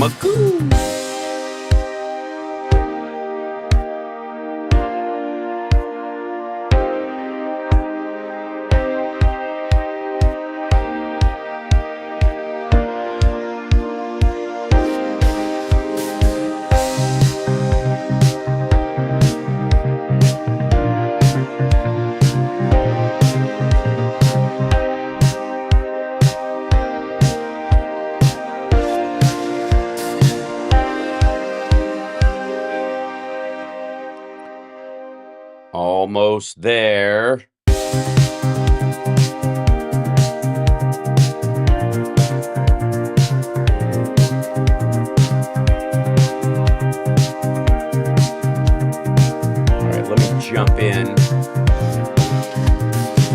Magoo. Almost there. All right, let me jump in.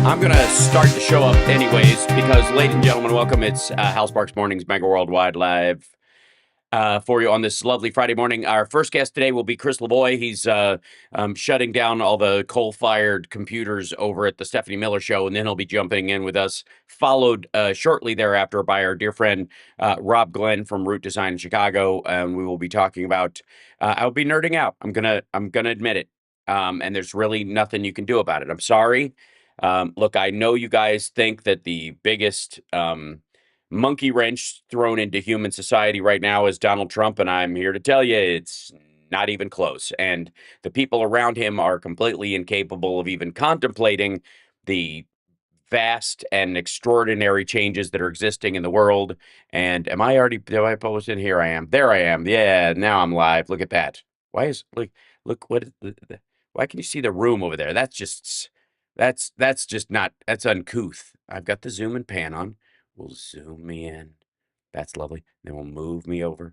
I'm going to start the show up anyways because, ladies and gentlemen, welcome. It's HalSparks Mornings, Megaworldwide live for you on this lovely Friday morning. Our first guest today will be Chris Lavoy. He's shutting down all the coal-fired computers over at the Stephanie Miller Show, and then he'll be jumping in with us, followed shortly thereafter by our dear friend Rob Glenn from Root Design in Chicago, and we will be talking about. I'll be nerding out. I'm gonna admit it, and there's really nothing you can do about it. I'm sorry. Look, I know you guys think that the biggest monkey wrench thrown into human society right now is Donald Trump, and I'm here to tell you it's not even close. And the people around him are completely incapable of even contemplating the vast and extraordinary changes that are existing in the world. And am I already, do I post in? Here I am. There I am. Yeah, now I'm live. Look at that. Why is, look what, why can you see the room over there? That's just not, that's uncouth. I've got the zoom and pan on. We'll zoom me in. That's lovely. Then we'll move me over.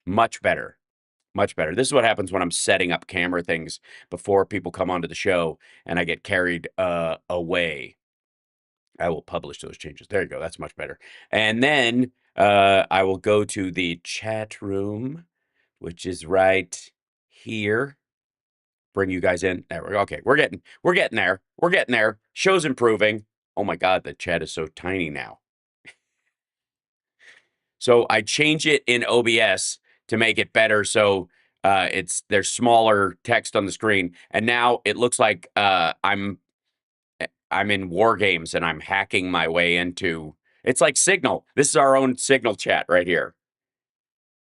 Much better. Much better. This is what happens when I'm setting up camera things before people come onto the show and I get carried away. I will publish those changes. There you go. That's much better. And then I will go to the chat room, which is right here. Bring you guys in. There we go. Okay, we're getting there. We're getting there. Show's improving. Oh my God, the chat is so tiny now. So I change it in OBS to make it better. So there's smaller text on the screen, and now it looks like I'm in War Games and I'm hacking my way into. It's like Signal. This is our own Signal chat right here.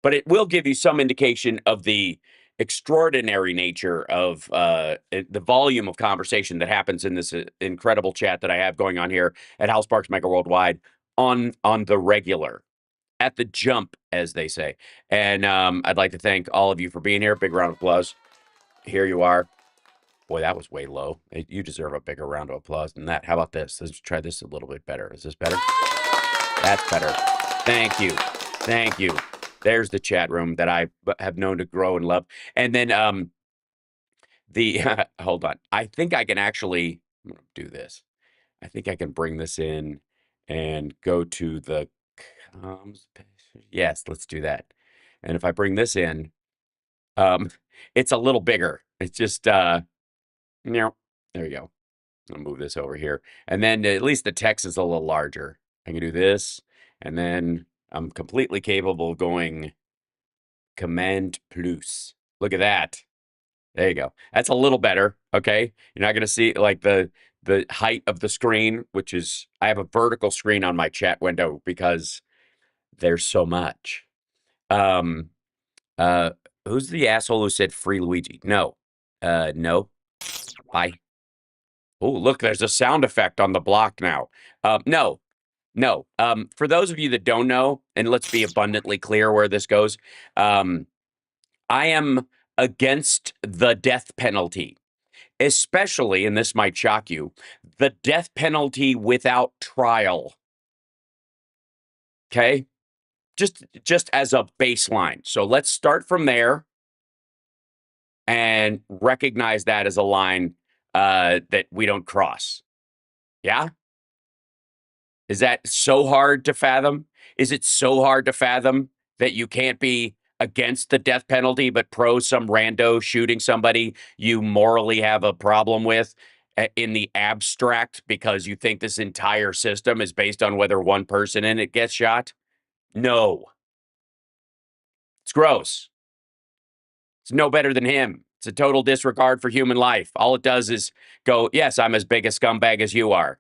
But it will give you some indication of the extraordinary nature of the volume of conversation that happens in this incredible chat that I have going on here at HalSparks Mega Worldwide on the regular, at the jump, as they say. And I'd like to thank all of you for being here. Big round of applause. Here you are. Boy, that was way low. You deserve a bigger round of applause than that. How about this? Let's try this a little bit better. Is this better? That's better. Thank you. Thank you. There's the chat room that I have known to grow and love. And then hold on. I think I can actually do this. I think I can bring this in and go to the comms. Yes, let's do that. And if I bring this in, it's a little bigger. It's just, there you go. I'll move this over here. And then at least the text is a little larger. I can do this, and then I'm completely capable of going Command plus. Look at that. There you go. That's a little better. Okay. You're not going to see like the height of the screen, which is, I have a vertical screen on my chat window because there's so much. Who's the asshole who said free Luigi? No. No. Bye. Oh, look, there's a sound effect on the block now. No. For those of you that don't know, and let's be abundantly clear where this goes, I am against the death penalty, especially, and this might shock you, the death penalty without trial. Okay? Just as a baseline. So let's start from there and recognize that as a line that we don't cross. Yeah? Is that so hard to fathom? Is it so hard to fathom that you can't be against the death penalty but pro some rando shooting somebody you morally have a problem with in the abstract because you think this entire system is based on whether one person in it gets shot? No. It's gross. It's no better than him. It's a total disregard for human life. All it does is go, yes, I'm as big a scumbag as you are.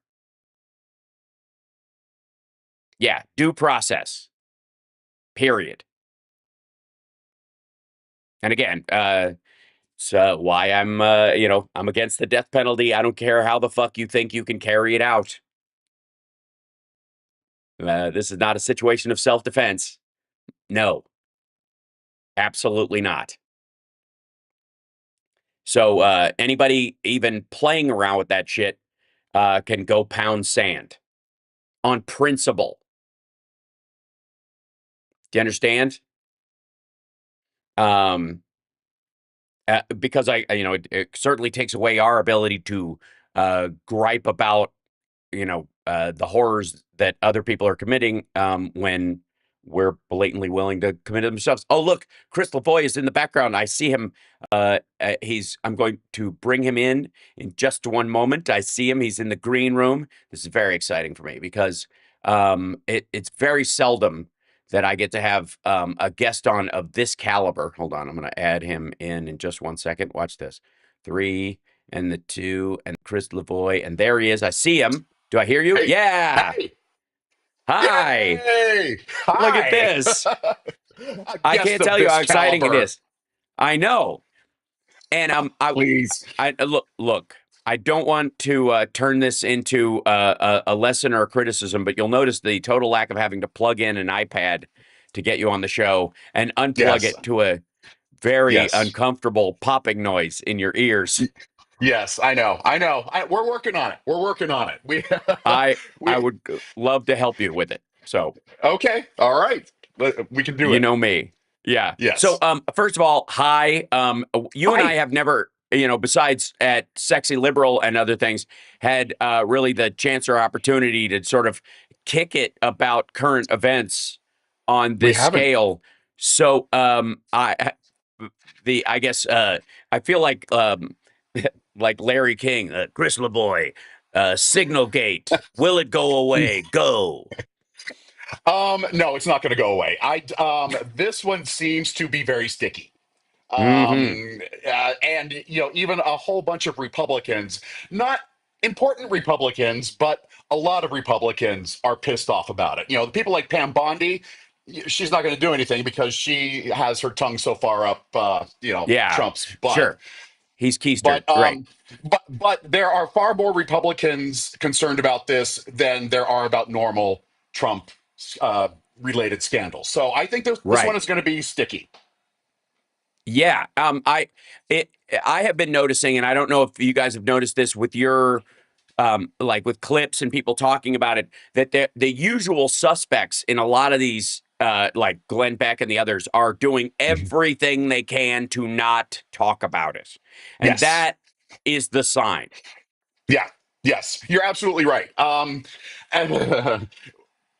Yeah, due process. Period. And again, it's why I'm, I'm against the death penalty. I don't care how the fuck you think you can carry it out. This is not a situation of self-defense. No, absolutely not. So anybody even playing around with that shit can go pound sand on principle. Do you understand? Because it certainly takes away our ability to gripe about the horrors that other people are committing when we're blatantly willing to commit them themselves. Oh, look, Chris Lavoy is in the background. I see him. I'm going to bring him in just one moment. I see him. He's in the green room. This is very exciting for me because it's very seldom that I get to have a guest on of this caliber. Hold on. I'm going to add him in just 1 second. Watch this. 3 and the 2 and Chris Lavoy. And there he is. I see him. Do I hear you? Hey, Yeah. hey, Hi. yay! Look at Hi. this. A I guest can't of tell you this how exciting it caliber, is. I know. And please. look. I don't want to turn this into a lesson or a criticism, but you'll notice the total lack of having to plug in an iPad to get you on the show and unplug Yes, it to a very yes, uncomfortable popping noise in your ears. y- yes. I know. I know. We're working on it. We're working on it. We, I we. would love to help you with it. So Okay. All right. We can do you it. know me. Yeah. So, Yes. first of all, hi. You and I Hi. have never, besides at Sexy Liberal and other things, had really the chance or opportunity to sort of kick it about current events on We this haven't. scale. So, I guess I feel like Larry King, Chris Lavoy, Signal Gate. Will it go away? Go. No, it's not going to go away. This one seems to be very sticky. Mm-hmm. And even a whole bunch of Republicans, not important Republicans, but a lot of Republicans are pissed off about it. The people like Pam Bondi, she's not going to do anything because she has her tongue so far up, Yeah. Trump's butt. Sure. He's keistered. But Right. there are far more Republicans concerned about this than there are about normal Trump uh, related scandals. So I think this one Right. is going to be sticky. Yeah. It I have been noticing, and I don't know if you guys have noticed this with your like with clips and people talking about it, that the usual suspects in a lot of these like Glenn Beck and the others are doing Mhm. everything they can to not talk about it. And Yes. that is the sign. Yeah. Yes. You're absolutely right. And,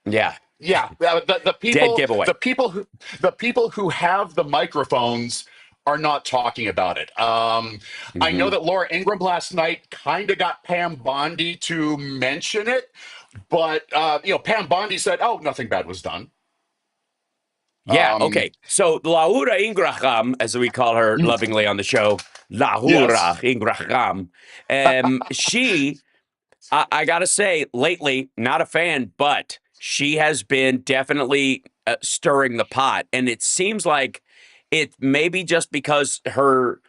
Yeah. yeah. The Dead people, giveaway. the people who have the microphones are not talking about it. I know Hmm. that Laura Ingraham last night kind of got Pam Bondi to mention it, but Pam Bondi said, "Oh, nothing bad was done." Yeah. Um, Okay. So Laura Ingraham, as we call her lovingly on the show, yes. Laura Ingraham, she, I gotta say, lately, not a fan, but she has been definitely stirring the pot, and it seems like it maybe just because her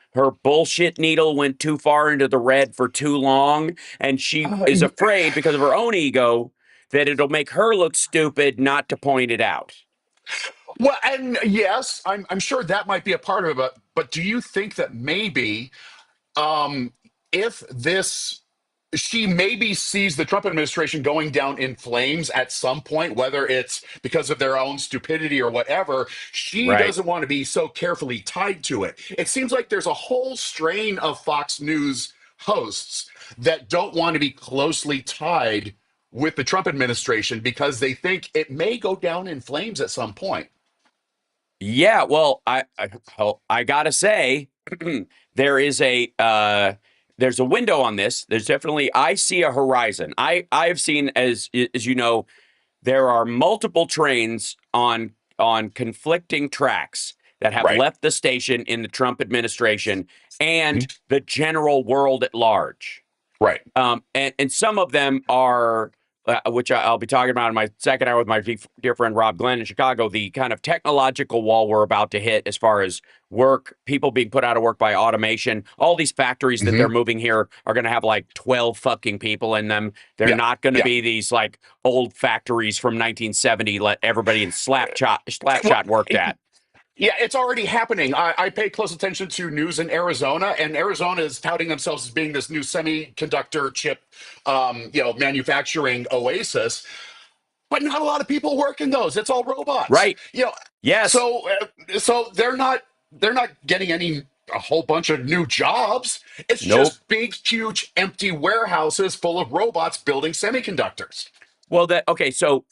bullshit needle went too far into the red for too long, and she Uh, is afraid because of her own ego that it'll make her look stupid not to point it out. well, and yes, I'm sure that might be a part of it. But do you think that maybe um, if this she maybe sees the Trump administration going down in flames at some point, whether it's because of their own stupidity or whatever, she Right. doesn't want to be so carefully tied to it. It seems like there's a whole strain of Fox News hosts that don't want to be closely tied with the Trump administration because they think it may go down in flames at some point. Yeah, well, I gotta say, there is there's a window on this. There's definitely I see a horizon. I have seen as you know, there are multiple trains on conflicting tracks. that have Right. left the station in the Trump administration Mhm. and the general world at large. Right. And some of them are, which I'll be talking about in my second hour with my dear friend Rob Glenn in Chicago, the kind of technological wall we're about to hit as far as work, people being put out of work by automation. All these factories that they're Hmm. moving here are going to have like 12 fucking people in them. They're Yeah. not going to Yeah. be these like old factories from 1970 let everybody in Well, slapshot worked at. yeah, it's already happening. I pay close attention to news in Arizona, and Arizona is touting themselves as being this new semiconductor chip, manufacturing oasis. But not a lot of people work in those. It's all robots. Right. Yes. So they're not getting a whole bunch of new jobs. It's Nope. just big, huge, empty warehouses full of robots building semiconductors. Well, that okay. So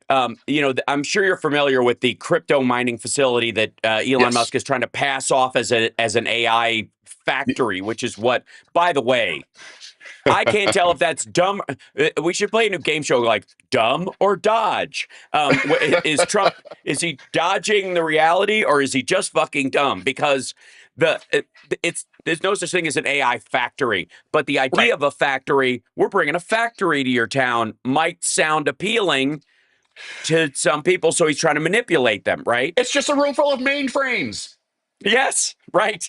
I'm sure you're familiar with the crypto mining facility that Elon Yes. Musk is trying to pass off as an AI factory, which is what, by the way, I can't tell if that's dumb. We should play a new game show like Dumb or Dodge. Is Trump, is he dodging the reality or is he just fucking dumb? Because there's no such thing as an AI factory, but the Right. idea of a factory, we're bringing a factory to your town, might sound appealing to some people. So he's trying to manipulate them, right? It's just a room full of mainframes. Yes, right.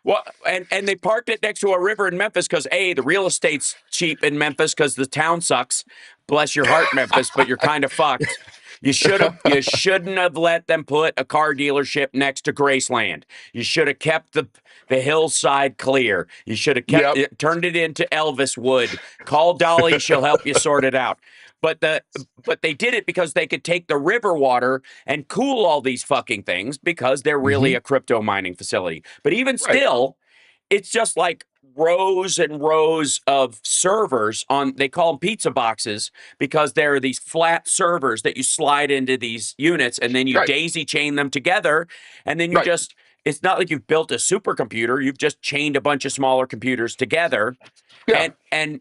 Well, and they parked it next to a river in Memphis because the real estate's cheap in Memphis because the town sucks. Bless your heart, Memphis, but you're kind of fucked. You shouldn't have let them put a car dealership next to Graceland. You should have kept the hillside clear. You should have kept Yep. it, turned it into Elvis Wood. Call Dolly, she'll help you sort it out. But they did it because they could take the river water and cool all these fucking things because they're really Hmm. a crypto mining facility. But even Right. still, it's just like rows and rows of servers on, they call them pizza boxes because there are these flat servers that you slide into these units and then you Right. daisy chain them together and then you Right. just, it's not like you've built a supercomputer, you've just chained a bunch of smaller computers together. Yeah. And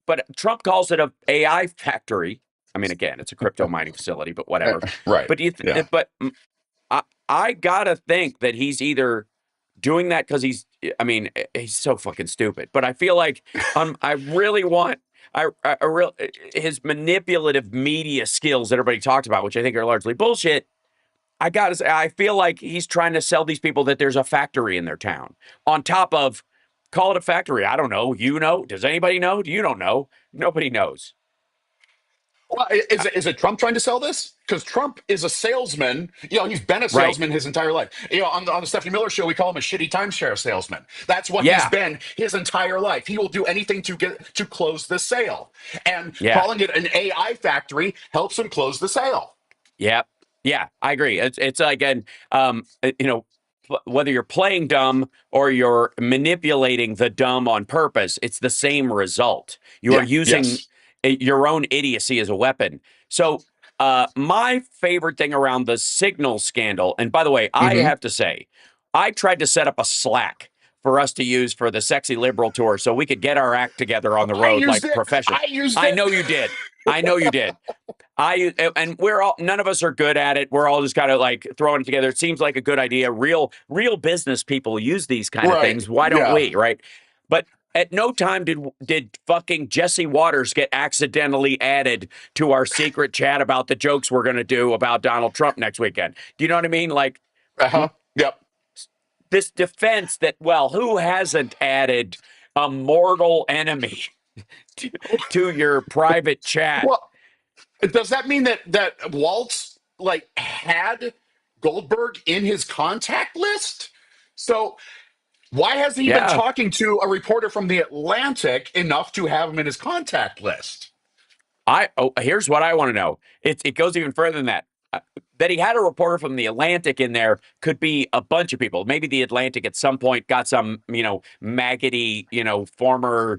but Trump calls it a AI factory. I mean, again, it's a crypto mining facility, but whatever. Right. But Yeah. I gotta think that he's either doing that because I mean, he's so fucking stupid. But I feel like I really want I real his manipulative media skills that everybody talks about, which I think are largely bullshit. I gotta say, I feel like he's trying to sell these people that there's a factory in their town. On top of call it a factory. I don't know. You know? Does anybody know? You don't know. Nobody knows. Well, is it Trump trying to sell this? Because Trump is a salesman. He's been a Right. salesman his entire life. On the Stephanie Miller show, we call him a shitty timeshare salesman. That's what he's Yeah. been his entire life. He will do anything to close the sale, and Yeah. calling it an AI factory helps him close the sale. Yeah, yeah, I agree. It's like whether you're playing dumb or you're manipulating the dumb on purpose, it's the same result. You are Yeah. using Yes. your own idiocy as a weapon. So, my favorite thing around the signal scandal, and by the way, I Hmm. have to say, I tried to set up a Slack for us to use for the Sexy Liberal tour so we could get our act together on the I road used like it. professionals. I used I it. know you did. I know you did. And we're all, none of us are good at it. We're all just kind of like throwing it together. It seems like a good idea. Real business people use these kind of Right. things. Why don't Yeah. we? Right. But at no time did fucking Jesse Waters get accidentally added to our secret chat about the jokes we're going to do about Donald Trump next weekend. Do you know what I mean? Like Uh huh. Yep. this defense that, well, who hasn't added a mortal enemy to, to your private chat? Well, does that mean that Waltz like had Goldberg in his contact list? So why hasn't he been Yeah. talking to a reporter from the Atlantic enough to have him in his contact list? Here's what I want to know. It goes even further than that. That he had a reporter from the Atlantic in there could be a bunch of people. Maybe the Atlantic at some point got some, maggoty, former,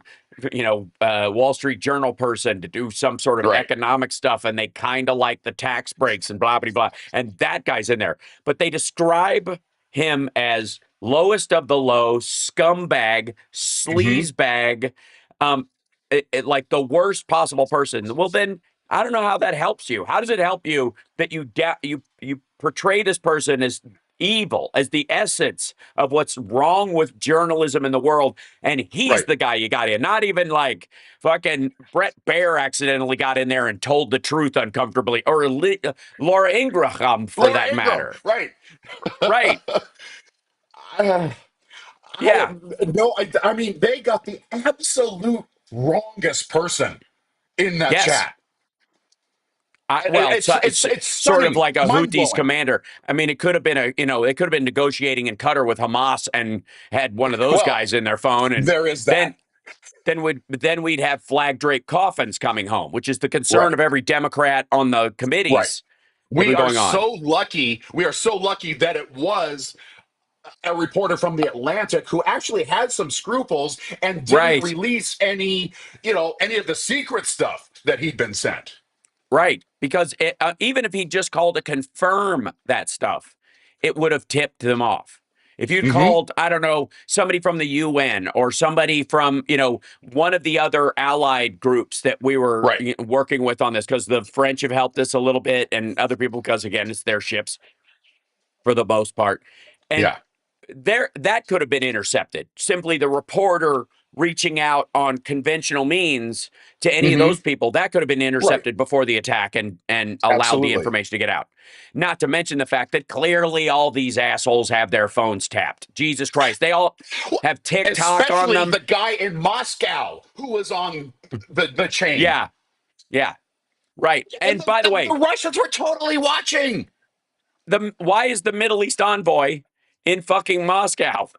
Wall Street Journal person to do some sort of Right. economic stuff, and they kind of like the tax breaks and blah blah blah. And that guy's in there, but they describe him as lowest of the low, scumbag, Hmm. sleazebag. Um, like the worst possible person. Well, then I don't know how that helps you. How does it help you that you portray this person as evil, as the essence of what's wrong with journalism in the world. And he's Right. the guy you got in. Not even like fucking Brett Baer accidentally got in there and told the truth uncomfortably, or Laura Ingraham for Laura that Ingraham. matter. Right. Right. I, Yeah. no, I mean, they got the absolute wrongest person in that Yes. chat. Well, it's It's sort of stunning, like a mind Houthis blowing. commander. I mean, it could have been they could have been negotiating in Qatar with Hamas and had one of those Well, guys in their phone, and there is that. then we'd have flag draped coffins coming home, which is the concern Right. of every Democrat on the Right. committees that have We been are going on. so lucky. We are so lucky that it was a reporter from the Atlantic who actually had some scruples and didn't Right. release any of the secret stuff that he'd been sent. Right. Because even if he just called to confirm that stuff, it would have tipped them off. If you'd Hmm. called, I don't know, somebody from the UN or somebody from, one of the other allied groups that we were Right. working with on this, because the French have helped us a little bit and other people, because again, it's their ships for the most part. And Yeah. that could have been intercepted. Simply the reporter reaching out on conventional means to any of Hmm. those people, that could have been Right. intercepted before the attack and allowed the Absolutely. information to get out. Not to mention the fact that clearly all these assholes have their phones tapped. Jesus Christ. They all Well, have TikTok on especially the them. guy in Moscow who was on the chain. Yeah. Yeah. Right. And And by the the way, Russians were totally watching. why is the Middle East envoy in fucking Moscow?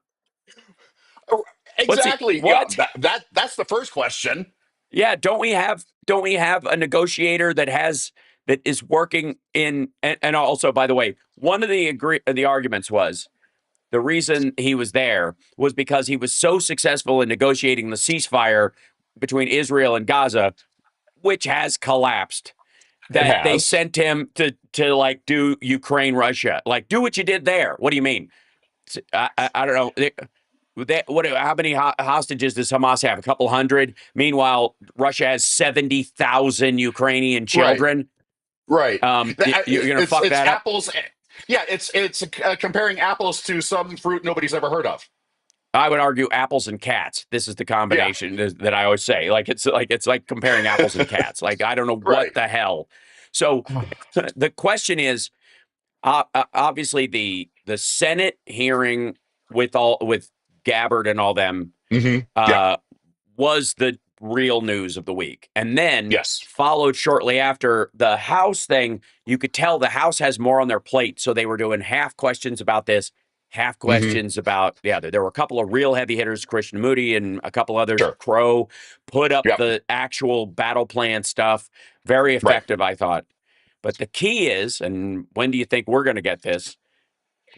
What's he Exactly. Yeah, what? that's the first question. Yeah, don't we have a negotiator that is working in, and also, by the way, one of the arguments was the reason he was there was because he was so successful in negotiating the ceasefire between Israel and Gaza, which has collapsed, It that they has. sent him to like do Ukraine, Russia, like do what you did there. What do you mean? I don't know. How many hostages does Hamas have? A couple hundred. Meanwhile, Russia has 70,000 Ukrainian Right. children. Right. You're gonna fuck It's that up? apples. Yeah, it's comparing apples to some fruit nobody's ever heard of. I would argue apples and cats. This is the Yeah. combination that I always say. It's like comparing apples and cats. Like, I don't know what Right. the hell. So the question is, obviously the Senate hearing with Gabbard and all them Yeah. uh, was the real news of the week. And then Yes. followed shortly after the House thing. You could tell the House has more on their plate. So they were doing half questions about this, half Hmm. questions about, yeah, there were a couple of real heavy hitters, Christian Moody and a couple others. Sure. Crow put up Yep. the actual battle plan stuff. Very Right. effective, I thought. But the key is, and when do you think we're going to get this?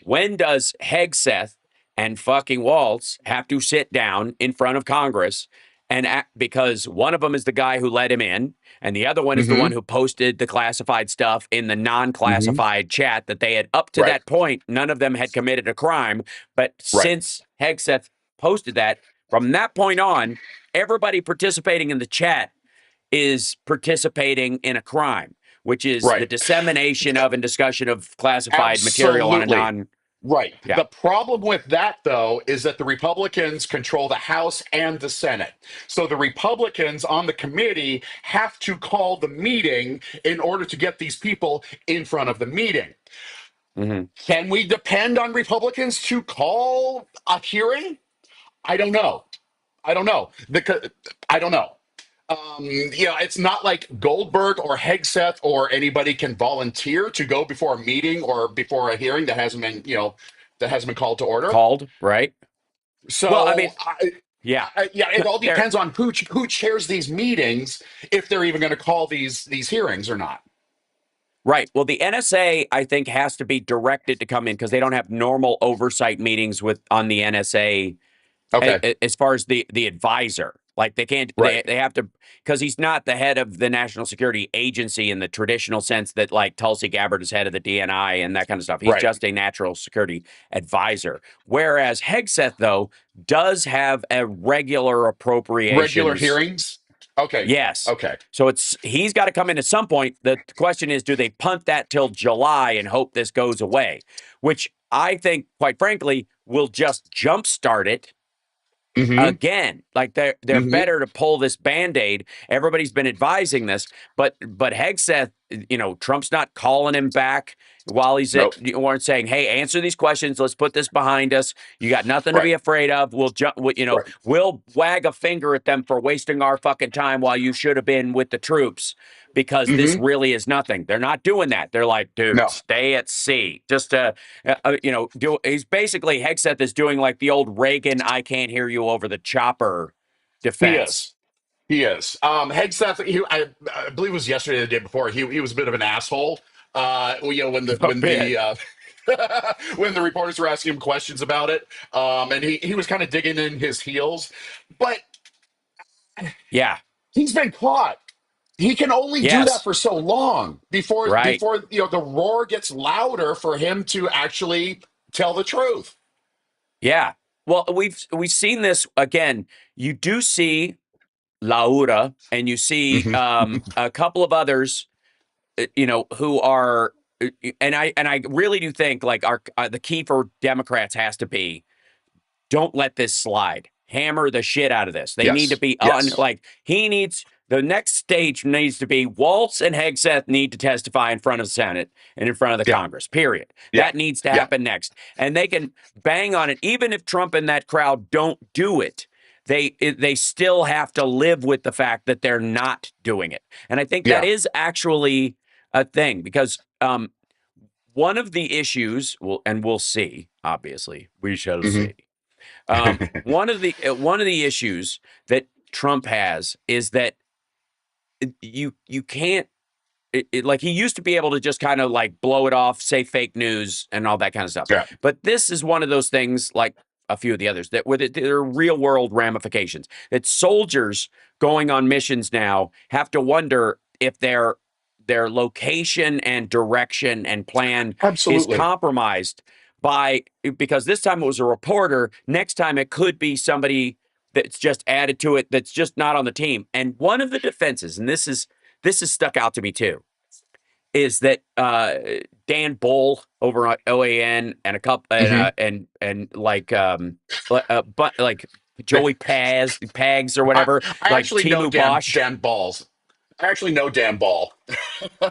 When does Hegseth and fucking Waltz have to sit down in front of Congress and act, because one of them is the guy who let him in, and the other one is the Hmm. one who posted the classified stuff in the Hmm. non-classified chat that they had up to Right. that point. None of them had committed a crime, but Right. since Hegseth posted that, from that point on, everybody participating in the chat is participating in a crime, which is the Right. dissemination of and discussion of classified material on a Absolutely. non. Right. Yeah. The problem with that, though, is that the Republicans control the House and the Senate. So the Republicans on the committee have to call the meeting in order to get these people in front of the meeting. Mhm. Can we depend on Republicans to call a hearing? I don't know. I don't know. I don't know. It's not like Goldberg or Hegseth or anybody can volunteer to go before a meeting or before a hearing that hasn't been called to order. Called, right? Well, I So, mean, yeah. yeah, it all There, depends on who chairs these meetings, if they're even going to call these hearings or not. right. Well, the NSA, I think, has to be directed to come in because they don't have normal oversight meetings on the NSA Okay, as far as the advisor. Like, they can't, right, they have to, because he's not the head of the National Security Agency in the traditional sense that, like, Tulsi Gabbard is head of the DNI and that kind of stuff. He's right. just a national security advisor. Whereas Hegseth, though, does have a regular Regular appropriations. hearings. Okay, Yes. okay. So he's got to come in at some point. The question is, do they punt that till July and hope this goes away? Which I think, quite frankly, will just jumpstart it Hmm. again. Like they're Hmm. better to pull this band-aid. Everybody's been advising this, but Hegseth, Trump's not calling him back while he's at Nope. Warren, saying, "Hey, answer these questions. Let's put this behind us. You got nothing to Right. be afraid of. We'll jump. Right. We'll wag a finger at them for wasting our fucking time while you should have been with the troops." Because this Hmm. really is nothing. They're not doing that. They're like, dude, No, stay at sea. Just he's basically Hegseth is doing like the old Reagan, I can't hear you over the chopper he defense. is. He is. Hegseth, I believe it was yesterday or the day before. He was a bit of an asshole. When the A bit. when the reporters were asking him questions about it, and he was kind of digging in his heels, but Yeah. he's been caught. He can only do that Yes. for so long Right. before the roar gets louder for him to actually tell the truth. Yeah. Well, we've seen this again. You do see Laura and you see Hmm. a couple of others, who are, and I really do think like our the key for Democrats has to be don't let this slide. Hammer the shit out of this. They need to Yes. be on, Yes. like, he needs, the next stage needs to be Waltz and Hegseth need to testify in front of the Senate and in front of the Yeah. Congress, period. Yeah. That needs to Yeah. happen next. And they can bang on it. Even if Trump and that crowd don't do it, they still have to live with the fact that they're not doing it. And I think that Yeah. is actually a thing because one of the issues, and we'll see, obviously, we shall Hmm. see. One of the issues that Trump has is that you can't like he used to be able to just kind of like blow it off, say fake news and all that kind of stuff. Yeah. But this is one of those things, like a few of the others, that with it, there are real world ramifications. That soldiers going on missions now have to wonder if their location and direction and plan is Absolutely. compromised by, because this time it was a reporter, next time it could be somebody that's just added to it that's just not on the team. And one of the defenses, and this is stuck out to me too, is that Dan Bull over on OAN and a couple Hmm. and like but like Joey Pags or I, whatever, I like actually know Timu Bosch. Dan Balls. I actually know Dan Ball.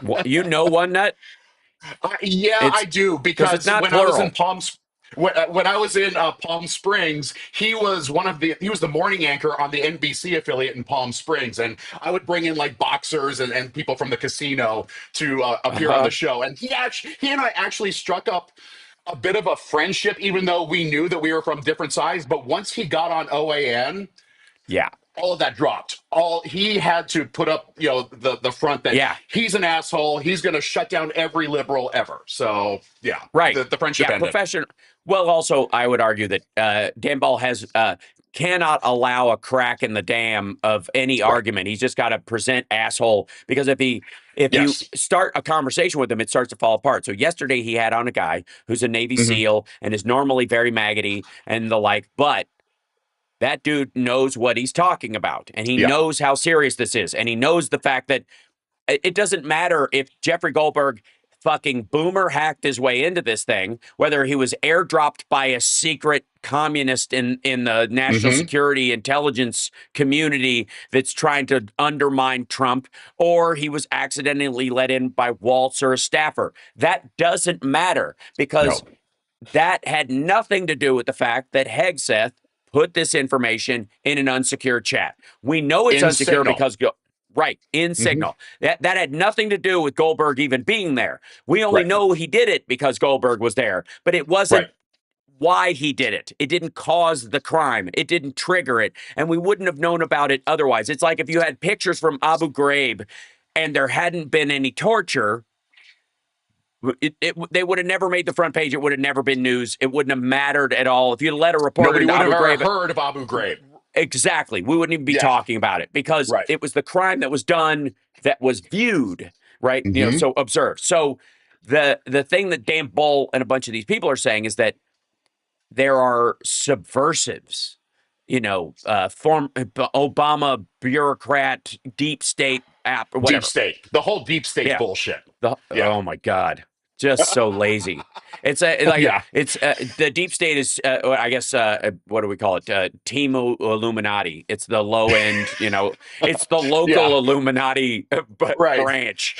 One nut. Yeah, I It's do because it's because not plural. When I was in Palm Springs, he was the morning anchor on the NBC affiliate in Palm Springs, and I would bring in like boxers and people from the casino to appear on the Uh-huh. show, and he and I actually struck up a bit of a friendship, even though we knew that we were from different sides. But once he got on OAN, Yeah. all of that dropped. All he had to put up, the front that Yeah. he's an asshole. He's going to shut down every liberal ever. So yeah, Right. the friendship Yeah. ended. Professional. Well, also, I would argue that Dan Ball has cannot allow a crack in the dam of any Right. argument. He's just got to present asshole, because if you Yes. start a conversation with him, it starts to fall apart. So yesterday he had on a guy who's a Navy Hmm. SEAL and is normally very maggoty and the like, but that dude knows what he's talking about, and he Yeah. knows how serious this is, and he knows the fact that it doesn't matter if Jeffrey Goldberg fucking boomer hacked his way into this thing, whether he was airdropped by a secret communist in the national Hmm. security intelligence community that's trying to undermine Trump, or he was accidentally let in by Waltz or a staffer. That doesn't matter, because No. that had nothing to do with the fact that Hegseth put this information in an unsecured chat. We know it's In unsecure Signal. because right, in Hmm. Signal. That had nothing to do with Goldberg even being there. We only Right. know he did it because Goldberg was there, but it Right. wasn't why he did it. It didn't cause the crime. It didn't trigger it, and we wouldn't have known about it otherwise. It's like if you had pictures from Abu Ghraib and there hadn't been any torture, they would have never made the front page. It would have never been news. It wouldn't have mattered at all. If you let a reporter Nobody into would have Abu ever Ghraib, heard of Abu Ghraib. exactly, we wouldn't even be Yeah. talking about it, because Right. it was the crime that was done, that was viewed, right? Hmm. So observed. So the thing that Dan Bull and a bunch of these people are saying is that there are subversives, Obama bureaucrat, deep state app or Deep whatever. state. The whole deep state Yeah. bullshit. Yeah. Oh my God. just so lazy. It's like Yeah. it's the deep state is I guess what do we call it? Team Illuminati. It's the low end, it's the Yeah. local Illuminati Right. branch.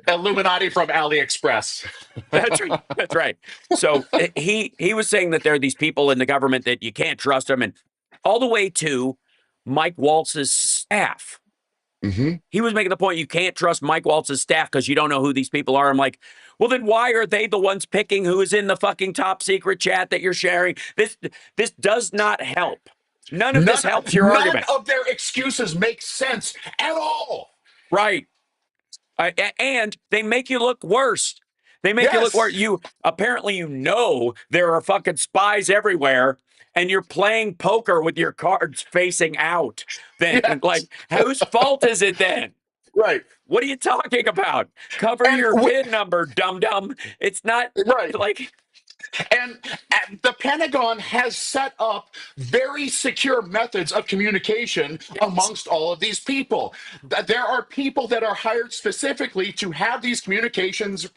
Illuminati from AliExpress. That's right. That's right. So he was saying that there are these people in the government that you can't trust them, and all the way to Mike Waltz's staff. Hmm. He was making the point you can't trust Mike Waltz's staff because you don't know who these people are. I'm like, well, then why are they the ones picking who is in the fucking top secret chat that you're sharing? This does not help. None of this helps your None argument. of their excuses make sense at all. Right. And they make you look worse. They make you look worse. Yes. You apparently there are fucking spies everywhere, and you're playing poker with your cards facing out. Then, Yes. like, whose fault is it then? Right. What are you talking about? Cover And your PIN number, dum dum. It's not right. like And the Pentagon has set up very secure methods of communication amongst all of these people. There are people that are hired specifically to have these communications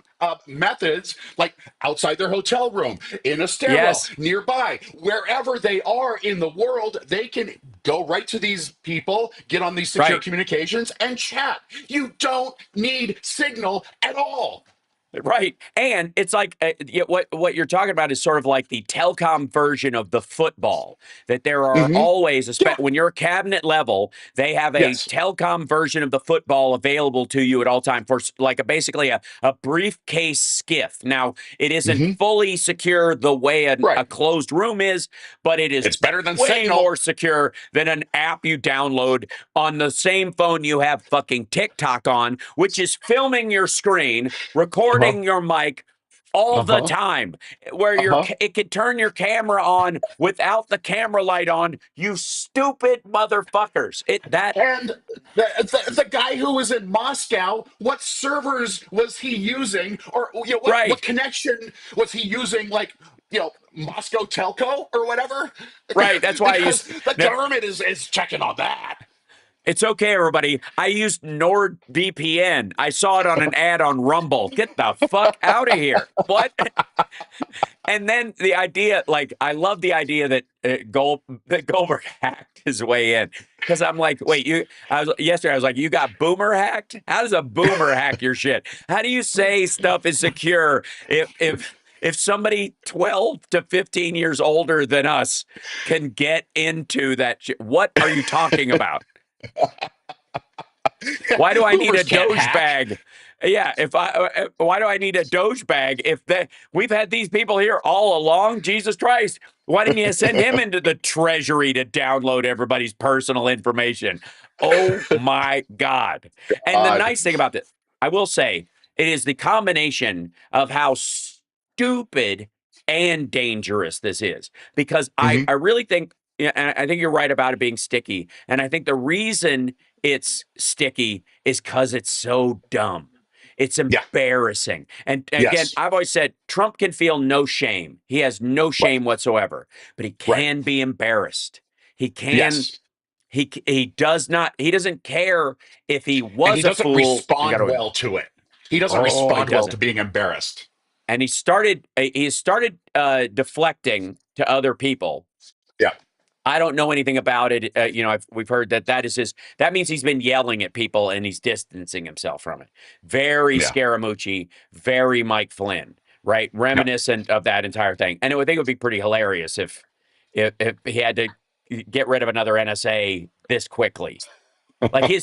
methods, like outside their hotel room, in a stairwell, yes, nearby, wherever they are in the world, they can go right to these people, get on these secure right. communications, and chat. You don't need signal at all. Right. And it's like what you're talking about is sort of like the telecom version of the football, that there are Hmm. always, Yeah. when you're cabinet level, they have a Yes. telecom version of the football available to you at all time for like basically a briefcase skiff. Now, it isn't Hmm. fully secure the way a Right. closed room is, but it is It's better than way signal. more secure than an app you download on the same phone you have fucking TikTok on, which is filming your screen, Uh-huh. recording your mic all the Uh-huh. time, where Uh-huh. it could turn your camera on without the camera light on. You stupid motherfuckers! And the guy who was in Moscow, what servers was he using, or what Right, connection was he using? Like, Moscow telco or whatever, right. That's why I because used. the government is checking on that. It's okay, everybody. I used NordVPN. I saw it on an ad on Rumble. Get the fuck out of here! What? And then the idea, like, I love the idea that that Goldberg hacked his way in, because I'm like, wait, yesterday I was like, you got boomer hacked? How does a boomer hack your shit? How do you say stuff is secure if somebody 12 to 15 years older than us can get into that shit? What are you talking about? Why do I need a Boomers can't Doge hack. bag? Yeah, why do I need a Doge bag if we've had these people here all along? Jesus Christ, why didn't you send him into the treasury to download everybody's personal information? Oh my God! And the God. nice thing about this, I will say, it is the combination of how stupid and dangerous this is, because I Hmm. I really think, yeah, and I think you're right about it being sticky, and I think the reason it's sticky is because it's so dumb. It's Yeah. embarrassing. And again, Yes. I've always said Trump can feel no shame. He has no Right. shame whatsoever, but he Right. can be embarrassed. He can, Yes. he does not, he doesn't care if he And he was a doesn't fool. You got respond to, well to it. He doesn't oh, he respond well to doesn't. being embarrassed. And he started deflecting to other people. Yeah. I don't know anything about it. We've heard that is that means he's been yelling at people and he's distancing himself from it. Very Yeah. Scaramucci, very Mike Flynn, right? Yeah. Reminiscent of that entire thing. And I think it would be pretty hilarious if he had to get rid of another NSA this quickly. Like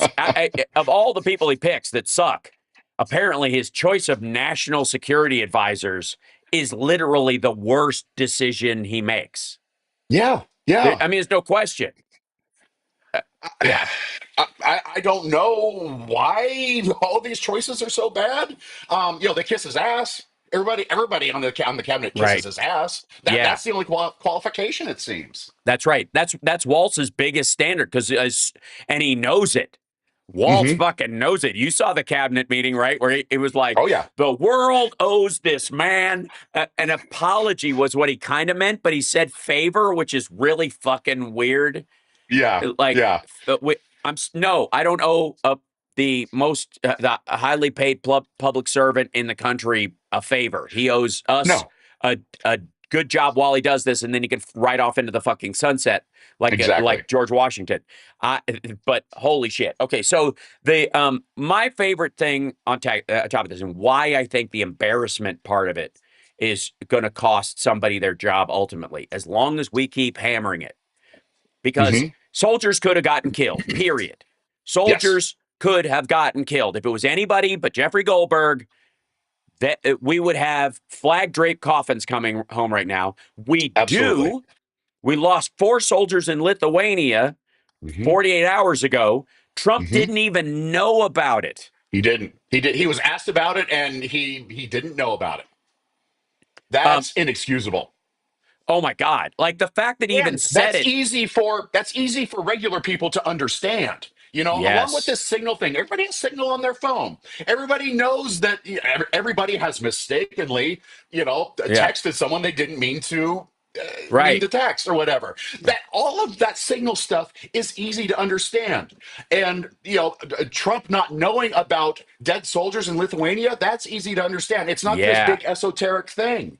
of all the people he picks that suck, apparently his choice of national security advisors is literally the worst decision he makes. Yeah. Yeah. I mean, there's no question. Yeah, I don't know why all these choices are so bad. They kiss his ass. Everybody on the cabinet kisses right. his ass. Yeah, That's the only qualification, it seems. that's right. That's Waltz's biggest standard, and he knows it. Waltz Hmm. fucking knows it. You saw the cabinet meeting, right? Where it was like, Oh yeah. the world owes this man an apology was what he kind of meant, but he said favor, which is really fucking weird. Yeah. Like, Yeah. no, I don't owe the most the highly paid public servant in the country a favor. He owes us No, a good job while he does this, and then he can ride off into the fucking sunset exactly. like George Washington. But holy shit. Okay, so the my favorite thing on top of this, and why I think the embarrassment part of it is going to cost somebody their job ultimately, as long as we keep hammering it, because Hmm. soldiers could have gotten killed. Period. Yes, Soldiers could have gotten killed if it was anybody but Jeffrey Goldberg. That we would have flag draped coffins coming home right now. We absolutely. do. We lost 4 soldiers in Lithuania Hmm. 48 hours ago. Trump Hmm. didn't even know about it. He didn't. He did. He was asked about it, and he didn't know about it. Um, That's inexcusable. oh my God. Like the fact that he even And said it. that's easy for regular people to understand. You know, along with Yes. this signal thing, everybody has signal on their phone. Everybody knows that everybody has mistakenly, Yeah. texted someone they didn't mean Right. to text or whatever. That all of that signal stuff is easy to understand. And Trump not knowing about dead soldiers in Lithuania, that's easy to understand. It's not this Yeah. big esoteric thing.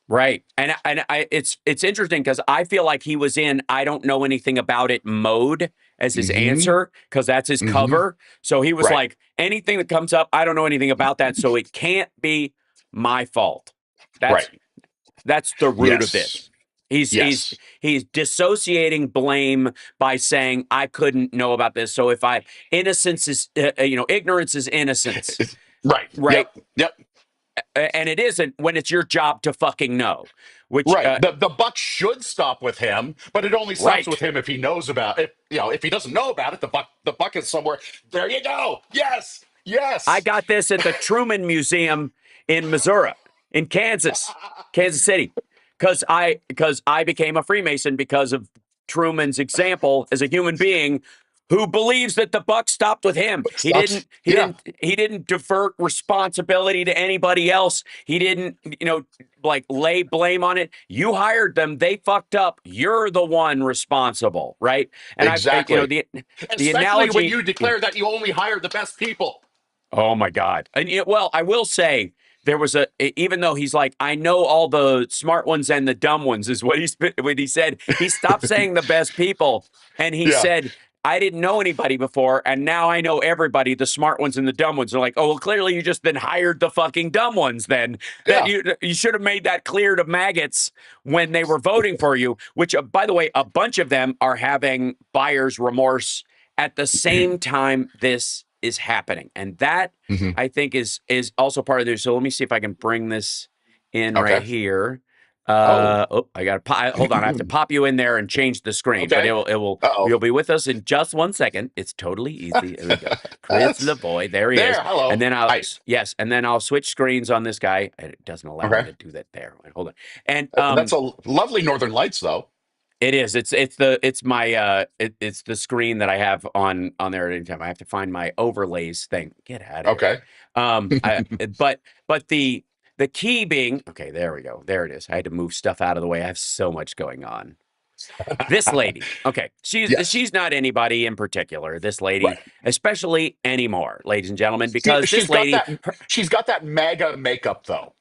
Right. It's interesting because I feel like he was in I don't know anything about it mode as his Hmm. answer, because that's his Hmm. cover. So he was Right. like, anything that comes up, I don't know anything about that, so it can't be my fault. Right. That's the root of Yes. this. He's he's Yes. he's dissociating blame by saying I couldn't know about this. So if I innocence is ignorance is innocence, Right. right? Yep. Yep. And it isn't when it's your job to fucking know. Which Right. The buck should stop with him, but it only stops with right. him if he knows about it. If he doesn't know about it, the buck is somewhere. There you go. Yes. I Yes. got this at the Truman Museum in Missouri, in Kansas City, because I became a Freemason because of Truman's example as a human being who believes that the buck stopped with him. Buck He stops. didn't he Yeah. didn't he didn't divert responsibility to anybody else. He didn't, like lay blame on it. You hired them, they fucked up. You're the one responsible, right? And Exactly. the Especially when analogy. you declare that you only hired the best people. Oh my God. And well, I will say there was even though he's like, I know all the smart ones and the dumb ones is what he said. He stopped saying the best people and he Yeah. said, I didn't know anybody before, and now I know everybody, the smart ones and the dumb ones. They're like, oh, well, clearly you just then hired the fucking dumb ones then. That Yeah. you should have made that clear to maggots when they were voting for you, which, by the way, a bunch of them are having buyer's remorse at the same time this is happening. And that Hmm. I think is also part of this. So let me see if I can bring this in right Okay. here. Oh. I got to hold on. I have to pop you in there and change the screen, but Okay. Uh-oh. you'll be with us in just 1 second. It's totally easy. Here we go. Chris That's Lavoy, there he is. there. And Hello. then Hi. and then I'll switch screens on this guy. It doesn't allow me Okay. to do that there. Wait, hold on. And That's a lovely Northern Lights, though. it is. It's my it's the screen that I have on there at any time. I have to find my overlays thing. Get out of here. Okay. But the key being, okay, there we go. There it is. I had to move stuff out of the way. I have so much going on. This lady, okay, Yes. she's not anybody in particular. This lady, Right. especially anymore, ladies and gentlemen, She, because this she's got lady, that. She's got that MAGA makeup, though.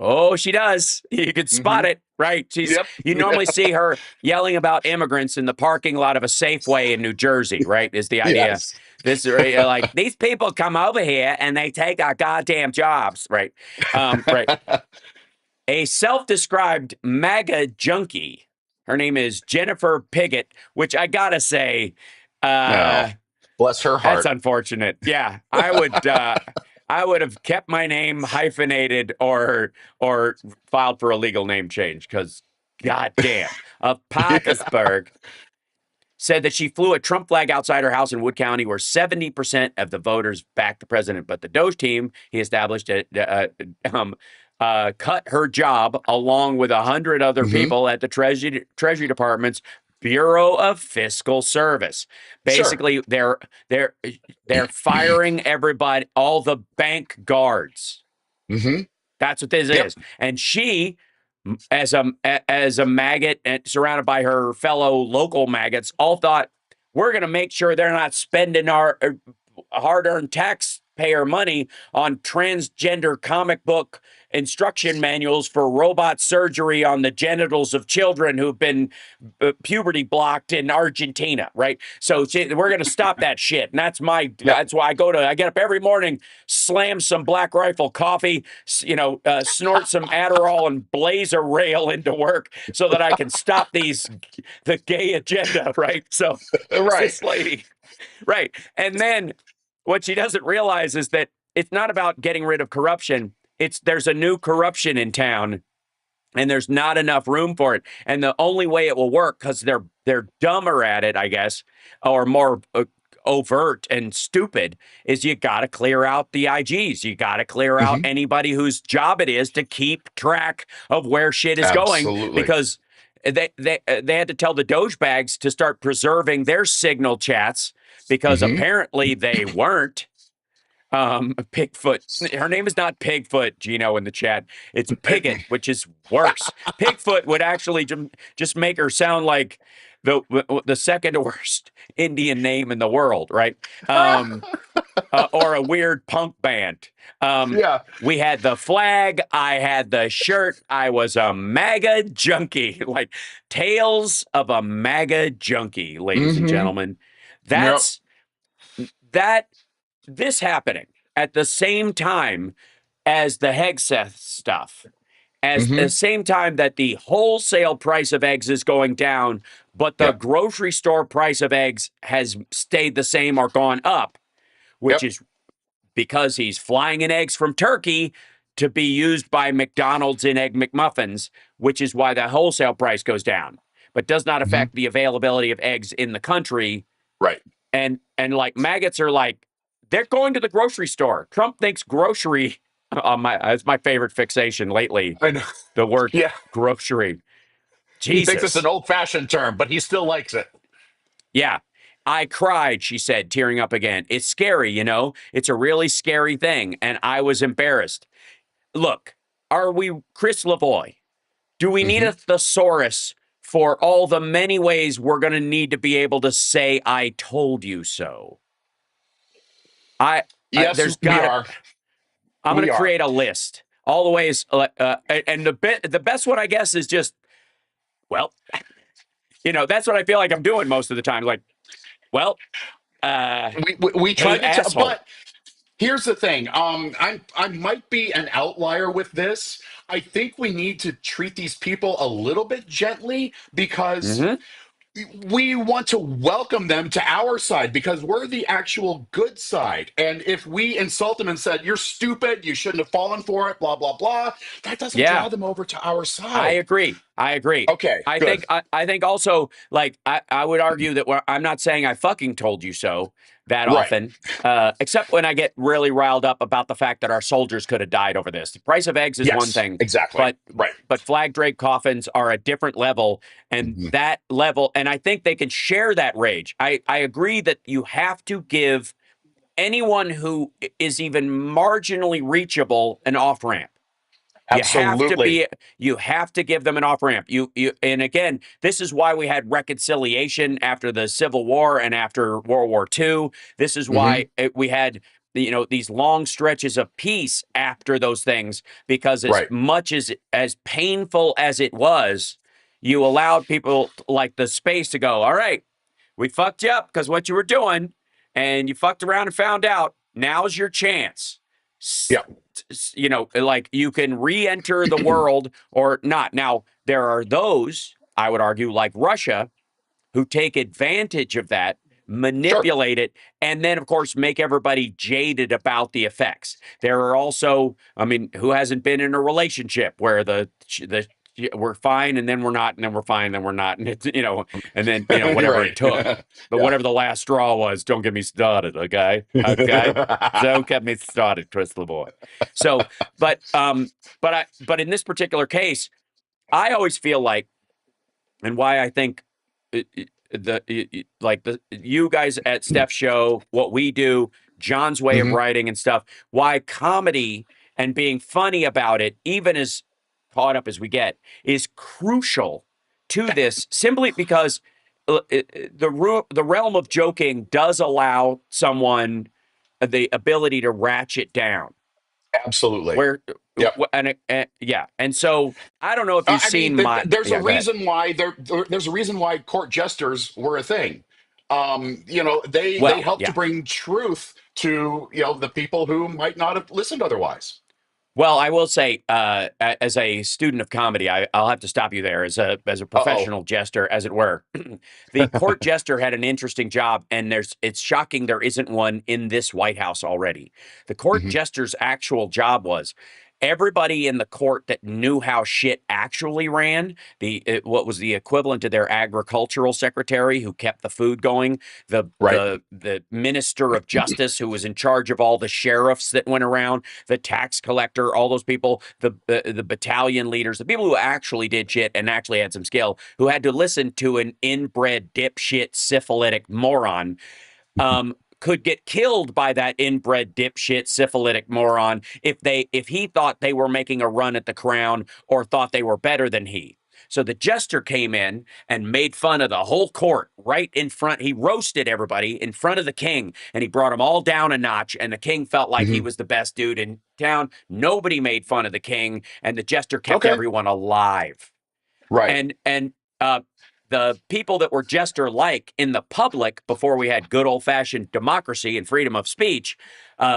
oh, she does. You could spot Hmm. it, right? Yep. You normally see her yelling about immigrants in the parking lot of a Safeway in New Jersey, right? Is the idea. Yes. This like these people come over here and they take our goddamn jobs, right? Right. A self-described MAGA junkie. Her name is Jennifer Piggott, which I gotta say, No. uh, Bless her that's heart. unfortunate. Yeah, I would have kept my name hyphenated or filed for a legal name change because goddamn. Of Parkersburg said that she flew a Trump flag outside her house in Wood County where 70% of the voters backed the president. But the Doge team he established cut her job along with 100 other Hmm. people at the Treasury Department's Bureau of Fiscal Service. Sure. Basically, they're firing everybody, all the bank guards. Hmm. That's what this Yep. is. And she, as a maggot and surrounded by her fellow local maggots, all thought we're going to make sure they're not spending our hard-earned taxpayer money on transgender comic book instruction manuals for robot surgery on the genitals of children who've been puberty blocked in Argentina, right? So we're going to stop that shit. And Yep. that's why I get up every morning, slam some Black Rifle coffee, snort some Adderall and blaze a rail into work so that I can stop the gay agenda, right? So there's Right. this lady, right? And then what she doesn't realize is that it's not about getting rid of corruption. There's a new corruption in town and there's not enough room for it. And the only way it will work, because they're dumber at it, I guess, or more overt and stupid, is you got to clear out the IGs. You got to clear out Hmm. anybody whose job it is to keep track of where shit is going, Absolutely. because they had to tell the Dogebags to start preserving their signal chats because Hmm. apparently they weren't. Pigfoot. Her name is not Pigfoot, Gino, in the chat. It's Pigget, which is worse. Pigfoot would actually just make her sound like the second worst Indian name in the world, right? Or a weird punk band. Yeah. We had the flag. I had the shirt. I was a MAGA junkie, like tales of a MAGA junkie, ladies and Hmm. gentlemen. Yep. That's that this happening at the same time as the Hegseth stuff, as the Hmm. same time that the wholesale price of eggs is going down, but the Yep. grocery store price of eggs has stayed the same or gone up, which Yep. is because he's flying in eggs from Turkey to be used by McDonald's in Egg McMuffins, which is why the wholesale price goes down, but does not Hmm. affect the availability of eggs in the country. Right. And like maggots are like, they're going to the grocery store. Trump thinks grocery. It's my favorite fixation lately. I know. The word Yeah. grocery. He thinks it's an Jesus. old-fashioned term, but he still likes it. Yeah. I cried, she said, tearing up again. It's scary, you know? It's a really scary thing. And I was embarrassed. Look, are we Chris Lavoy? Do we need Hmm. a thesaurus for all the many ways we're going to need to be able to say, I told you so? I, Yes, there's we got to, are. I'm going We to are. create a list. All the ways, and the best one, I guess, is just, well, that's what I feel like I'm doing most of the time. Like, well, We hey, tried to tell, asshole. but here's the thing. I might be an outlier with this. I think we need to treat these people a little bit gently because Hmm. we want to welcome them to our side because we're the actual good side. And if we insult them and said, "You're stupid, you shouldn't have fallen for it," blah, blah, blah, that doesn't Yeah. draw them over to our I side. agree. I agree. Okay, I good. think I think also, like, I would argue that I'm not saying I fucking told you so that Right. often, except when I get really riled up about the fact that our soldiers could have died over this. The price of eggs is one Yes, thing, exactly. but Right. flag draped coffins are a different level, and Mhm. that level, and I think they can share that rage. I agree that you have to give anyone who is even marginally reachable an off ramp. You have to Absolutely. be you have to give them an off ramp. You and again, this is why we had reconciliation after the Civil War and after World War II. This is Hmm. why we had these long stretches of peace after those things, because as Right. much as painful as it was, you allowed people like the space to go, all right, we fucked you up because what you were doing, and you fucked around and found out. Now's your chance. Yeah. Like you can re-enter the world or not. Now, there are those, I would argue, like Russia, who take advantage of that, Sure. manipulate it, and then, of course, make everybody jaded about the effects. There are also, I mean, who hasn't been in a relationship where the we're fine and then we're not and then we're fine and then we're not and it's and then You're whatever it right. took, but Yeah. whatever the last straw was. Don't get me started, okay, don't get me started, Chris Lavoy. So, but in this particular case, I always feel like, and why I think like the you guys at Steph's show, what we do, John's way of Hmm. writing and stuff, why comedy and being funny about it, even as caught up as we get, is crucial to this, simply because the realm of joking does allow someone the ability to ratchet down. Absolutely. Where Yep. yeah, and so I don't know if you've I mean, seen my there's a yeah. Go ahead. reason why there's a reason why court jesters were a thing. They Well, help to yeah. bring truth to the people who might not have listened otherwise. Well, I will say, as a student of comedy, I'll have to stop you there. As a Uh professional jester, as it were, the court jester had an interesting job, and it's shocking there isn't one in this White House already. The court oh. jester's actual job was everybody in the court that knew how shit actually ran. What was the equivalent to their agricultural secretary who kept the food going, the Right. the minister of justice who was in charge of all the sheriffs that went around, the tax collector, all those people, the battalion leaders, the people who actually did shit and actually had some skill, who had to listen to an inbred dipshit syphilitic moron, could get killed by that inbred dipshit syphilitic moron if he thought they were making a run at the crown or thought they were better than he. So the jester came in and made fun of the whole court right in front. He roasted everybody in front of the king, and he brought them all down a notch. And the king felt like he Hmm. was the best dude in town. Nobody made fun of the king, and the jester kept Okay. everyone alive. Right. And the people that were jester like in the public before we had good old fashioned democracy and freedom of speech,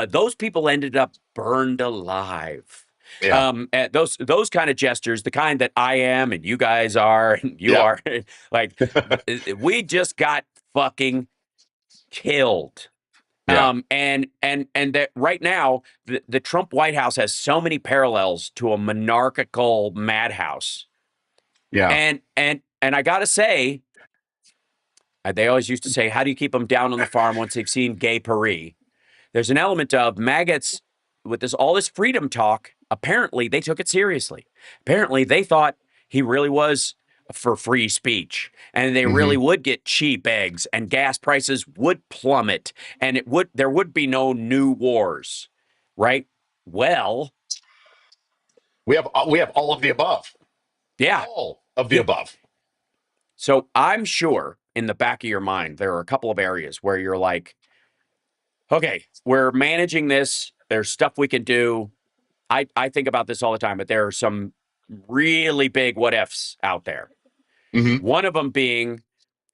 those people ended up burned alive. Yeah. Those kind of jesters, the kind that I am and you guys are and you Yeah. are, like we just got fucking killed. Yeah. And that right now the Trump White House has so many parallels to a monarchical madhouse. Yeah. And I gotta say, they always used to say, "How do you keep them down on the farm once they've seen gay Paris?" There's an element of maggots with all this freedom talk. Apparently, they took it seriously. Apparently, they thought he really was for free speech, and they Hmm. really would get cheap eggs, and gas prices would plummet, and there would be no new wars, right? Well, We have all of the above. yeah. All of the He, above. so I'm sure in the back of your mind there are a couple of areas where you're like, okay, we're managing this. There's stuff we can do. I think about this all the time, but there are some really big what ifs out there. Hmm. One of them being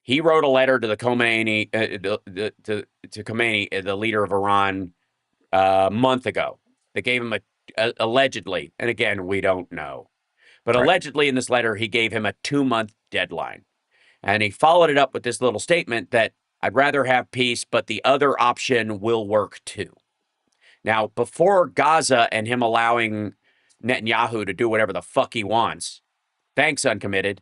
he wrote a letter to the Khomeini, to Khomeini, the leader of Iran, a month ago. They gave him allegedly, and again, we don't know, but Right. allegedly in this letter, he gave him a 2-month deadline. And he followed it up with this little statement that I'd rather have peace, but the other option will work too. Now, before Gaza and him allowing Netanyahu to do whatever the fuck he wants, thanks, uncommitted.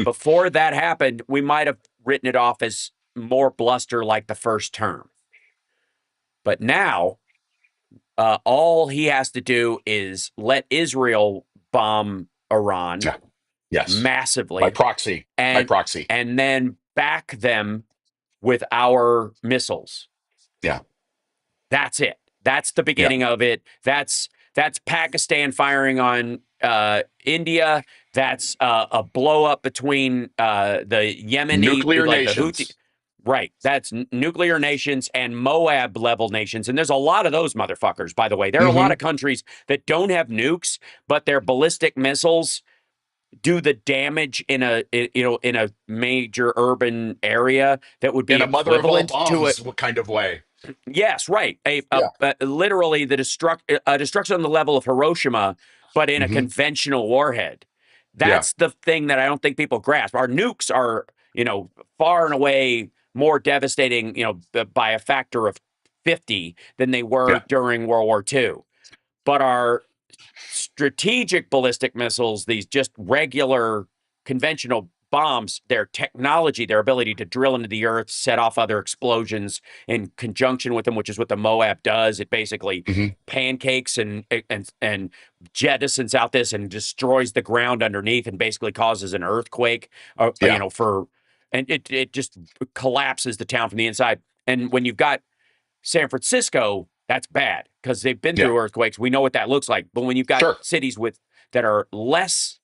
Before that happened, we might have written it off as more bluster like the first term. But now, all he has to do is let Israel bomb Iran Yeah. Yes. By massively proxy. By and proxy. and then back them with our missiles. Yeah. That's it. That's the Yeah. beginning of it. That's Pakistan firing on India. That's a blow up between the Yemeni, Nuclear like the Houthi. nations. Right. That's nuclear nations and Moab level nations. And there's a lot of those motherfuckers, by the way. There are a lot Hmm. of countries that don't have nukes, but their ballistic missiles do the damage in a major urban area that would In be a mother of all equivalent to a bombs, what kind of way? yes, right, Yeah. literally a destruction on the level of Hiroshima, but in a Hmm. conventional warhead. Yeah. That's the thing that I don't think people grasp. Our nukes are far and away more devastating by a factor of 50 than they were Yeah. during World War II. But our strategic ballistic missiles, these just regular conventional bombs, their technology, their ability to drill into the earth, set off other explosions in conjunction with them, which is what the Moab does. It basically Hmm. pancakes and jettisons out this and destroys the ground underneath and basically causes an earthquake. Yeah. And it just collapses the town from the inside. And when you've got San Francisco, that's bad because they've been Yeah. through earthquakes. We know what that looks like. But when you've got Sure. cities that are less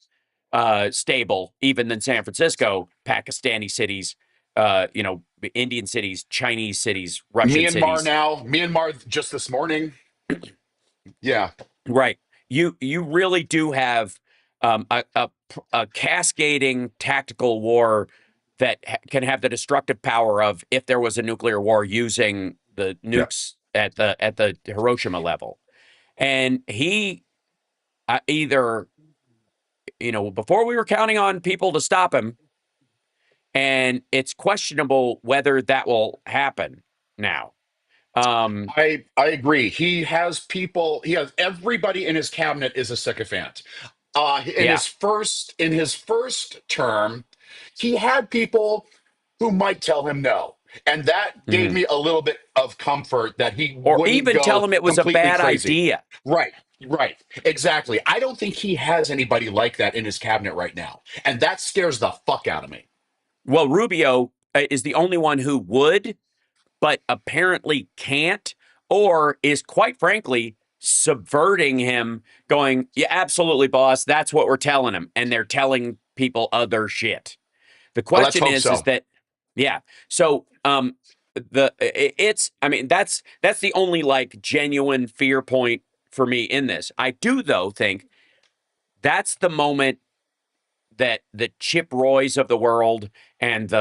stable, even than San Francisco, Pakistani cities, Indian cities, Chinese cities, Russian Myanmar cities. now. Myanmar just this morning. Yeah. Right. You really do have a cascading tactical war that can have the destructive power of, if there was a nuclear war, using the Yeah. nukes at the Hiroshima level. And he either, before we were counting on people to stop him, and it's questionable whether that will happen now. Um, I agree. He has people. He has everybody in his cabinet is a sycophant. yeah. In his first term, he had people who might tell him no, and that gave Mhm. me a little bit of comfort that he Or wouldn't even tell go him it was a completely bad crazy. idea. Right. Right. Exactly. I don't think he has anybody like that in his cabinet right now, and that scares the fuck out of me. Well, Rubio is the only one who would, but apparently can't, or is quite frankly subverting him, going, yeah, absolutely, boss. That's what we're telling him. And they're telling people other shit. The Well, let's question hope is so. that, yeah. So, it's, I mean, that's the only like genuine fear point for me in this. I do, though, think that's the moment that the Chip Roys of the world and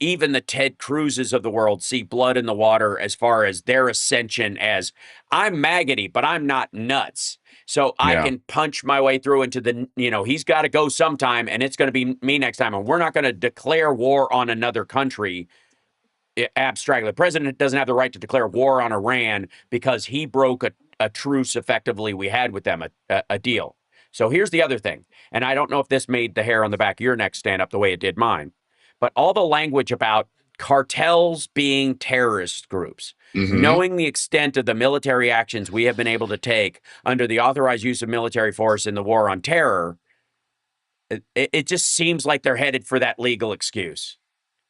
even the Ted Cruzes of the world see blood in the water as far as their ascension as, I'm maggoty, but I'm not nuts. So I Yeah. can punch my way through into he's got to go sometime, and it's going to be me next time. And we're not going to declare war on another country abstractly. The president doesn't have the right to declare war on Iran because he broke a truce effectively we had with them, a deal. So here's the other thing, and I don't know if this made the hair on the back of your neck stand up the way it did mine, but all the language about cartels being terrorist groups, Mm-hmm. knowing the extent of the military actions we have been able to take under the authorized use of military force in the war on terror, it just seems like they're headed for that legal excuse.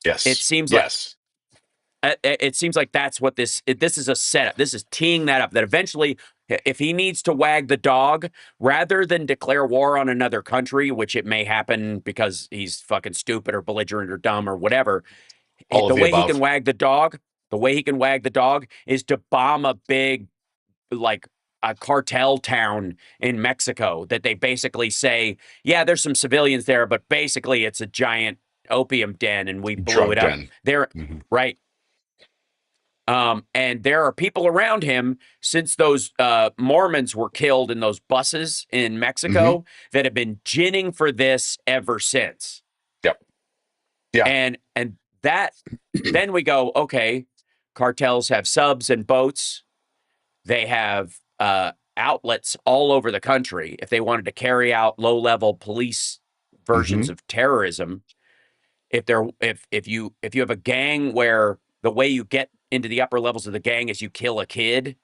It Yes. seems like Yes. it seems like that's what this is, a setup. This is teeing that up, that eventually, if he needs to wag the dog, rather than declare war on another country, which it may happen because he's fucking stupid or belligerent or dumb or whatever, All of the the way he can above. wag the dog, is to bomb a big, like, a cartel town in Mexico that they basically say, yeah, there's some civilians there, but basically it's a giant opium den and we blew it Drug up. den. There, Hmm. right? And there are people around him, since those Mormons were killed in those buses in Hmm. Mexico, that have been ginning for this ever since. Yep. Yeah. And that, then we go, okay, cartels have subs and boats. They have outlets all over the country. If they wanted to carry out low-level police versions Hmm. of terrorism, if you have a gang where the way you get into the upper levels of the gang is you kill a kid,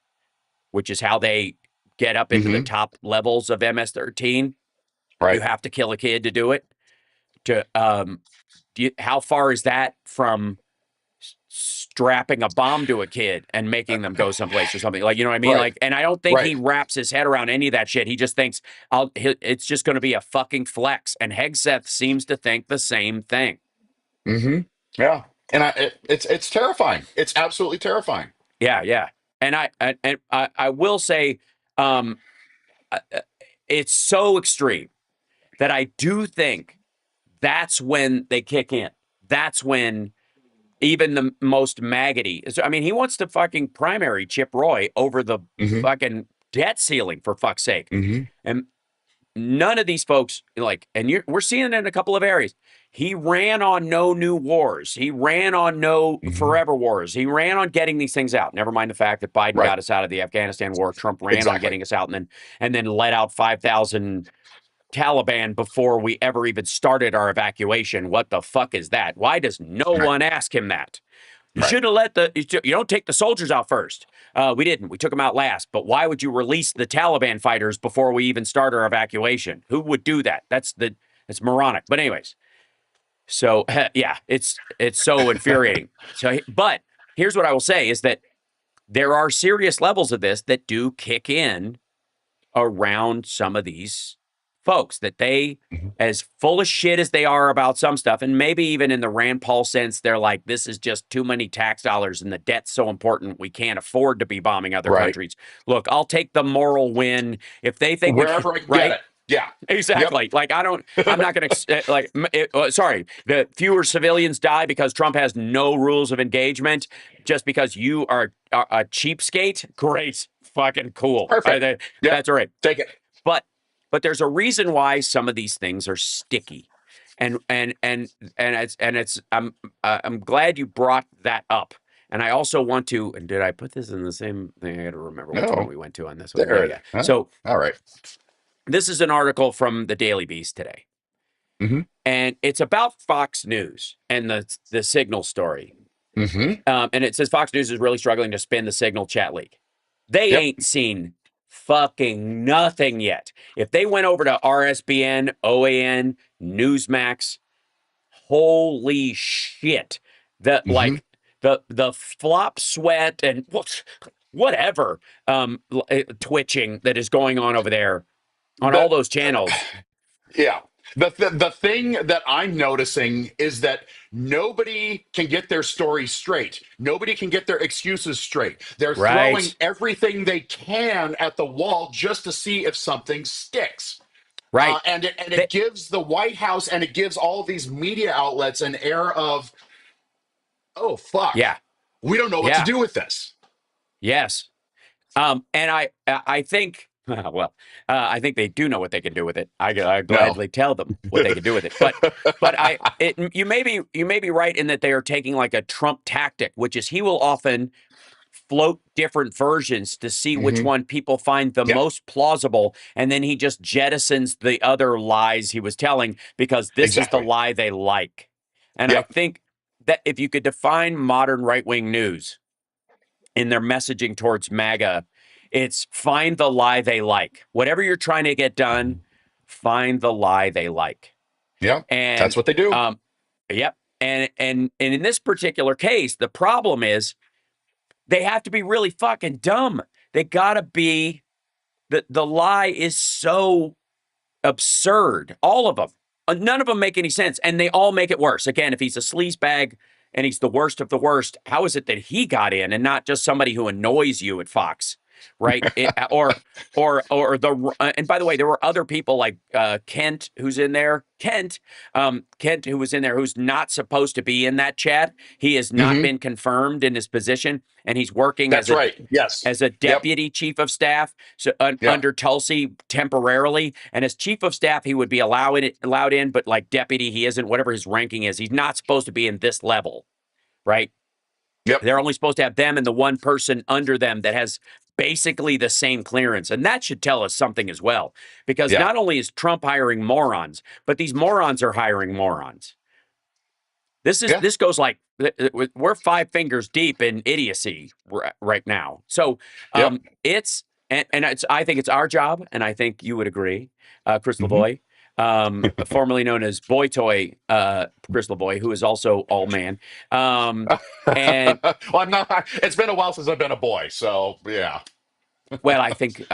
which is how they get up into the Hmm. top levels of MS-13. You Right. have to kill a kid to do it. To how far is that from strapping a bomb to a kid and making them go someplace or something? Like, you know what I mean? Right. Like, and I don't think he Right. wraps his head around any of that shit. He just thinks it's just going to be a fucking flex. And Hegseth seems to think the same thing. Hmm. Yeah. And it's terrifying. It's absolutely terrifying. Yeah, yeah. And I will say, um, uh, uh, it's so extreme that I do think that's when they kick in. That's when even the most maggoty. I mean, he wants to fucking primary Chip Roy over the Hmm. fucking debt ceiling, for fuck's sake. Hmm. And none of these folks, like, and we're seeing it in a couple of areas. He ran on no new wars. He ran on no Hmm. forever wars. He ran on getting these things out. Never mind the fact that Biden Right. got us out of the Afghanistan war. Trump ran on Exactly. getting us out, and then let out 5,000 Taliban before we ever even started our evacuation. What the fuck is that? Why does no Right. one ask him that? You Right. should have you don't take the soldiers out first. We didn't. We took them out last. But why would you release the Taliban fighters before we even start our evacuation? Who would do that? It's moronic. But anyways, so yeah, it's so infuriating. But here's what I will say is that there are serious levels of this that do kick in around some of these folks that they, Mhm. as full of shit as they are about some stuff, and maybe even in the Rand Paul sense, they're like, this is just too many tax dollars and the debt's so important we can't afford to be bombing other Right. countries. Look, I'll take the moral win if they think we should, Wherever I can get right? it. Yeah. Yep. Exactly. Like I'm not going to sorry, the fewer civilians die because Trump has no rules of engagement just because you are a cheapskate. Great. Fucking cool. Perfect. Yep. That's all right. Take it. But there's a reason why some of these things are sticky. And it's I'm glad you brought that up. And I also want to, and did I put this in the same thing? I got to remember which one No. we went to on this one. Yeah, There. yeah. Huh? So All right. this is an article from the Daily Beast today, Mm-hmm. and it's about Fox News and the Signal story. Mm-hmm. And it says Fox News is really struggling to spin the Signal chat leak. They Yep. ain't seen fucking nothing yet. If they went over to RSBN, OAN, Newsmax, holy shit. Mm-hmm. The flop sweat and whatever twitching that is going on over there on all The those channels. Yeah. The thing that I'm noticing is that nobody can get their story straight. Nobody can get their excuses straight. They're throwing Right. everything they can at the wall just to see if something sticks. Right. And They, it gives the White House and it gives all of these media outlets an air of, oh, fuck, yeah. we don't know what to Yeah. do with this. Yes. And I think, I think they do know what they can do with it. I No. gladly tell them what they can do with it. But you may be right in that they are taking like a Trump tactic, which is he will often float different versions to see which Hmm. one people find the Yeah, most plausible, and then he just jettisons the other lies he was telling because this is the exactly. lie they like. And I Yep. think that if you could define modern right-wing news in their messaging towards MAGA, it's find the lie they like. Whatever you're trying to get done, find the lie they like. Yep. That's And what they do. yep. And in this particular case, the problem is they have to be really fucking dumb. They gotta be the lie is so absurd. All of them. None of them make any sense, and they all make it worse. Again, if he's a sleazebag and he's the worst of the worst, how is it that he got in and not just somebody who annoys you at Fox, right? Or the and by the way, there were other people like Kent who's in there. Kent who was in there who's not supposed to be in that chat. He has not Hmm. been confirmed in his position, and he's working That's right. Yes. as a Yep. deputy chief of staff, so Yeah. under Tulsi temporarily. And as chief of staff, he would be allowed in, but like deputy, he isn't. Whatever his ranking is, he's not supposed to be in this level, right? Yep. They're only supposed to have them and the one person under them that has basically the same clearance, and that should tell us something as well, because Yeah. not only is Trump hiring morons, but these morons are hiring morons. Yeah. This goes like we're five fingers deep in idiocy right now. So Yep. it's and it's I think it's our job, and I think you would agree, Chris Hmm. Lavoy, formerly known as Boy Toy, Chris Lavoy, who is also all man, and Well, I'm not. It's been a while since I've been a boy, so yeah. well, I think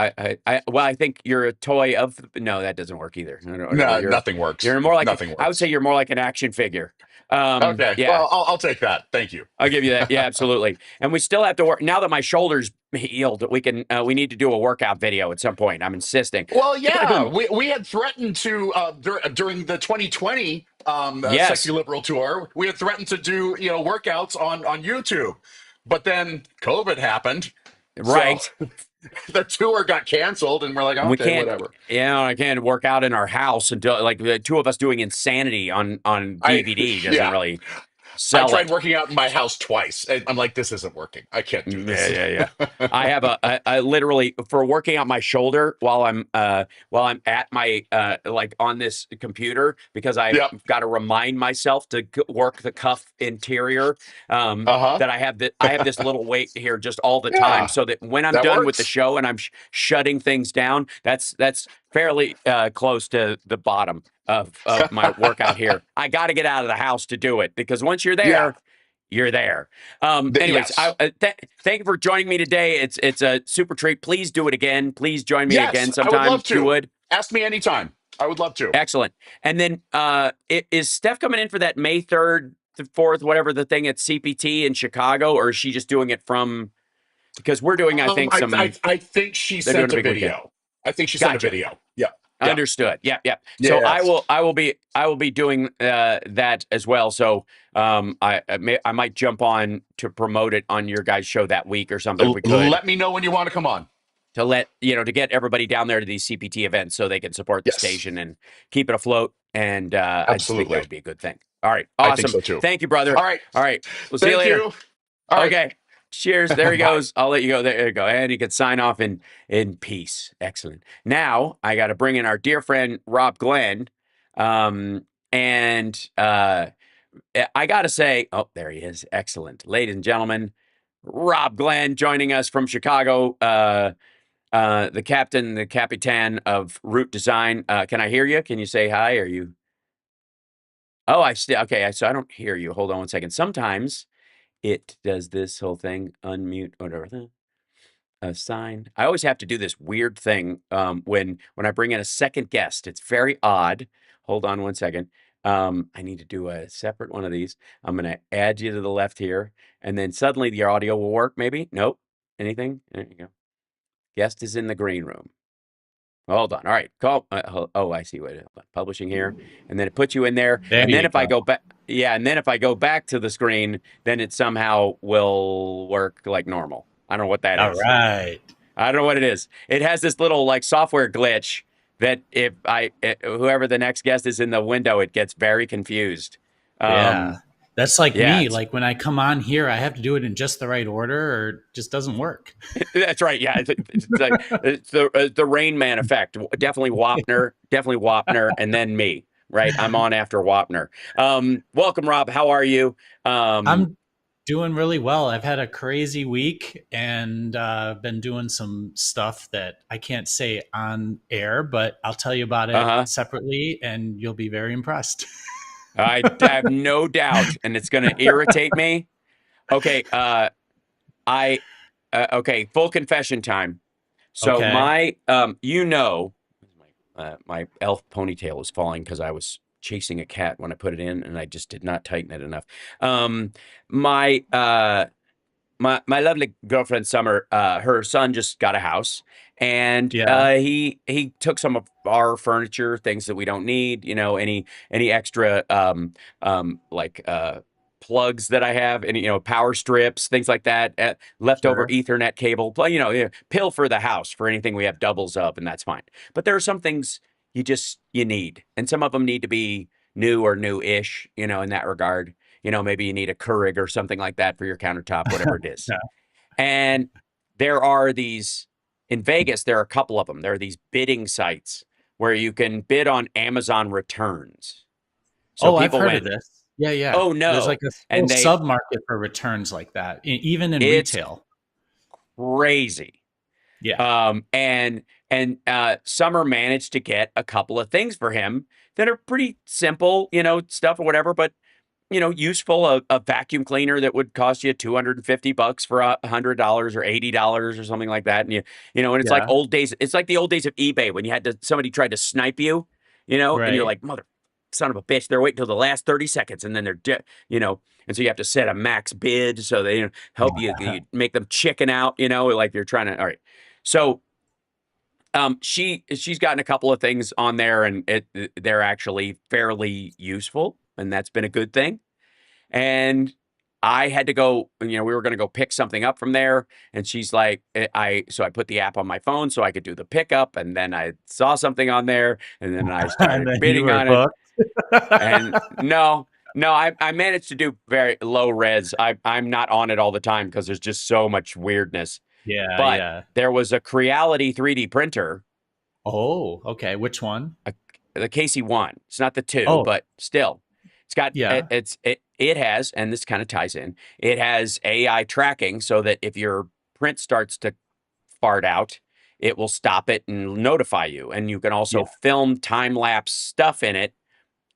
you're a toy of no, that doesn't work either. No, no, whatever. No, nothing works. You're more like Nothing I would say works. you're more like an action figure. Okay. Yeah. Well, I'll take that. Thank you. I'll give you that. Yeah, absolutely. And we still have to work now that my shoulder's healed. We need to do a workout video at some point. I'm insisting. Well, yeah, we had threatened to during the 2020 Yes, sexy liberal tour. We had threatened to do workouts on YouTube, but then COVID happened, so right. the tour got canceled, and we're like, And we okay, can't, whatever. I can't work out in our house until like the two of us doing insanity on I DVD doesn't yeah. really I sell tried it. working out in my house twice. I'm like, this isn't working. I can't do Yeah, this. yeah, yeah. I have I literally for working out my shoulder while I'm at my like on this computer because I've Yep. got to remind myself to work the cuff interior. Uh-huh. That I have this little weight here just all the time, Yeah, so that when I'm that done with the works. show and I'm shutting things down, that's fairly close to the bottom of my workout here. I got to get out of the house to do it because once you're Yeah. there, you're there. Anyways, Yes. thank you for joining me today. It's a super treat. Please do it again. Please join me again Yes, I would sometime love if you to. would. Ask me anytime. I would love to. Excellent. And then is Steph coming in for that May 3rd, 4th, whatever the thing at CPT in Chicago, or is she just doing it from, because we're doing, I think, I think she they're doing sent a a big weekend. video. I think she sent a Gotcha. video. Yeah. Yeah. Understood. Yeah, yeah. So Yes. I will be doing that as well. So I might jump on to promote it on your guys' show that week or something if we could, Let me know when you want to come on. to let to get everybody down there to these CPT events so they can support the Yes. station and keep it afloat. And I just think that Absolutely. would be a good thing. All right, I think awesome. so too. Thank you, brother. All right. All right, we'll see you Thank later. you. All right. Okay. Cheers. There he Bye. goes. I'll let you go. There you go. And you can sign off in peace. Excellent. Now I got to bring in our dear friend Rob Glenn. And I got to say, oh, there he is. Excellent. Ladies and gentlemen, Rob Glenn joining us from Chicago. The captain, the capitan of Root Design. Can I hear you? Can you say hi? Are you? Oh, I still okay. So I don't hear you. Hold on one second. Sometimes it does this whole thing, unmute, whatever. Sign. I always have to do this weird thing when I bring in a second guest. It's very odd. Hold on one second. I need to do a separate one of these. I'm going to add you to the left here, and then suddenly your audio will work. Maybe nope. Anything? There you go. Guest is in the green room. Hold on. All right. Call. Oh, I see. Wait. Publishing here, and then it puts you in there. There And then you if I go. go back, yeah, and then if I go back to the screen, then it somehow will work like normal. I don't know what that All is. right. I don't know what it is. It has this little like software glitch that if whoever the next guest is in the window, it gets very confused. Yeah. That's like Yeah, me. Like when I come on here, I have to do it in just the right order or it just doesn't work. that's right. Yeah, it's like it's the Rain Man effect. Definitely Wapner, and then me. Right, I'm on after Wapner. Welcome, Rob. How are you? I'm doing really well. I've had a crazy week and been doing some stuff that I can't say on air, but I'll tell you about it Uh-huh. separately and you'll be very impressed. I have no doubt, and it's going to irritate me. Okay, I okay, full confession time. So Okay. my my elf ponytail is falling because I was chasing a cat when I put it in, and I just did not tighten it enough. Um, my my lovely girlfriend Summer, her son just got a house, and Yeah. he took some of our furniture, things that we don't need, any extra like plugs that I have, any power strips, things like that, leftover Sure. Ethernet cable, pill for the house for anything we have doubles of, and that's fine. But there are some things you need, and some of them need to be new or new-ish, in that regard. Maybe you need a Keurig or something like that for your countertop, whatever it is. Yeah. And there are these in Vegas, there are a couple of them. There are these bidding sites where you can bid on Amazon returns. So Oh, I've people heard of went, this. Yeah, yeah. "Oh There's like no." a whole And sub market for returns like that, even in it's retail. crazy. Yeah. And Summer managed to get a couple of things for him that are pretty simple, stuff or whatever, but useful. A vacuum cleaner that would cost you $250 for $100 or $80 or something like that. And and it's like Yeah. old days. It's like the old days of eBay when you had somebody tried to snipe you, and you're Right. like, mother son of a bitch. They're waiting till the last 30 seconds and then they're and so you have to set a max bid so they help you make them chicken out, like you're trying to. All right. So she's gotten a couple of things on there and they're actually fairly useful, and that's been a good thing. And I had to go, we were going to go pick something up from there. And she's like, so I put the app on my phone so I could do the pickup. And then I saw something on there and then I And started then you bidding were on it. hooked. And no, I managed to do very low res. I'm not on it all the time because there's just so much weirdness. Yeah, But yeah. there was a Creality 3D printer, Oh, okay. Which one? a, the KC1. It's not the 2, Oh, but still. It's got yeah, it has, and this kind of ties in. It has AI tracking so that if your print starts to fart out, it will stop it and notify you. And you can yeah. also film time lapse stuff in it,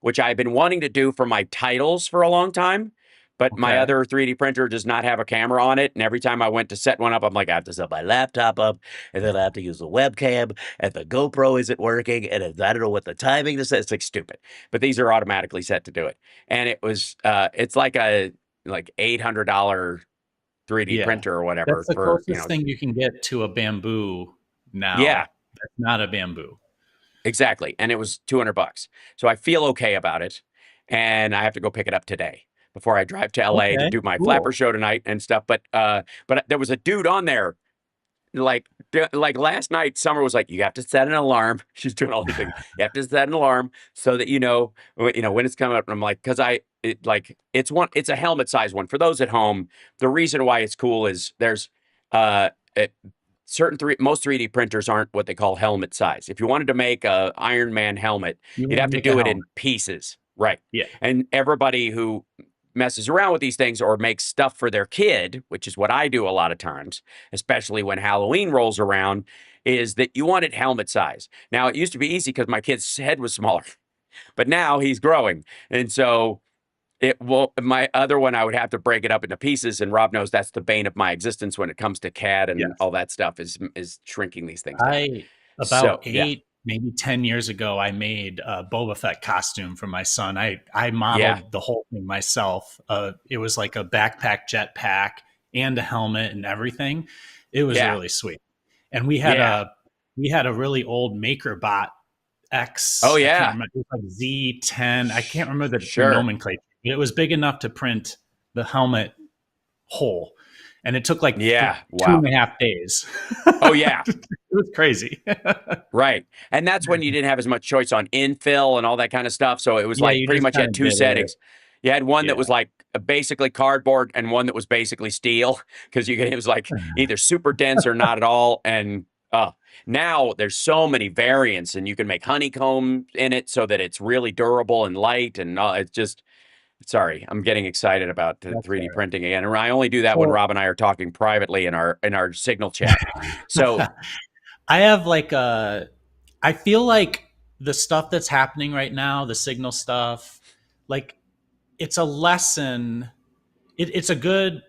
which I've been wanting to do for my titles for a long time, but my Okay. other 3D printer does not have a camera on it. And every time I went to set one up, I'm like, I have to set my laptop up, and then I have to use the webcam, and the GoPro isn't working, and I don't know what the timing is. It's like stupid. But these are automatically set to do it. And it's like a $800 3D Yeah. printer or whatever That's the for, closest thing you can get to a bamboo yeah, now. That's not a bamboo. exactly. And it was $200. So I feel okay about it. And I have to go pick it up today before I drive to LA to Okay, do my flapper cool. show tonight and stuff. But there was a dude on there like last night. Summer was like, you have to set an alarm. She's doing all these things. You have to set an alarm so that when it's coming up. And I'm like, it's a helmet size one for those at home. The reason why it's cool is there's uh it, most 3D printers aren't what they call helmet size. If you wanted to make a Iron Man helmet, You you'd want have to to make a do it in helmet. pieces, right? Yeah. And everybody who messes around with these things or makes stuff for their kid, which is what I do a lot of times, especially when Halloween rolls around, is that you want it helmet size. Now, it used to be easy because my kid's head was smaller, but now he's growing. And so my other one, I would have to break it up into pieces. And Rob knows that's the bane of my existence when it comes to CAD and Yes. all that stuff is shrinking these things down. About So, yeah. 8, maybe 10 years ago, I made a Boba Fett costume for my son. I Yeah. modeled the whole thing myself. It was like a backpack, jetpack, and a helmet and everything. It was Yeah. really sweet. And we Yeah. had a really old MakerBot X. Oh, I can't yeah. remember. It was like Z10. I can't remember the Sure. nomenclature. It was big enough to print the helmet whole. And it took like Yeah. two Wow. and a half days. Oh, yeah. It was crazy. Right. And that's when you didn't have as much choice on infill and all that kind of stuff. So it was Yeah, like you pretty just much kind had of two did it. settings. You had one that Yeah. was like basically cardboard and one that was basically steel because it was like either super dense or not at all. And now there's so many variants and you can make honeycomb in it so that it's really durable and light. And it's just, sorry, I'm getting excited about the That's 3D all right. printing again. And I only do that when So Rob and I are talking privately in our signal chat. So, I have I feel like the stuff that's happening right now, the signal stuff, like it's a lesson. It's a good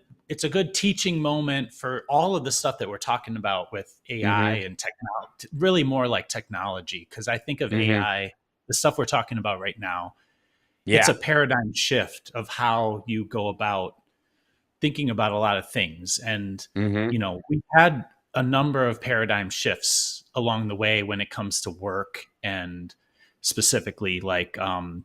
teaching moment for all of the stuff that we're talking about with AI hmm and technology, really more like technology. Cause I think of hmm AI, the stuff we're talking about right now, it's yeah. a paradigm shift of how you go about thinking about a lot of things. And, hmm we've had a number of paradigm shifts along the way when it comes to work and specifically when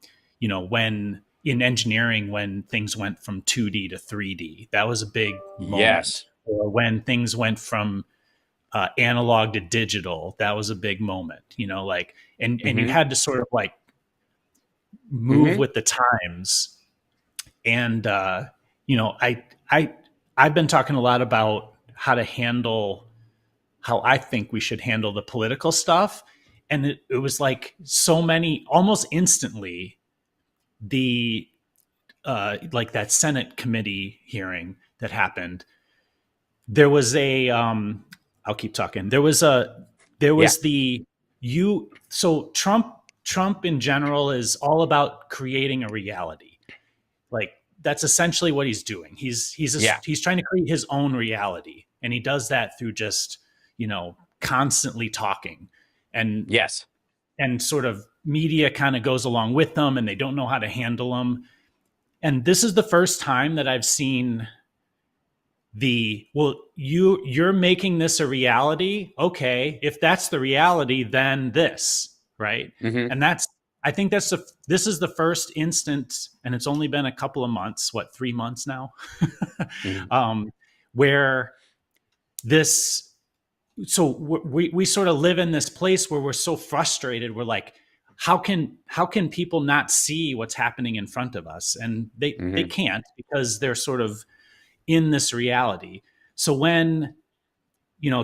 in engineering, when things went from 2D to 3D, that was a big moment. Yes. Or when things went from analog to digital, that was a big moment, and you hmm had to sort of like move hmm with the times. And I I've been talking a lot about how I think we should handle the political stuff, and it was like so many almost instantly the like that Senate committee hearing that happened. There was a I'll keep talking. There Yeah. was the you so Trump in general is all about creating a reality. Like that's essentially what he's doing. Yeah. He's trying to create his own reality, and he does that through just constantly talking, and Yes. sort of media kind of goes along with them, and they don't know how to handle them. And this is the first time that I've seen you're making this a reality. Okay, if that's the reality, then this, right? hmm And I think this is the first instance, and it's only been a couple of months, 3 months now, hmm where this. So we sort of live in this place where we're so frustrated. We're like, how can people not see what's happening in front of us? And they hmm can't, because they're sort of in this reality. So when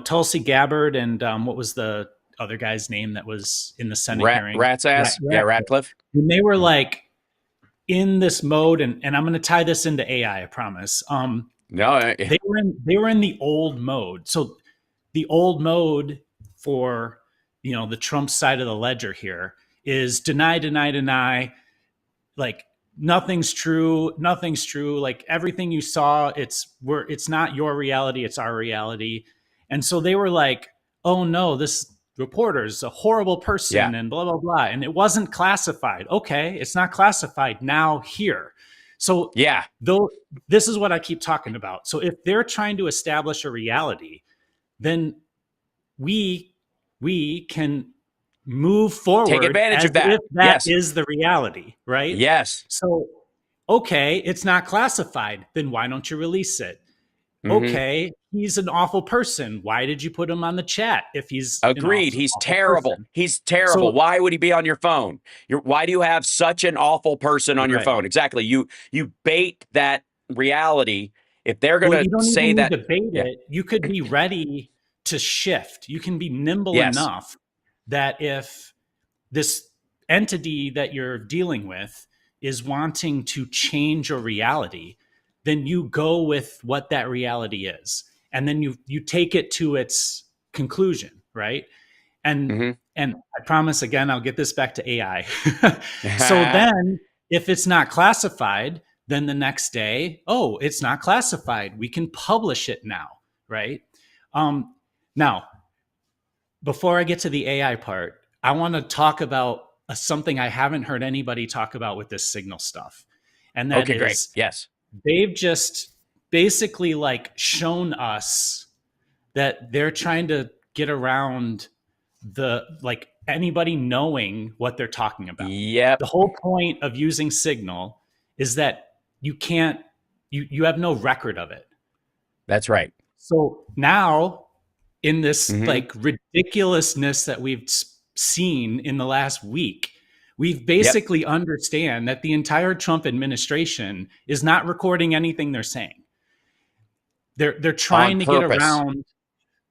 Tulsi Gabbard and what was the other guy's name that was in the Senate hearing? Rat's ass. Yeah. Ratcliffe. When they were Mhm. like in this mode, and I'm going to tie this into AI, I promise. No. They were in the old mode. So the old mode for the Trump side of the ledger here is deny, deny, deny, like nothing's true. Nothing's true. Like everything you saw, it's not your reality. It's our reality. And so they were like, oh no, this reporter is a horrible Yeah. person and blah, blah, blah. And it wasn't classified. Okay. It's not classified now here. So Yeah. though, this is what I keep talking about. So if they're trying to establish a reality, then we can move Take forward advantage as of that. if that Yes. is the reality, right? Yes. So, okay, it's not classified. Then why don't you release it? Hmm. Okay, he's an awful person. Why did you put him on the chat if he's an Agreed. He's awful terrible. person? He's terrible. So, Why would he be on your phone? Why do you have such an awful person on your right. phone? Exactly. You bait that reality. If they're Well, gonna you don't say even need that, to bait yeah, it. You could be ready to shift. You can be nimble yes, enough that if this entity that you're dealing with is wanting to change your reality, then you go with what that reality is, and then you take it to its conclusion, right? And hmm and I promise again, I'll get this back to AI. So then, if it's not classified, then the next day, oh, it's not classified. We can publish it now, right? Now, before I get to the AI part, I want to talk about something I haven't heard anybody talk about with this signal stuff. And that okay, great. is Yes, they've just basically like shown us that they're trying to get around the like anybody knowing what they're talking about. yep, The whole point of using signal is that you can't you have no record of it. that's right. So now in this Hmm. like ridiculousness that we've seen in the last week, we've Yep, basically understand that the entire Trump administration is not recording anything they're saying. They're on trying to get purpose. around,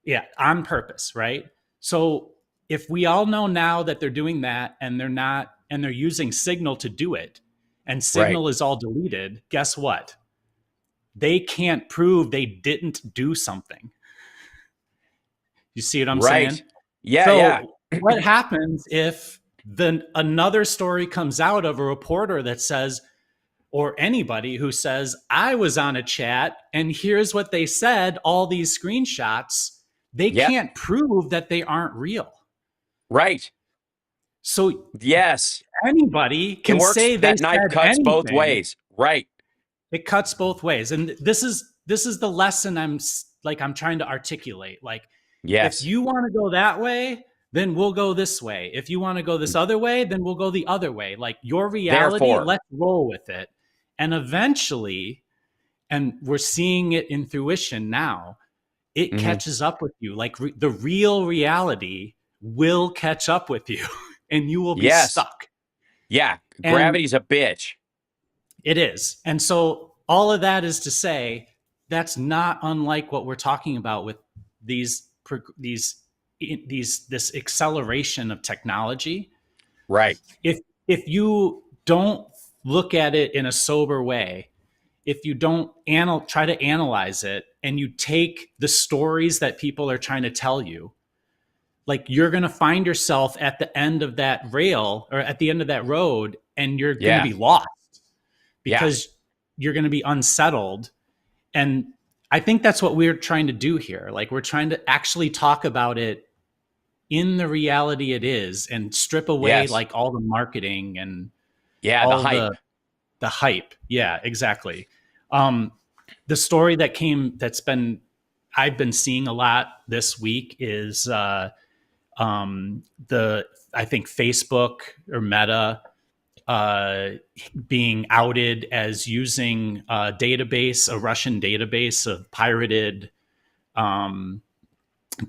yeah, on purpose, right? So if we all know now that they're doing that and they're not, and they're using Signal to do it, and Right, Signal is all deleted, guess what? They can't prove they didn't do something. You see what I'm saying? right. Yeah, yeah. So what happens if then another story comes out of a reporter that says, or anybody who says, I was on a chat and here's what they said, all these screenshots, they Yep, can't prove that they aren't real. right. So Yes, anybody it can works. say they That knife said cuts both anything. ways. Right. It cuts both ways. And this is the lesson I'm trying to articulate. Like, if Yes. you want to go that way, then we'll go this way. If you want to go this other way, then we'll go the other way. Like your reality, Therefore, let's roll with it. And eventually, and we're seeing it in fruition now, it hmm catches up with you. Like the real reality will catch up with you and you will be yes, stuck. yeah. And Gravity's a bitch. it is. And so all of that is to say that's not unlike what we're talking about with these this acceleration of technology. Right. If you don't look at it in a sober way, if you don't try to analyze it and you take the stories that people are trying to tell you, like you're going to find yourself at the end of that rail or at the end of that road and you're going to Yeah. be lost Yeah. because you're going to be unsettled. And I think that's what we're trying to do here. Like we're trying to actually talk about it in the reality it is and strip away Yes. like all the marketing and Yeah. The all hype. the hype. Yeah, exactly. The story that's been I've been seeing a lot this week is the I think Facebook or Meta being outed as using a Russian database of pirated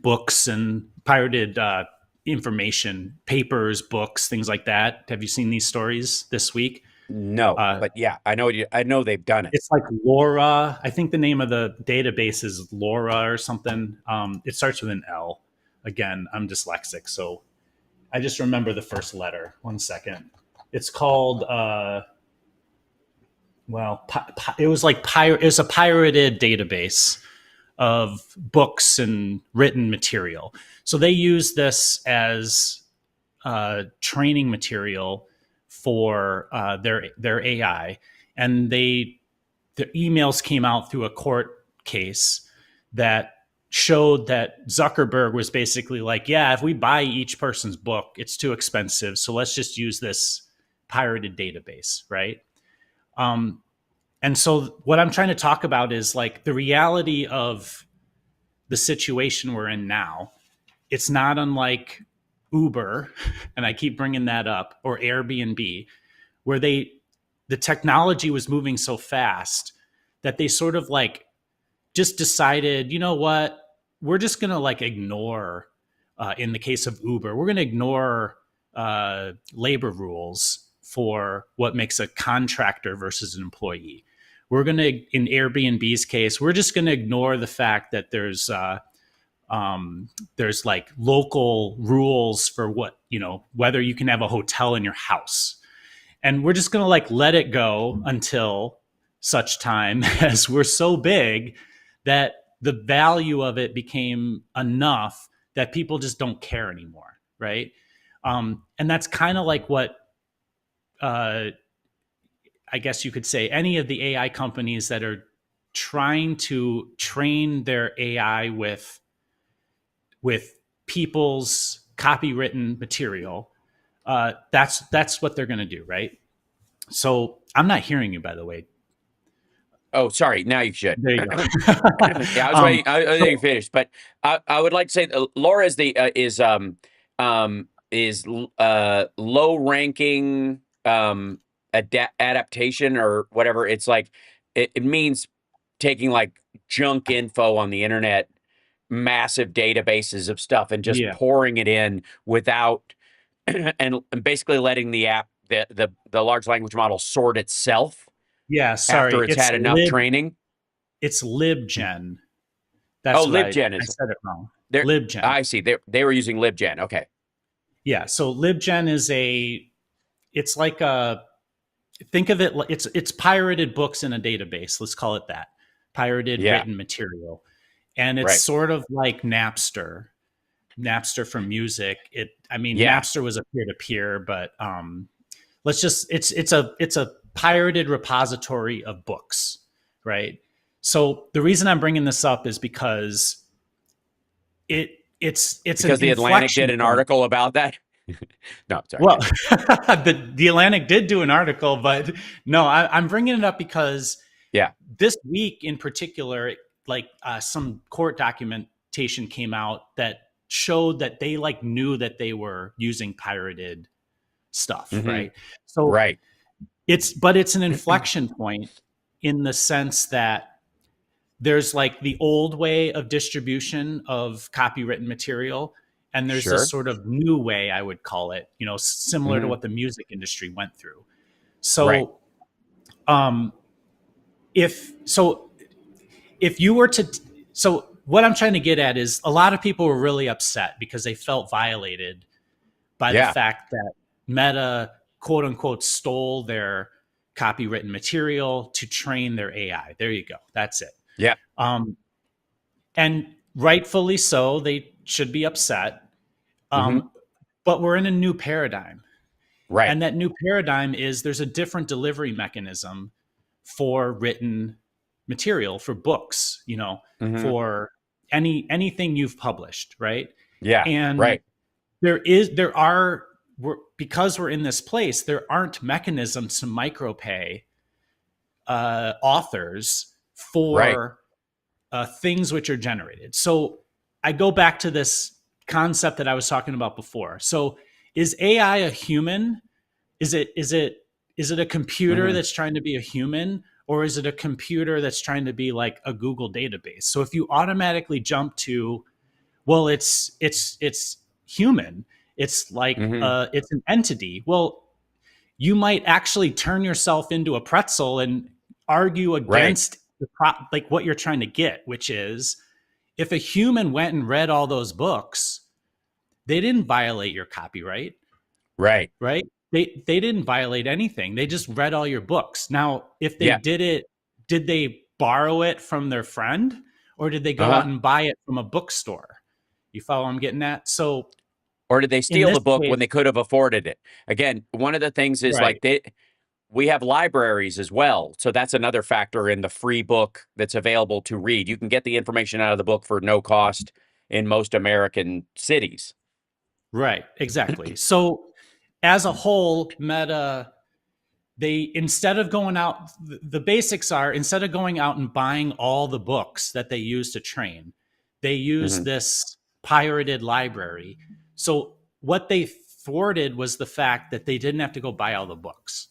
books and pirated information, papers, books, things like that. Have you seen these stories this week? No, Uh, but yeah, I know they've done it. it's like Laura. I think the name of the database is Laura or something. It starts with an L. Again, I'm dyslexic, so I just remember the first letter. One second. It's called. It was like pirate. It was a pirated database of books and written material. So they use this as training material for their AI, and the emails came out through a court case that showed that Zuckerberg was basically like, yeah, if we buy each person's book, it's too expensive, so let's just use this pirated database, right? And so what I'm trying to talk about is like the reality of the situation we're in now. It's not unlike Uber, and I keep bringing that up, or Airbnb, where the technology was moving so fast that they sort of like just decided, you know what, we're just going to like ignore, in the case of Uber, we're going to ignore labor rules for what makes a contractor versus an employee. We're going to, in Airbnb's case, we're just going to ignore the fact that there's like local rules for what, whether you can have a hotel in your house. And we're just going to like let it go until such time as we're so big that the value of it became enough that people just don't care anymore. Right. And that's kind of like what, I guess you could say any of the AI companies that are trying to train their AI with people's copywritten material. That's what they're going to do, right? So I'm not hearing you, by the way. Oh, sorry. Now you should. There you go. Yeah, I was waiting. I was letting you finish, but I would like to say Laura is the low ranking adaptation or whatever. It's like it means taking like junk info on the internet, massive databases of stuff, and just pouring it in without and basically letting the app the large language model sort itself. Yeah, sorry. After it's had enough training. It's LibGen. That's LibGen I said it wrong. LibGen. I see. They were using LibGen. Okay. Yeah. So LibGen is it's like think of it, it's pirated books in a database. Let's call it that. Pirated written material. And it's sort of like Napster for music. Napster was a peer-to-peer, but it's a pirated repository of books, right? So the reason I'm bringing this up is because it's because the Atlantic did an article about that. No, sorry. Well, the Atlantic did do an article, but no, I'm bringing it up because this week in particular, like some court documentation came out that showed that they like knew that they were using pirated stuff, right? So it's an inflection point in the sense that there's like the old way of distribution of copywritten material, and there's this sort of new way, I would call it, similar to what the music industry went through. So, if you were to, so what I'm trying to get at is a lot of people were really upset because they felt violated by the fact that Meta, quote unquote, stole their copywritten material to train their AI. There you go. That's it. Yeah. And rightfully so, they should be upset. But we're in a new paradigm. Right. And that new paradigm is there's a different delivery mechanism for written material, for books, for anything you've published, right? Yeah. And because we're in this place, there aren't mechanisms to micropay authors for things which are generated. So I go back to this concept that I was talking about before. So is AI a human? Is it a computer that's trying to be a human, or is it a computer that's trying to be like a Google database? So if you automatically jump to, well, it's human, it's like it's an entity. Well, you might actually turn yourself into a pretzel and argue against like what you're trying to get, which is if a human went and read all those books, they didn't violate your copyright. Right. They didn't violate anything. They just read all your books. Now, if they did it, did they borrow it from their friend, or did they go out and buy it from a bookstore? You follow what I'm getting at? So Or did they In steal this the book case, when they could have afforded it? Again, one of the things is right. we have libraries as well. So that's another factor in the free book that's available to read. You can get the information out of the book for no cost in most American cities. Right, exactly. So as a whole, Meta, they, instead of going out, the basics are, instead of going out and buying all the books that they use to train, they use Mhm. this pirated library. So what they thwarted was the fact that they didn't have to go buy all the books.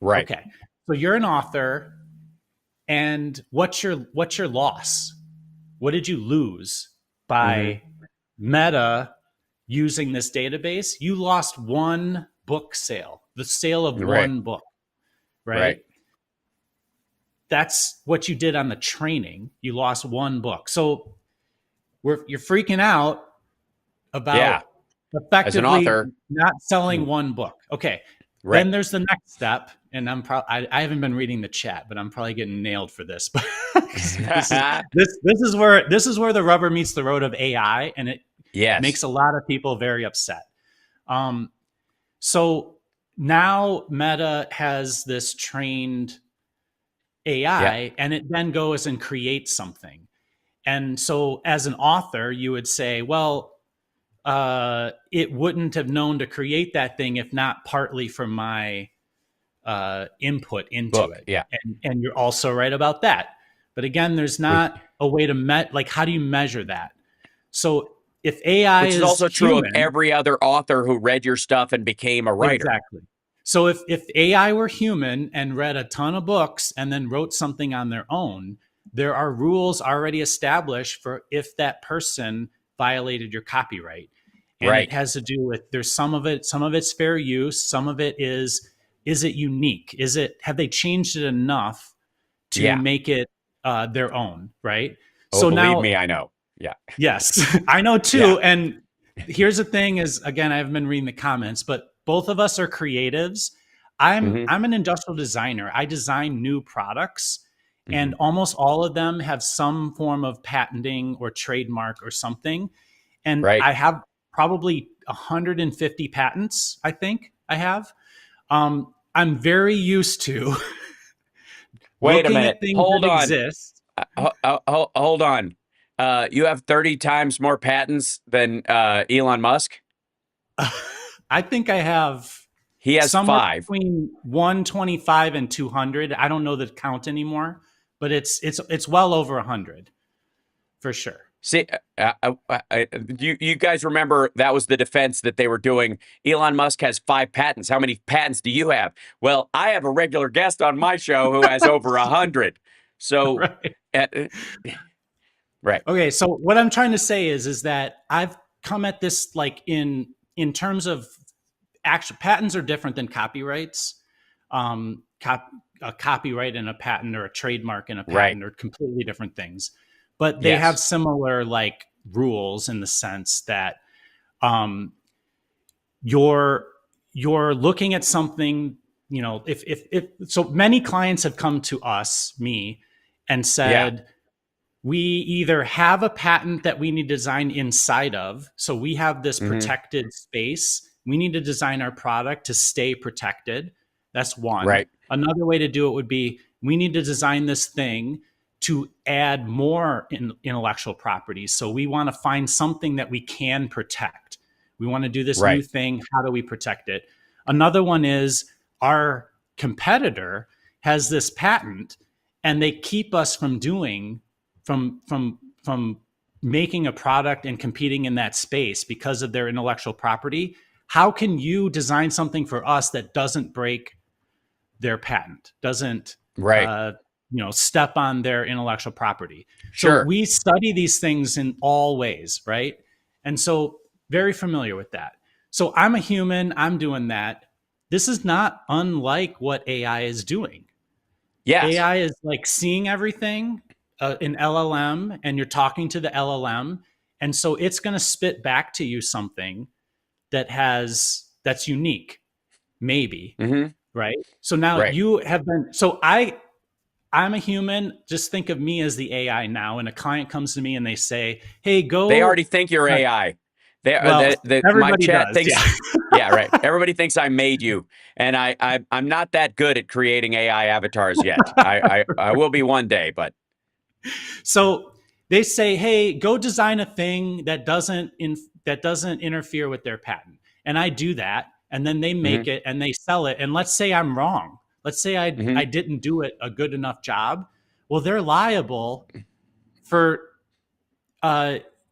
Right. Okay. So you're an author, and what's your loss? What did you lose Mhm. by Meta using this database? You lost one book sale, the sale of Right. one book, right? Right. That's what you did on the training. You lost one book. So you're freaking out Yeah. about As an effectively author. not selling one book. Okay. Right. Then there's the next step, and I haven't been reading the chat, but I'm probably getting nailed for this. But this is where the rubber meets the road of AI, and it Yes. makes a lot of people very upset. So now Meta has this trained Yeah. AI, and it then goes and creates something. And so, as an author, you would say, well, it wouldn't have known to create that thing if not partly from my input into Book. it. Yeah. And you're also right about that. But again, there's Which, not a way to like, how do you measure that? So if AI which is is also true of human, every other author who read your stuff and became a writer. exactly. So if AI were human and read a ton of books and then wrote something on their own, there are rules already established for if that person violated your copyright. And it Right. has to do with, there's some of it's fair use, some of it is it unique? Have they changed it enough to Yeah. make it their own, right? Oh, So believe now, me, I know. Yeah. yes, I know too. Yeah. And here's the thing is, again, I haven't been reading the comments, but both of us are creatives. I'm Hmm. an industrial designer. I design new products, Hmm. and almost all of them have some form of patenting or trademark or something. And Right. I have probably 150 patents, I think I have. I'm very used to Wait a looking at minute. things Hold that on. exist. Hold on. You have 30 times more patents than Elon Musk. I think I have He has somewhere 5. between 125 and 200. I don't know the count anymore, but it's well over 100 for sure. See, you guys remember that was the defense that they were doing. Elon Musk has 5 patents. How many patents do you have? Well, I have a regular guest on my show who has over 100. So, Right. uh, right. Okay, so what I'm trying to say is that I've come at this like in terms of actual patents are different than copyrights. A copyright and a patent or a trademark and a Right. patent are completely different things, but they have Yes. similar like rules in the sense that um, you're you're looking at something. You know, if so, many clients have come to us, me, and Yeah. said, we either have a patent that we need to design inside of, so we have this Hmm. protected space. We need to design our product to stay protected. That's one. Right. Another way to do it would be we need to design this thing to add more intellectual property. So we want to find something that we can protect. We want to do this new Right. thing. How do we protect it? Another one is our competitor has this patent and they keep us from doing from making a product and competing in that space because of their intellectual property. How can you design something for us that doesn't break their patent, doesn't Right. uh, step on their intellectual property? So Sure. we study these things in all ways, right? And so very familiar with that. So I'm a human, I'm doing that. This is not unlike what AI is doing. Yes. AI is like seeing everything in LLM, and you're talking to the LLM, and so it's going to spit back to you something that's unique, maybe, Hmm. right? So now Right. you have been. So I'm a human. Just think of me as the AI now, and a client comes to me and they say, "Hey, They go." already think you're AI. Well, My everybody chat does. thinks, Yeah. yeah, right. Everybody thinks I made you, and I'm not that good at creating AI avatars yet. I will be one day, but So they say, "Hey, go design a thing that doesn't interfere with their patent." And I do that, and then they hmm make it and they sell it. And let's say I'm wrong. Let's say I hmm didn't do it a good enough job. Well, they're liable for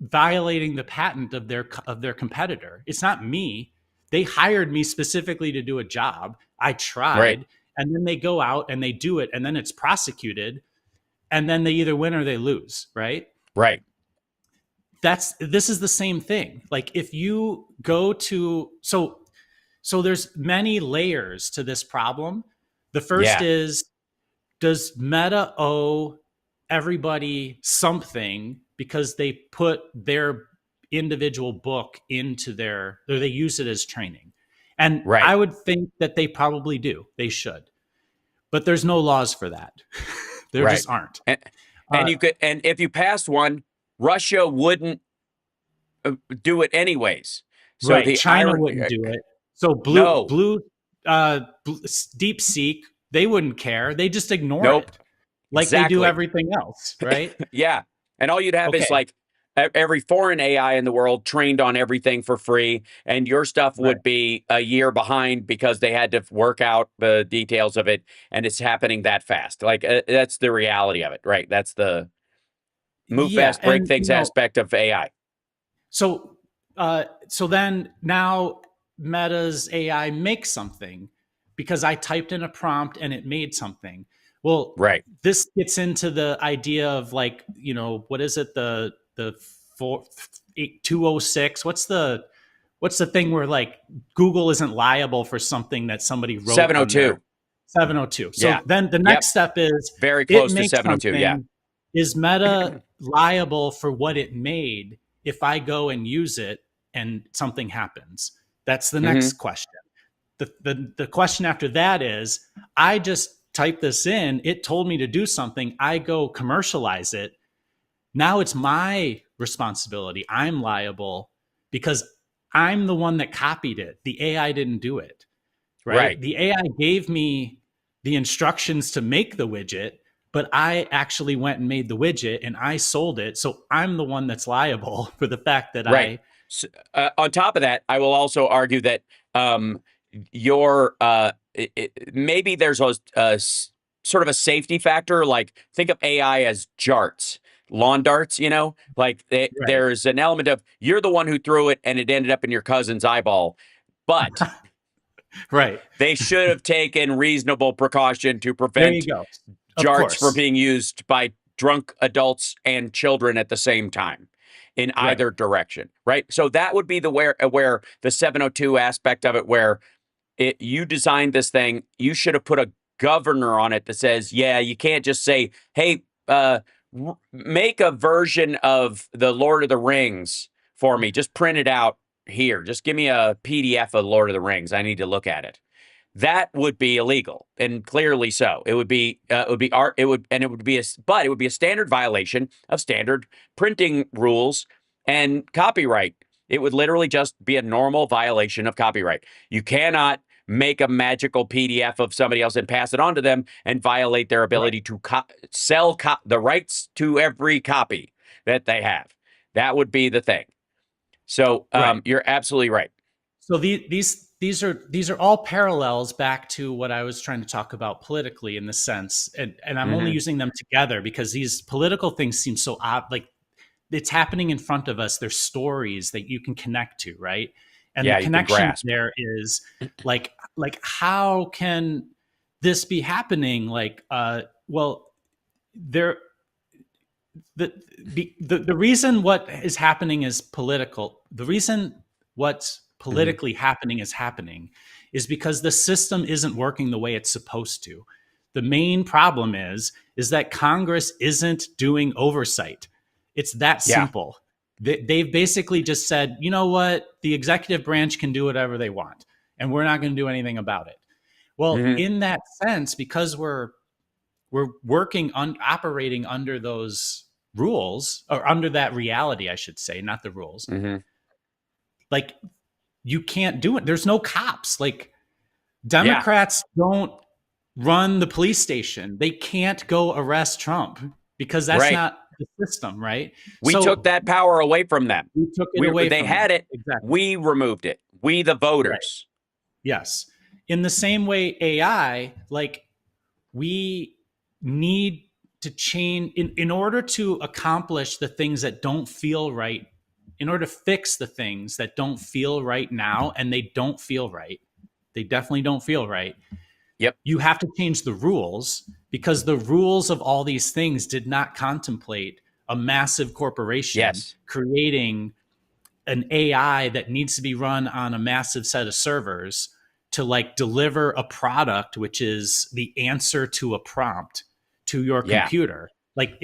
violating the patent of their competitor. It's not me. They hired me specifically to do a job. I right, tried, and then they go out and they do it, and then it's prosecuted, and then they either win or they lose, right? right, This is the same thing. Like if you go to so there's many layers to this problem. The first yeah, is, does Meta owe everybody something because they put their individual book into or they use it as training? And right, I would think that they probably do. They should. But there's no laws for that. There right, just aren't. and Uh, and if you passed one, Russia wouldn't do it anyways. So right. the China iron, wouldn't do it. So no, Deep Seek, they wouldn't care. They just ignore nope, it like they do exactly. everything else, right? Yeah. And all you'd have is Okay. like every foreign AI in the world trained on everything for free. And your stuff Right. would be a year behind because they had to work out the details of it. And it's happening that fast. Like that's the reality of it, right? That's the move Yeah. fast, break And, things aspect of AI. so then now Meta's AI makes something because I typed in a prompt and it made something. Well, Right. this gets into the idea of like, what is it? The 206. What's the thing where like Google isn't liable for something that somebody wrote on their 702. 702? Yeah. So then the Yep. next step is Very it close to makes 702. Yeah. something. Is Meta liable for what it made if I go and use it and something happens? That's the hmm next question. The question after that is, I just typed this in, it told me to do something, I go commercialize it. Now it's my responsibility. I'm liable because I'm the one that copied it. The AI didn't do it, right? Right. The AI gave me the instructions to make the widget, but I actually went and made the widget and I sold it. So I'm the one that's liable for the fact that Right. I. So, on top of that, I will also argue that um, your maybe there's sort of a safety factor. Like think of AI as jarts, lawn darts. Like Right, there's an element of you're the one who threw it and it ended up in your cousin's eyeball, but right. they should have taken reasonable precaution to There you prevent go. Of jarts from course. being used by drunk adults and children at the same time in Right, either direction, right? So that would be the where the 702 aspect of it, where you designed this thing, you should have put a governor on it that says, yeah, you can't just say, hey, make a version of the Lord of the Rings for me. Just print it out here. Just give me a PDF of Lord of the Rings. I need to look at it. That would be illegal, and clearly so. It would be art. It would be but it would be a standard violation of standard printing rules and copyright. It would literally just be a normal violation of copyright. You cannot make a magical PDF of somebody else and pass it on to them and violate their right, ability to sell the rights to every copy that they have. That would be the thing. So right. you're absolutely right. So these are all parallels back to what I was trying to talk about politically in the sense, and I'm only hmm using them together because these political things seem so odd. Like it's happening in front of us. There's stories that you can connect to, right? And the Yeah, you can connection grasp. there is like how can this be happening? Like, well, there the reason what is happening is political. The reason what's hmm politically happening is because the system isn't working the way it's supposed to. The main problem is that Congress isn't doing oversight. It's that Yeah. simple. They've basically just said, you know what, the executive branch can do whatever they want, and we're not going to do anything about it. Well, hmm in that sense, because we're working on operating under those rules, or under that reality, I should say, not the rules. hmm like you can't do it. There's no cops. Like Yeah. Democrats don't run the police station. They can't go arrest Trump because that's Right. not the system, right? We took So that power away from them. we took it away They from them. had it. Exactly. We removed it. We, the Right. voters. Yes. In the same way, AI, like we need to change in order to accomplish the things that don't feel right, in order to fix the things that don't feel right now, and they don't feel right. They definitely don't feel right. Yep. You have to change the rules because the rules of all these things did not contemplate a massive corporation Yes. creating an AI that needs to be run on a massive set of servers to like deliver a product which is the answer to a prompt to your computer. Like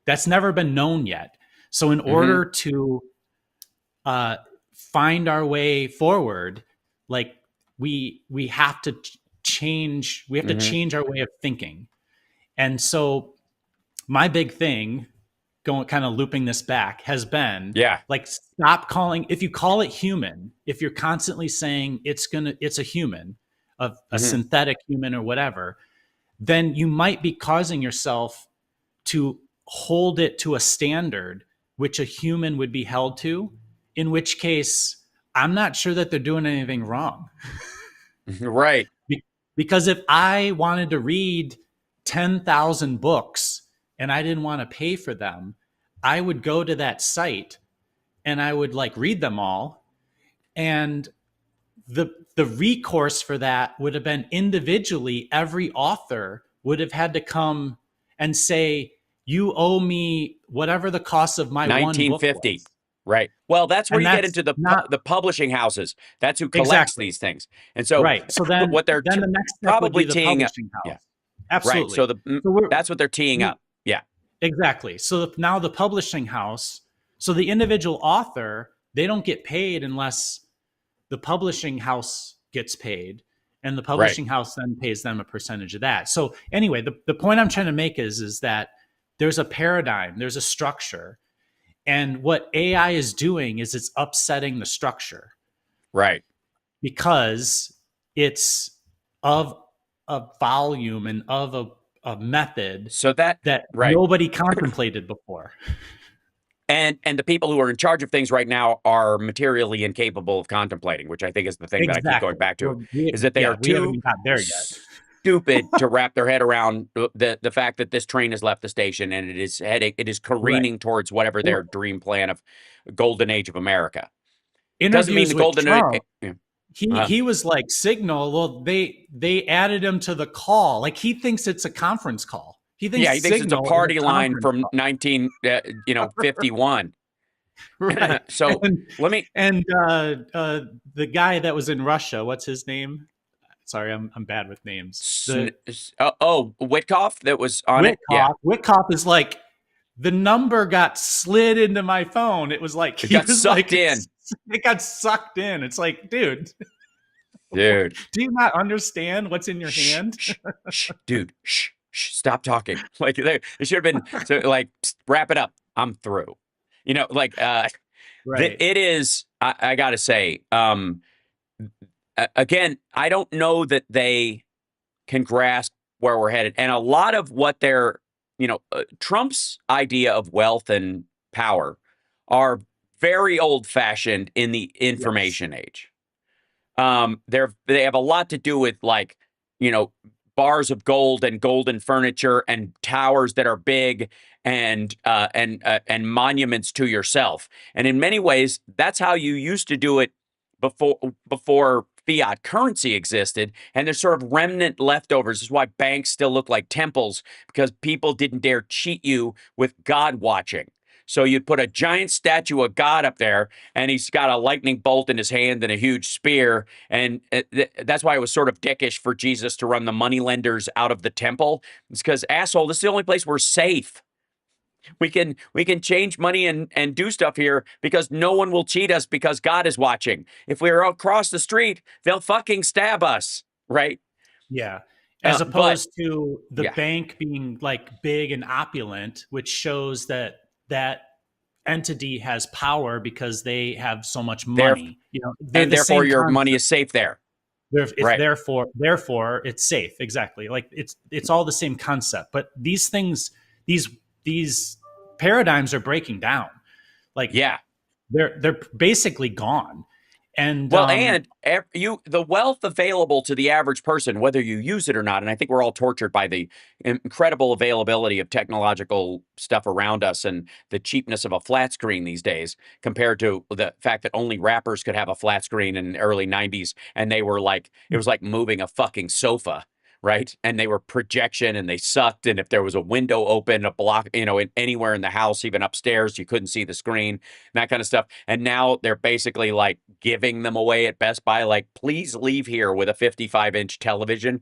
that's never been known yet. So in order to find our way forward, like we have to change. We have to change our way of thinking. And so my big thing, going kind of looping this back, has been like stop calling. If you call it human, if you're constantly saying it's a human, a synthetic human or whatever, then you might be causing yourself to hold it to a standard which a human would be held to, in which case I'm not sure that they're doing anything wrong. Right. Because if I wanted to read 10,000 books and I didn't want to pay for them, I would go to that site and I would like read them all. And the recourse for that would have been individually, every author would have had to come and say, you owe me whatever the cost of my one book was. Right. Well, that's where you get into the publishing houses. That's who collects these things. And so, so then what they're then the next step probably would be the teeing up. publishing house. Yeah. Absolutely. Right. So that's what they're teeing up. Yeah. Exactly. So now the publishing house, so the individual author, they don't get paid unless the publishing house gets paid, and the publishing house then pays them a percentage of that. So anyway, the point I'm trying to make is that there's a paradigm, there's a structure, and what AI is doing is it's upsetting the structure. Right. Because it's of a volume and of a method so that nobody contemplated before. And the people who are in charge of things right now are materially incapable of contemplating, which I think is the thing that I keep going back to, is that they are too stupid to wrap their head around the fact that this train has left the station and it is careening towards whatever their dream plan of golden age of America. Doesn't mean the golden age. He was like Signal. Well, they added him to the call. Like he thinks it's a conference call. He thinks he thinks it's a party line from 1951. Right. So let me the guy that was in Russia. What's his name? Sorry, I'm bad with names. Witkoff that was on it. Yeah, Witkoff is like the number got slid into my phone. It was like it got sucked in. It got sucked in. It's like, dude, do you not understand what's in your hand? Dude, stop talking. Like it should have been like wrap it up. I'm through. Right. It is. I gotta say, again, I don't know that they can grasp where we're headed, and a lot of what they're, Trump's idea of wealth and power are very old-fashioned in the information age. They have a lot to do with like, bars of gold and golden furniture and towers that are big and monuments to yourself. And in many ways, that's how you used to do it before fiat currency existed. And there's sort of remnant leftovers. This is why banks still look like temples, because people didn't dare cheat you with God watching. So you'd put a giant statue of God up there, and he's got a lightning bolt in his hand and a huge spear. And that's why it was sort of dickish for Jesus to run the moneylenders out of the temple. It's because, asshole, this is the only place we're safe. We can change money and do stuff here because no one will cheat us because God is watching. If we're across the street, they'll fucking stab us, right? Yeah. As opposed to the bank being like big and opulent, which shows that entity has power because they have so much There, money. You know, they're and the therefore same your money concept. is safe there. It's Right. therefore it's safe. Exactly. Like it's all the same concept. But these things, these paradigms are breaking down. Like Yeah. they're basically gone. And Well, and the wealth available to the average person, whether you use it or not, and I think we're all tortured by the incredible availability of technological stuff around us and the cheapness of a flat screen these days, compared to the fact that only rappers could have a flat screen in the early '90s, and they were like, it was like moving a fucking sofa. Right. And they were projection and they sucked. And if there was a window open, a block, anywhere in the house, even upstairs, you couldn't see the screen, that kind of stuff. And now they're basically like giving them away at Best Buy. Like, please leave here with a 55-inch television.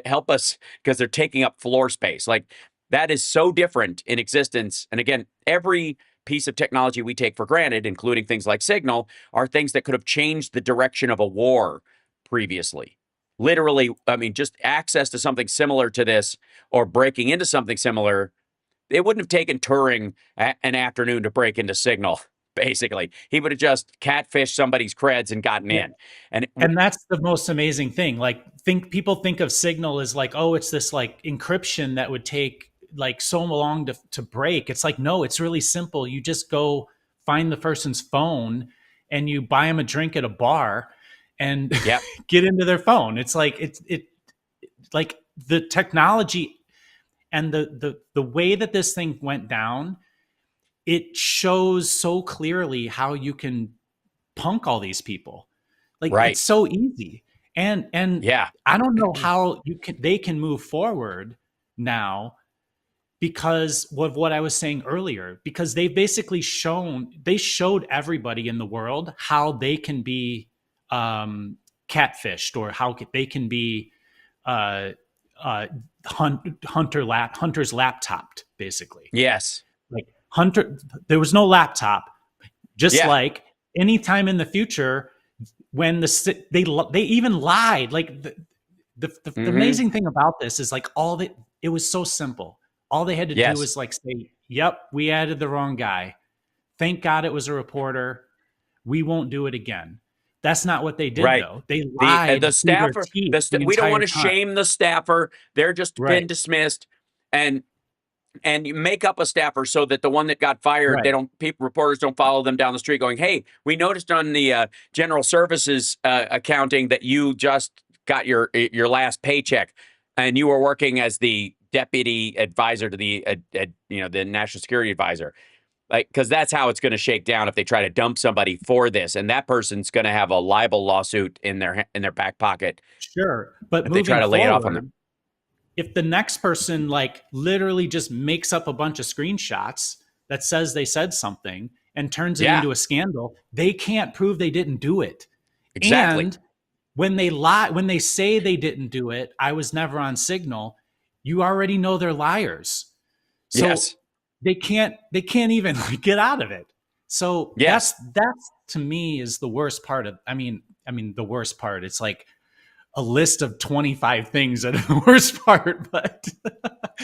Help us, because they're taking up floor space. Like, that is so different in existence. And again, every piece of technology we take for granted, including things like Signal, are things that could have changed the direction of a war previously. Literally, I mean, just access to something similar to this or breaking into something similar, it wouldn't have taken Turing an afternoon to break into Signal. Basically, he would have just catfished somebody's creds and gotten in. And that's the most amazing thing. Like, people think of Signal as like, oh, it's this like encryption that would take like so long to break. It's like, no, it's really simple. You just go find the person's phone and you buy them a drink at a bar and Yep. get into their phone. It's like it like the technology and the way that this thing went down, it shows so clearly how you can punk all these people. Like, it's Right. so easy. And Yeah. I don't know how they can move forward now because of what I was saying earlier, because they showed everybody in the world how they can be catfished, or how they can be uh, hunter's laptopped, basically. Yes. Like, there was no laptop. Just Yeah. like anytime in the future, when they even lied. Like, the amazing thing about this is like it was so simple. All they had to do Yes. was like say, "Yep, we added the wrong guy. Thank God it was a reporter. We won't do it again." That's not what they did, Right. though. They The lied through their staffer, teeth the we don't entire want to time. shame the staffer. They're just been Right. dismissed, and you make up a staffer so that the one that got fired, Right. reporters don't follow them down the street going, "Hey, we noticed on the general services accounting that you just got your last paycheck, and you were working as the deputy advisor to the the national security advisor." Like, because that's how it's going to shake down if they try to dump somebody for this, and that person's going to have a libel lawsuit in their back pocket Sure. But if they try to lay it off on them. if the next person like literally just makes up a bunch of screenshots that says they said something and turns it Yeah. into a scandal, they can't prove they didn't do it. Exactly. And when they lie, when they say they didn't do it, I was never on Signal, you already know they're liars. So Yes. they can't even get out of it. So Yes. that's to me is the worst part of, I mean the worst part. It's like a list of 25 things that are the worst part, but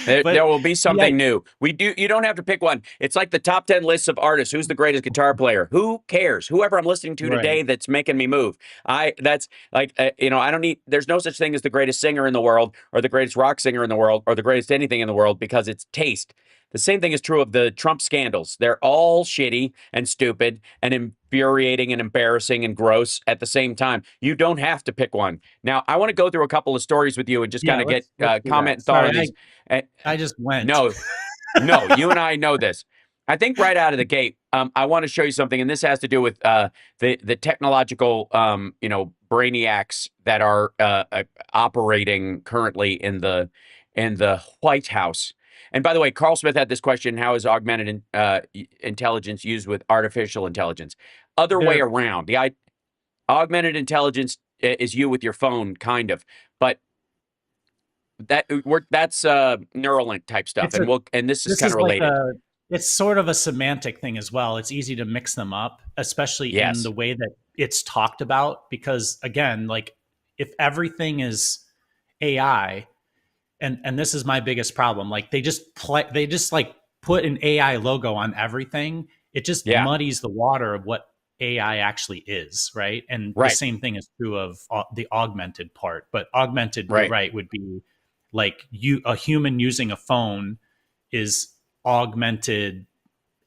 There will be something yeah. new. You don't have to pick one. It's like the top 10 lists of artists. Who's the greatest guitar player? Who cares? Whoever I'm listening to Right. today that's making me move. That's like, I don't need, there's no such thing as the greatest singer in the world or the greatest rock singer in the world or the greatest anything in the world, because it's taste. The same thing is true of the Trump scandals. They're all shitty and stupid and infuriating and embarrassing and gross at the same time. You don't have to pick one. Now, I want to go through a couple of stories with you and just kind of get let's do comment that. and thought on Sorry, these. I just went. No, you and I know this. I think right out of the gate, I want to show you something, and this has to do with the technological, brainiacs that are operating currently in the White House. And by the way, Carl Smith had this question: how is augmented intelligence used with artificial intelligence? Other way around. The augmented intelligence is you with your phone, kind of, but that's Neuralink type stuff, and this is kind of related. It's sort of a semantic thing as well. It's easy to mix them up, especially in the way that it's talked about, because again, like, if everything is AI, and this is my biggest problem, like they just like put an AI logo on everything, it just Yeah. muddies the water of what AI actually is, right? And the Right. same thing is true of the augmented part. But augmented, you're Right. right, would be like a human using a phone is augmented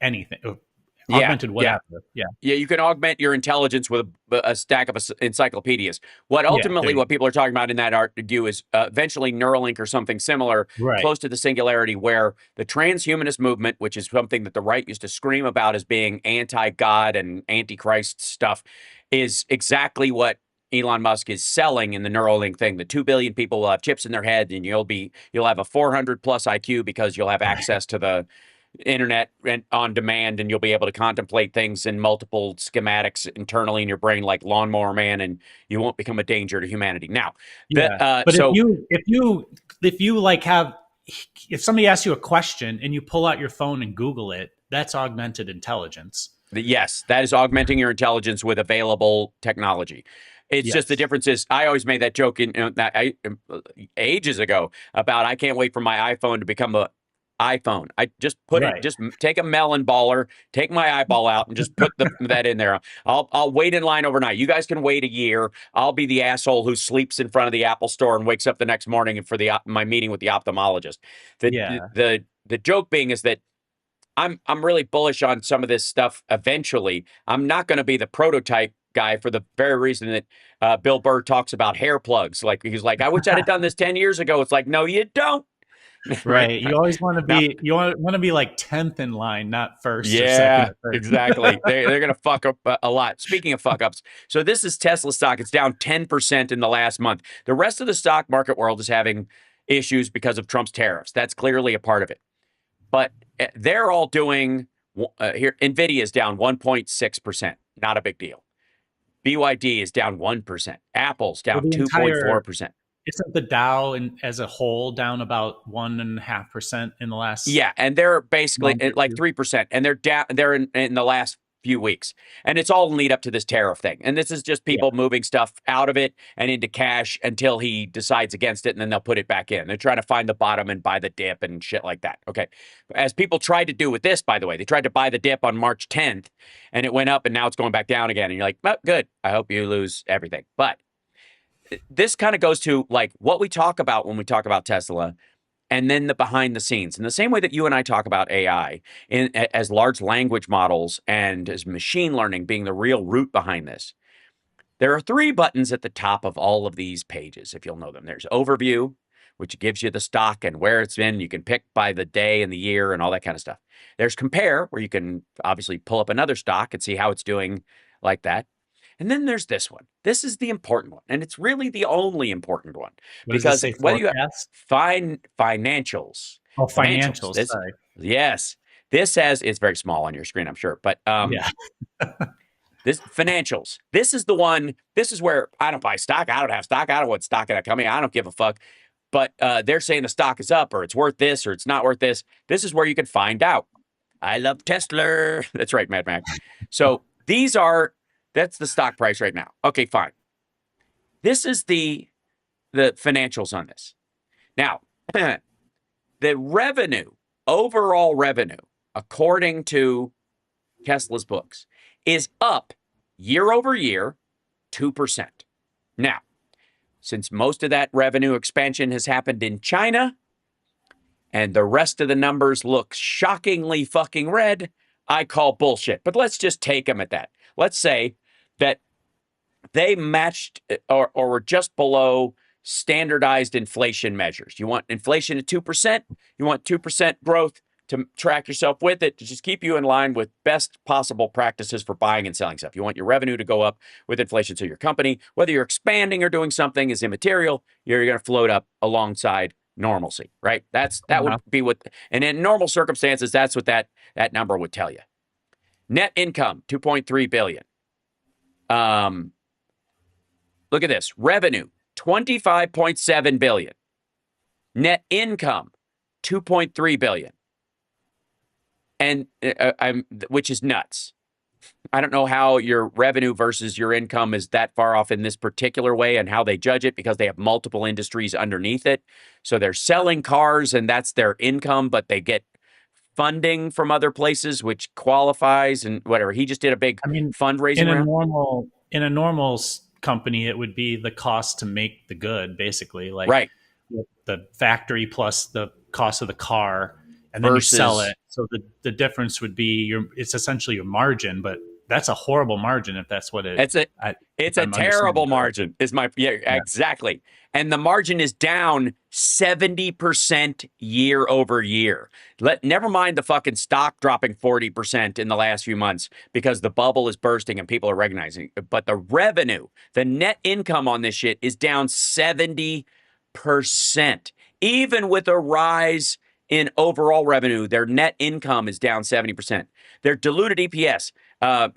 anything, Yeah. augmented Yeah. whatever. Yeah, Yeah, you can augment your intelligence with a stack of encyclopedias. What yeah, ultimately, what people are talking about in that argue is eventually Neuralink or something similar, right. close to the singularity, where the transhumanist movement, which is something that the right used to scream about as being anti-God and antichrist stuff, is exactly what Elon Musk is selling in the Neuralink thing. The 2 billion people will have chips in their head, and you'll have a 400 plus IQ because you'll have access to the internet and on demand, and you'll be able to contemplate things in multiple schematics internally in your brain like Lawnmower Man, and you won't become a danger to humanity. Now, Yeah, but so if you like have if somebody asks you a question and you pull out your phone and Google it, that's augmented intelligence. yes, that is augmenting your intelligence with available technology. It's just the Yes. difference is I always made that joke ages ago about I can't wait for my iPhone to become a iPhone. I just Right. take a melon baller, take my eyeball out, and just put that in there. I'll wait in line overnight. You guys can wait a year. I'll be the asshole who sleeps in front of the Apple store and wakes up the next morning for my meeting with the ophthalmologist. Yeah. The joke being is that I'm really bullish on some of this stuff eventually. I'm not going to be the prototype guy for the very reason that Bill Burr talks about hair plugs. Like he's like, I wish I'd have done this 10 years ago. It's like, no, you don't. Right. Right. You always want to Now, be want to be like 10th in line, not first or second yeah, or third. exactly. They're going to fuck up a lot. Speaking of fuck ups, so this is Tesla stock. It's down 10% in the last month. The rest of the stock market world is having issues because of Trump's tariffs. That's clearly a part of it. But they're all doing here. Nvidia is down 1.6%. Not a big deal. BYD is down 1%. Apple's Well, down the entire 2.4%. isn't the Dow as a whole down about 1.5% in the last Yeah, and they're basically month or at like two? 3%, and they're down. They're in the last few weeks, and it's all lead up to this tariff thing. And this is just Yeah. people moving stuff out of it and into cash until he decides against it, and then they'll put it back in. They're trying to find the bottom and buy the dip and shit like that. Okay, as people tried to do with this, by the way, they tried to buy the dip on March 10th, and it went up, and now it's going back down again. And you're like, well, good. I hope you lose everything, but this kind of goes to like what we talk about when we talk about Tesla and then the behind the scenes. In the same way that you and I talk about AI as large language models and as machine learning being the real root behind this, there are 3 buttons at the top of all of these pages, if you'll know them. There's overview, which gives you the stock and where it's been. You can pick by the day and the year and all that kind of stuff. There's compare, where you can obviously pull up another stock and see how it's doing like that. And then there's this one. This is the important one. And it's really the only important one What does it because say? whether you have Forecast? financials, Oh, financials, financials. this, Sorry. yes, this has, it's very small on your screen, I'm sure, but Yeah. this financials, this is the one, this is where I don't buy stock. I don't have stock. I don't want stock in a company. I don't give a fuck. But they're saying the stock is up or it's worth this or it's not worth this. This is where you can find out. I love Tesla. That's right, Mad Max. So that's the stock price right now. Okay, fine. This is the financials on this. Now, the revenue, overall revenue, according to Tesla's books, is up year over year 2%. Now, since most of that revenue expansion has happened in China and the rest of the numbers look shockingly fucking red, I call bullshit. But let's just take them at that. Let's say that they matched or were just below standardized inflation measures. You want inflation at 2%, you want 2% growth to track yourself with it, to just keep you in line with best possible practices for buying and selling stuff. You want your revenue to go up with inflation. So your company, whether you're expanding or doing something, is immaterial. You're going to float up alongside normalcy, right? That would be what, and in normal circumstances, that's what that number would tell you. Net income, 2.3 billion. Look at this. Revenue, 25.7 billion. Net income, 2.3 billion. And which is nuts. I don't know how your revenue versus your income is that far off in this particular way and how they judge it, because they have multiple industries underneath it. So they're selling cars and that's their income, but they get funding from other places, which qualifies and whatever. He just did a big I mean, fundraising round. in a normal company, it would be the cost to make the good, basically, like Right. the factory plus the cost of the car, and then you sell Versus it. So the difference would be it's essentially your margin, but that's a horrible margin if that's what it. It's a terrible margin. Is my exactly. And the margin is down 70% year over year. Never mind the fucking stock dropping 40% in the last few months because the bubble is bursting and people are recognizing it. But the revenue, the net income on this shit is down 70%. Even with a rise in overall revenue, their net income is down 70%. Their diluted EPS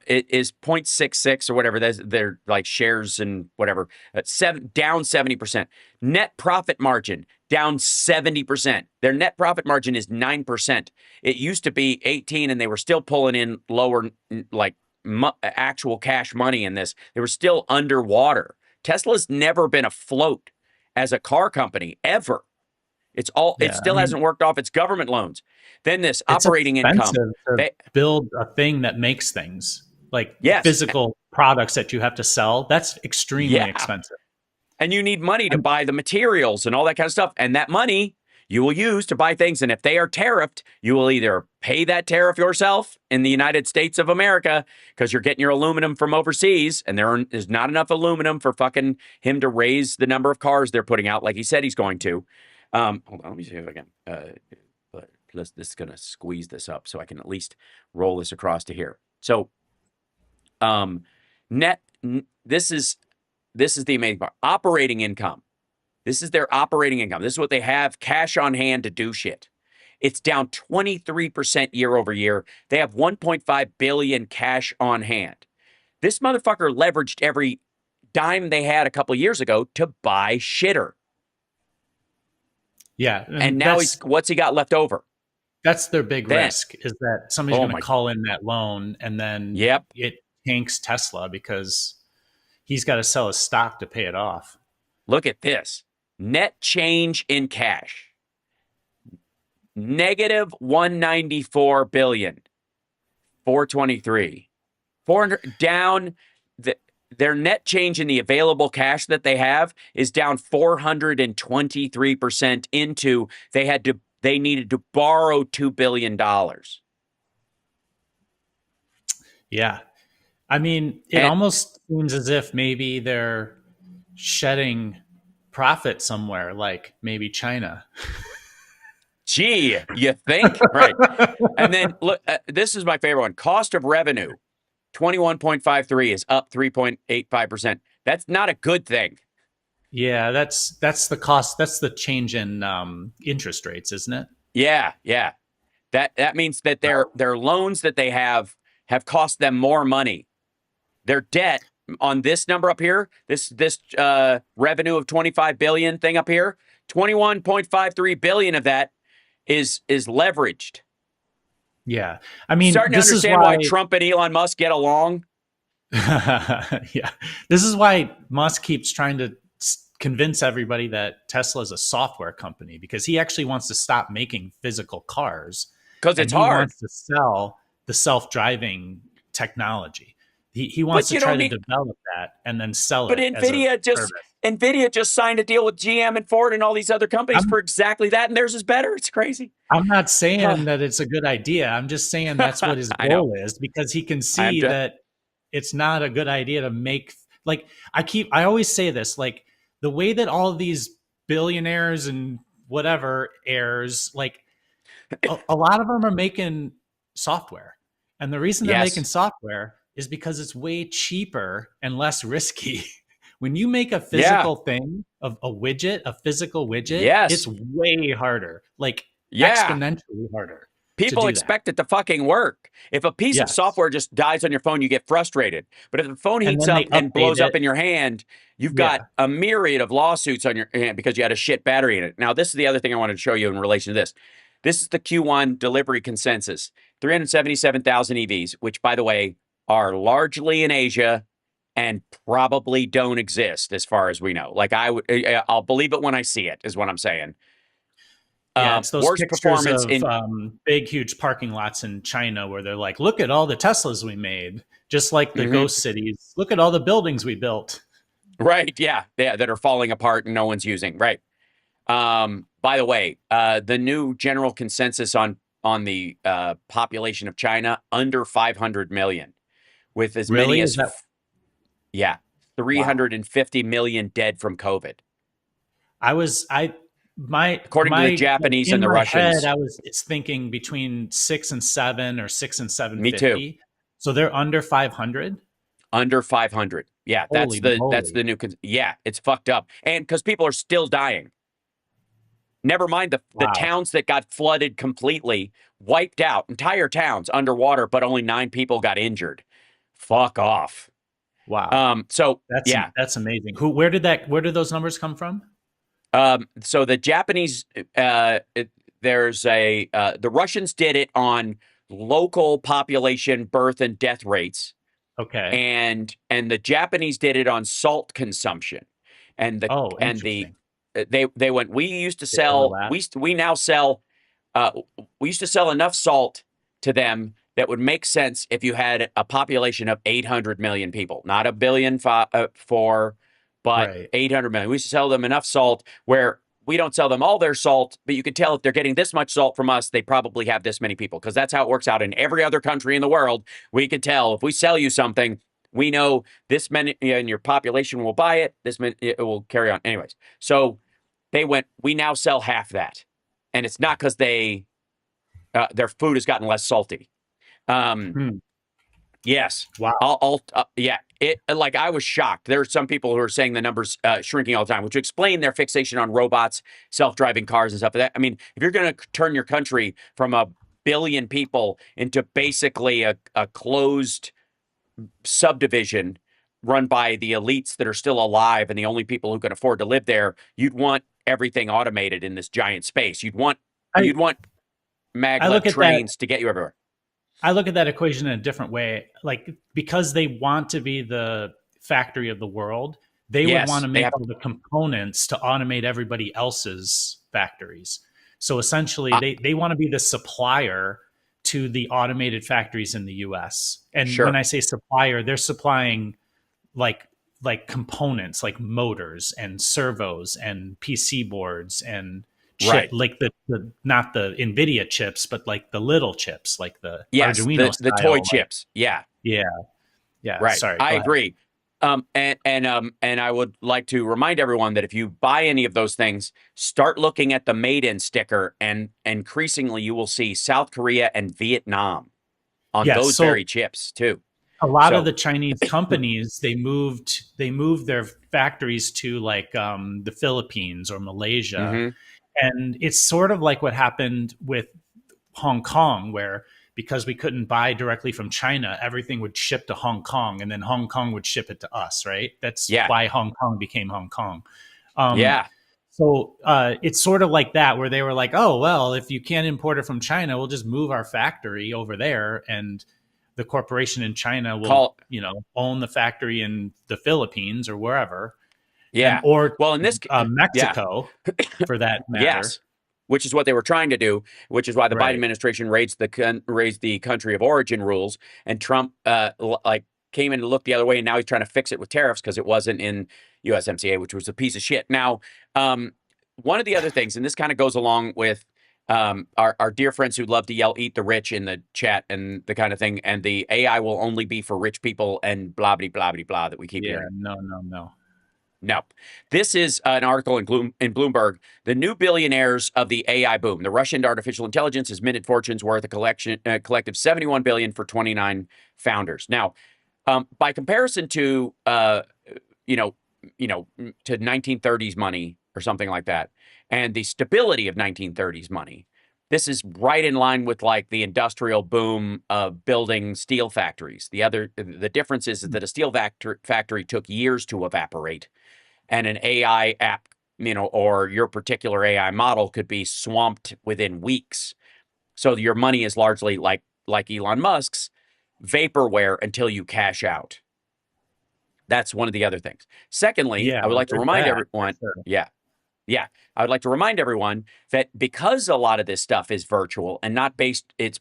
it is 0.66 or whatever. They're like shares and whatever. Down 70%. Net profit margin down 70%. Their net profit margin is 9%. It used to be 18, and they were still pulling in lower like actual cash money in this. They were still underwater. Tesla's never been afloat as a car company ever. It still hasn't worked off its government loans. Then this operating income. To build a thing that makes things like yes. physical products that you have to sell. That's extremely expensive. And you need money to buy the materials and all that kind of stuff. And that money you will use to buy things. And if they are tariffed, you will either pay that tariff yourself in the United States of America because you're getting your aluminum from overseas, and there is not enough aluminum for fucking him to raise the number of cars they're putting out like he said he's going to. Hold on, let me see if I can. This is going to squeeze this up so I can at least roll this across to here. So, this is the amazing part. Operating income. This is their operating income. This is what they have cash on hand to do shit. It's down 23% year over year. They have 1.5 billion cash on hand. This motherfucker leveraged every dime they had a couple years ago to buy shitter. Yeah. And now what's he got left over? That's their big risk, is that somebody's going to call in that loan, and then it tanks Tesla because he's got to sell his stock to pay it off. Look at this. Net change in cash. Negative 194 billion. 423. 400 down. Their net change in the available cash that they have is down 423% into they needed to borrow $2 billion. Yeah. I mean, it almost seems as if maybe they're shedding profit somewhere, like maybe China. Gee, you think? Right. And then look, this is my favorite one. Cost of revenue, 21.53 is up 3.85%. That's not a good thing. Yeah, that's the cost. That's the change in interest rates, isn't it? Yeah. That means that their loans that they have cost them more money. Their debt on this number up here, this revenue of 25 billion thing up here, 21.53 billion of that is leveraged. Yeah, I mean, starting to understand why Trump and Elon Musk get along. Yeah, this is why Musk keeps trying to convince everybody that Tesla is a software company, because he actually wants to stop making physical cars because it's hard. He wants to sell the self-driving technology. He wants to try to develop that and then sell it. But NVIDIA just signed a deal with GM and Ford and all these other companies for exactly that, and theirs is better. It's crazy. I'm not saying that it's a good idea. I'm just saying that's what his goal is, because he can see that it's not a good idea to make, like, I always say this, like, the way that all of these billionaires and whatever heirs, like, a lot of them are making software. And the reason they're making software is because it's way cheaper and less risky. When you make a physical thing, of a widget, a physical widget, it's way harder, like exponentially harder. People expect it to fucking work. If a piece of software just dies on your phone, you get frustrated. But if the phone heats up and blows up in your hand, you've got a myriad of lawsuits on your hand because you had a shit battery in it. Now, this is the other thing I wanted to show you in relation to this. This is the Q1 delivery consensus. 377,000 EVs, which, by the way, are largely in Asia and probably don't exist as far as we know. Like, I'll believe it when I see it, is what I'm saying. Yeah, it's those Worst pictures performance of in big, huge parking lots in China where they're like, look at all the Teslas we made, just like the Mhm. ghost cities. Look at all the buildings we built. Right, yeah, that are falling apart and no one's using. Right. By the way, the new general consensus on the population of China under 500 million, with as many Really? as Is that yeah, wow? 350 million dead from COVID, I was I according to the my like Japanese in and the my head, Russians. I was it's thinking between 6 and 7 or six and seven Me too. fifty. So they're under 500. Under 500. Yeah, Holy that's moly! the new. Yeah, it's fucked up, and because people are still dying. Never mind the Wow, towns that got flooded completely, wiped out, entire towns underwater, but only 9 people got injured. Fuck off. wow. So That's yeah. that's amazing. Where did those numbers come from? So the Japanese, there's the Russians did it on local population birth and death rates, Okay. and the Japanese did it on salt consumption, and the Oh, and the interesting. they went. We used to They sell. overlap. We now sell. Uh, we used to sell enough salt to them that would make sense if you had a population of 800 million people, not a billion four, but Right. 800 million. We used to sell them enough salt where we don't sell them all their salt, but you could tell if they're getting this much salt from us, they probably have this many people, because that's how it works out in every other country in the world. We can tell if we sell you something, we know this many and your population will buy it. This many, it will carry on. Anyways, so they went, we now sell half that. And it's not because their food has gotten less salty. Um, Hmm. yes, Wow. yeah. It like I was shocked. There are some people who are saying the numbers shrinking all the time, which would explain their fixation on robots, self-driving cars, and stuff like that. I mean, if you're going to turn your country from a billion people into basically a closed subdivision run by the elites that are still alive and the only people who can afford to live there, you'd want everything automated in this giant space. I You'd want I maglev look at that trains to get you everywhere. I look at that equation in a different way. Like because they want to be the factory of the world, they would want Yes, to they make have. all the components to automate everybody else's factories. So essentially Uh, they want to be the supplier to the automated factories in the US. And when sure, I say supplier, they're supplying like components like motors and servos and PC boards and chip right. like the not the Nvidia chips, but like the little chips, like the Yes, Arduino the toy style. Like chips. Yeah, yeah, yeah. right. Sorry, I go ahead. agree. And I would like to remind everyone that if you buy any of those things, start looking at the made in sticker, and increasingly you will see South Korea and Vietnam on Yes. those So very chips too. a lot of So, the Chinese companies they moved their factories to like the Philippines or Malaysia, mhm, and it's sort of like what happened with Hong Kong, where because we couldn't buy directly from China, everything would ship to Hong Kong, and then Hong Kong would ship it to us. Right? That's yeah, why Hong Kong became Hong Kong. Um, yeah. so it's sort of like that, where they were like, "Oh well, if you can't import it from China, we'll just move our factory over there, and the corporation in China will, Call own the factory in the Philippines or wherever, and yeah. or Well, in this, yeah, Mexico, for that matter." yes, which is what they were trying to do, which is why the Biden Right? administration raised the country of origin rules, and Trump like came in to look the other way, and now he's trying to fix it with tariffs because it wasn't in USMCA, which was a piece of shit. Now, one of the other things, and this kind of goes along with our dear friends who love to yell "eat the rich" in the chat and the kind of thing, and the AI will only be for rich people and blah blah blah blah blah that we keep Yeah. hearing. No. No. No. No. This is an article in Bloomberg. The new billionaires of the AI boom. The Russian artificial intelligence has minted fortunes worth a collective 71 billion for 29 founders. Now, by comparison to you know, to 1930s money or something like that, and the stability of 1930s money, this is right in line with like the industrial boom of building steel factories. The difference is that a steel factory took years to evaporate, and an AI app, or your particular AI model could be swamped within weeks. So your money is largely like Elon Musk's vaporware until you cash out. That's one of the other things. Secondly, Yeah, I would like to there's remind that for everyone, sure. yeah. Yeah, I would like to remind everyone that because a lot of this stuff is virtual and not based, it's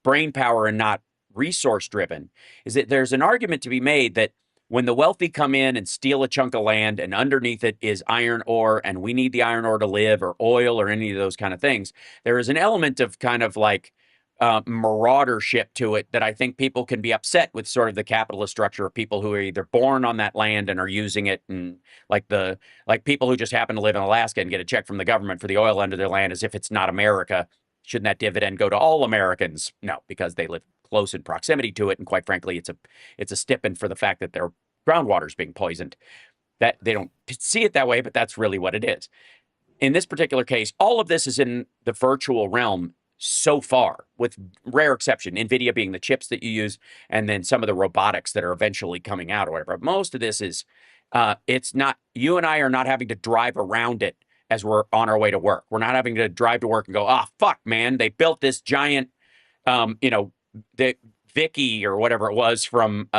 brain power and not resource driven, is that there's an argument to be made that when the wealthy come in and steal a chunk of land and underneath it is iron ore and we need the iron ore to live or oil or any of those kind of things, there is an element of kind of like maraudership to it that I think people can be upset with sort of the capitalist structure of people who are either born on that land and are using it, and like people who just happen to live in Alaska and get a check from the government for the oil under their land as if it's not America. Shouldn't that dividend go to all Americans? No, because they live close in proximity to it, and quite frankly, it's a stipend for the fact that their groundwater is being poisoned. That they don't see it that way, but that's really what it is. In this particular case, all of this is in the virtual realm so far, with rare exception, NVIDIA being the chips that you use, and then some of the robotics that are eventually coming out or whatever. Most of this is, it's not, you and I are not having to drive around it as we're on our way to work. We're not having to drive to work and go, oh, fuck, man, they built this giant, the Vicky or whatever it was from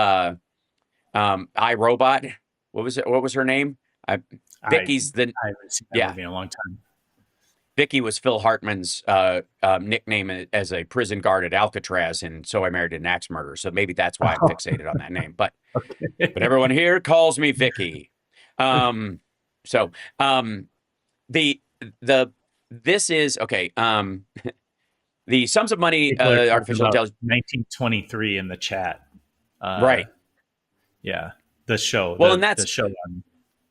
iRobot. What was it? What was her name? Vicky's the, I haven't seen that movie in a long time. Vicky was Phil Hartman's nickname as a prison guard at Alcatraz, and So I Married an Axe Murderer. So maybe that's why I'm fixated on that name. But but everyone here calls me Vicky. This is okay. The Sums of Money artificial intelligence 1923 in the chat. Right. Yeah. The show. Well, and that's the show on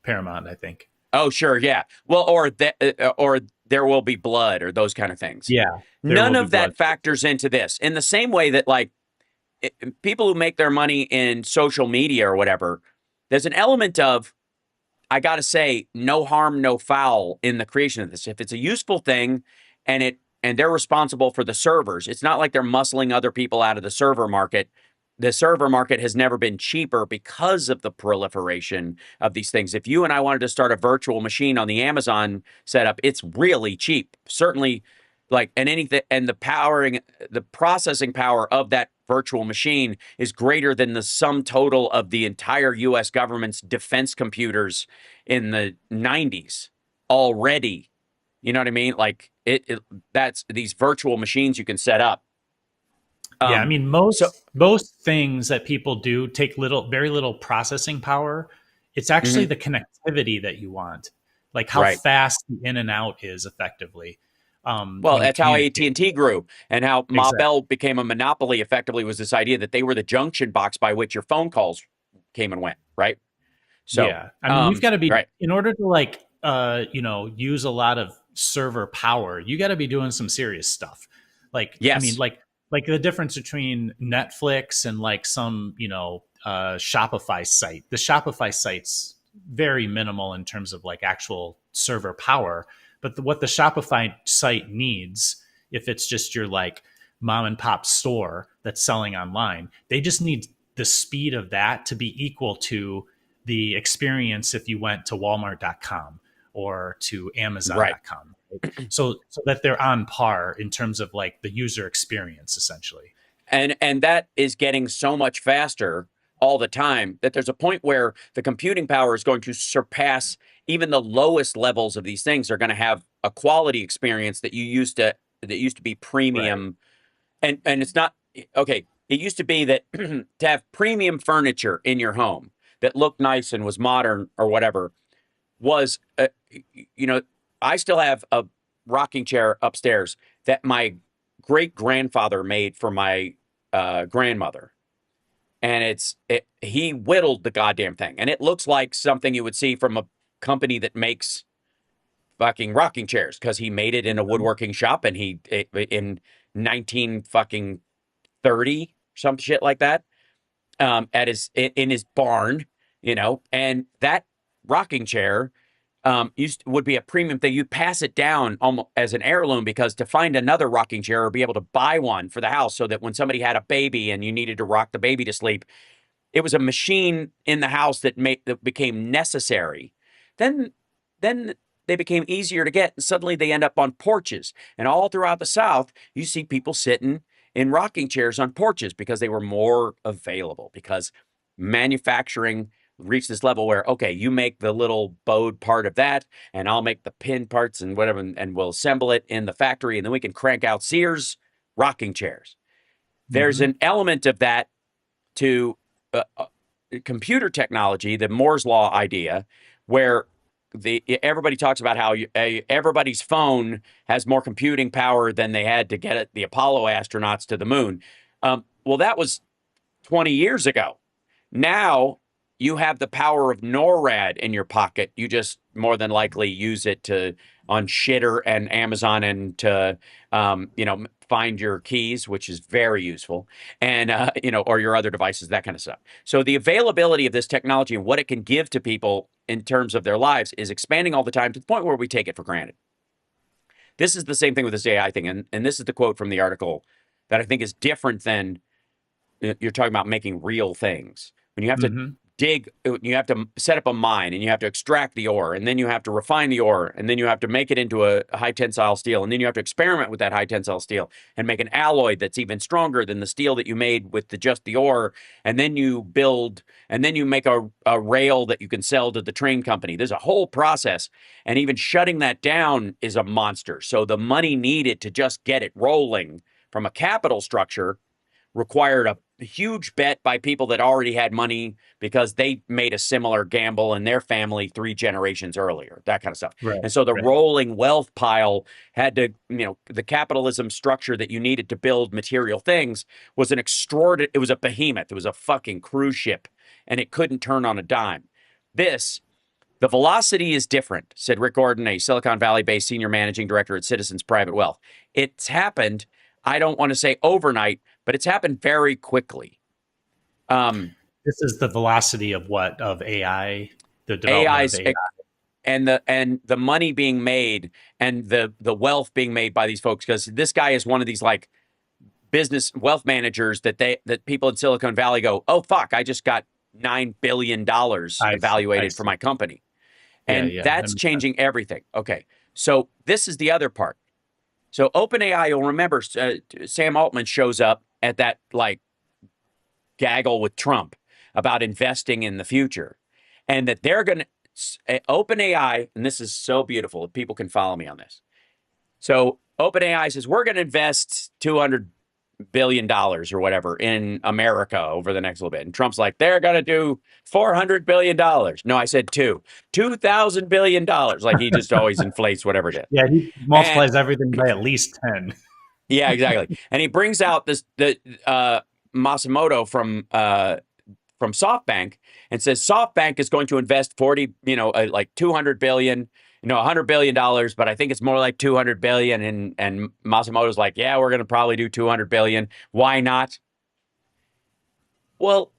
Paramount, I think. Oh, sure, yeah. Well, or There Will Be Blood, or those kind of things. Yeah. None of that factors into this. In the same way that, like, people who make their money in social media or whatever, there's an element of, I got to say, no harm, no foul in the creation of this. If it's a useful thing and they're responsible for the servers, it's not like they're muscling other people out of the server market. The server market has never been cheaper because of the proliferation of these things. If you and I wanted to start a virtual machine on the Amazon setup, it's really cheap. Certainly, like, and the processing power of that virtual machine is greater than the sum total of the entire US government's defense computers in the 90s already. You know what I mean? Like that's these virtual machines you can set up. Yeah, I mean, most things that people do take very little processing power. It's actually the connectivity that you want, like how fast the in and out is effectively. Well, that's how AT&T grew, and how Ma Bell became a monopoly effectively was this idea that they were the junction box by which your phone calls came and went, right? So, yeah, I mean, we've got to be, in order to like, use a lot of server power, you got to be doing some serious stuff. Like, yes. I mean, like the difference between Netflix and like some, Shopify site. The Shopify site's very minimal in terms of like actual server power. But what the Shopify site needs, if it's just your like mom and pop store that's selling online, they just need the speed of that to be equal to the experience if you went to Walmart.com or to Amazon.com. Right? So that they're on par in terms of like the user experience, essentially. And that is getting so much faster all the time that there's a point where the computing power is going to surpass even the lowest levels of these things. Are going to have a quality experience that used to be premium. Right. And it's not okay. It used to be that to have premium furniture in your home that looked nice and was modern or whatever was, I still have a rocking chair upstairs that my great grandfather made for my grandmother. And he whittled the goddamn thing. And it looks like something you would see from a company that makes fucking rocking chairs, because he made it in a woodworking shop, and in 1930, some shit like that, in his barn, and that rocking chair would be a premium thing. You'd pass it down almost as an heirloom, because to find another rocking chair or be able to buy one for the house so that when somebody had a baby and you needed to rock the baby to sleep, it was a machine in the house that became necessary. Then they became easier to get, and suddenly they end up on porches. And all throughout the South, you see people sitting in rocking chairs on porches because they were more available, because manufacturing reach this level where, okay, you make the little bowed part of that, and I'll make the pin parts and whatever, and we'll assemble it in the factory, and then we can crank out Sears rocking chairs. There's an element of that to computer technology, the Moore's Law idea, where everybody talks about how everybody's phone has more computing power than they had to get the Apollo astronauts to the moon. Well, that was 20 years ago. Now you have the power of NORAD in your pocket. You just more than likely use it on Shitter and Amazon and to, find your keys, which is very useful, and, or your other devices, that kind of stuff. So the availability of this technology and what it can give to people in terms of their lives is expanding all the time to the point where we take it for granted. This is the same thing with this AI thing. And this is the quote from the article that I think is different than you're talking about making real things. When you have to dig, you have to set up a mine, and you have to extract the ore, and then you have to refine the ore, and then you have to make it into a high tensile steel, and then you have to experiment with that high tensile steel and make an alloy that's even stronger than the steel that you made with just the ore, and then you build, and then you make a rail that you can sell to the train company. There's a whole process, and even shutting that down is a monster. So the money needed to just get it rolling from a capital structure required a huge bet by people that already had money because they made a similar gamble in their family 3 generations earlier, that kind of stuff. Right, and so the rolling wealth pile had to, the capitalism structure that you needed to build material things was an extraordinary, it was a behemoth. It was a fucking cruise ship, and it couldn't turn on a dime. The velocity is different, said Rick Gordon, a Silicon Valley-based senior managing director at Citizens Private Wealth. It's happened, I don't want to say overnight, but it's happened very quickly. This is the velocity of what? Of AI, the development of AI. And the money being made and the wealth being made by these folks, because this guy is one of these like business wealth managers that people in Silicon Valley go, oh fuck, I just got $9 billion evaluated for my company. And that's changing everything. Okay. So this is the other part. So OpenAI, you'll remember Sam Altman shows up at that like gaggle with Trump about investing in the future, and that they're going to OpenAI, and this is so beautiful if people can follow me on this. So OpenAI says we're going to invest $200 billion or whatever in America over the next little bit, and Trump's like they're going to do $400 billion. No, I said $2,000 billion. Like he just always inflates whatever it is. Yeah, he multiplies everything by at least 10. Yeah, exactly. And he brings out Masamoto from SoftBank and says SoftBank is going to invest like $200 billion, $100 billion, but I think it's more like $200 billion. And Masamoto's like, yeah, we're going to probably do $200 billion. Why not? Well,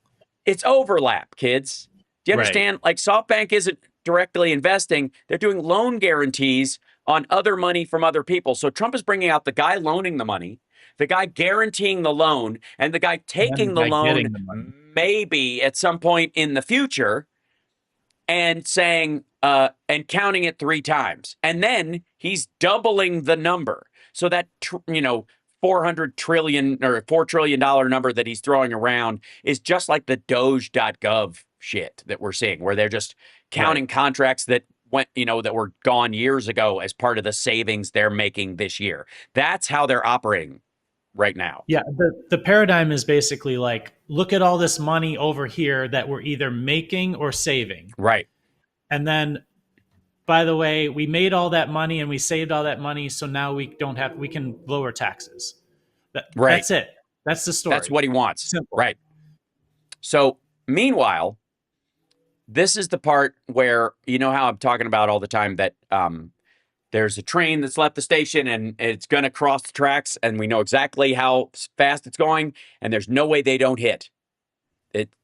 it's overlap, kids. Do you understand? Right. Like SoftBank isn't directly investing. They're doing loan guarantees on other money from other people. So Trump is bringing out the guy loaning the money, the guy guaranteeing the loan, and the guy taking the loan maybe at some point in the future, and saying, and counting it 3 times. And then he's doubling the number. So that, $400 trillion or $4 trillion number that he's throwing around is just like the Doge.gov shit that we're seeing, where they're just counting contracts that went, that were gone years ago as part of the savings they're making this year. That's how they're operating right now. Yeah, the paradigm is basically like, look at all this money over here that we're either making or saving. Right. And then, by the way, we made all that money and we saved all that money, so now we can lower taxes. Right. That's it. That's the story. That's what he wants. Simple. Right. So, meanwhile, this is the part where, how I'm talking about all the time that there's a train that's left the station and it's going to cross the tracks, and we know exactly how fast it's going, and there's no way they don't hit.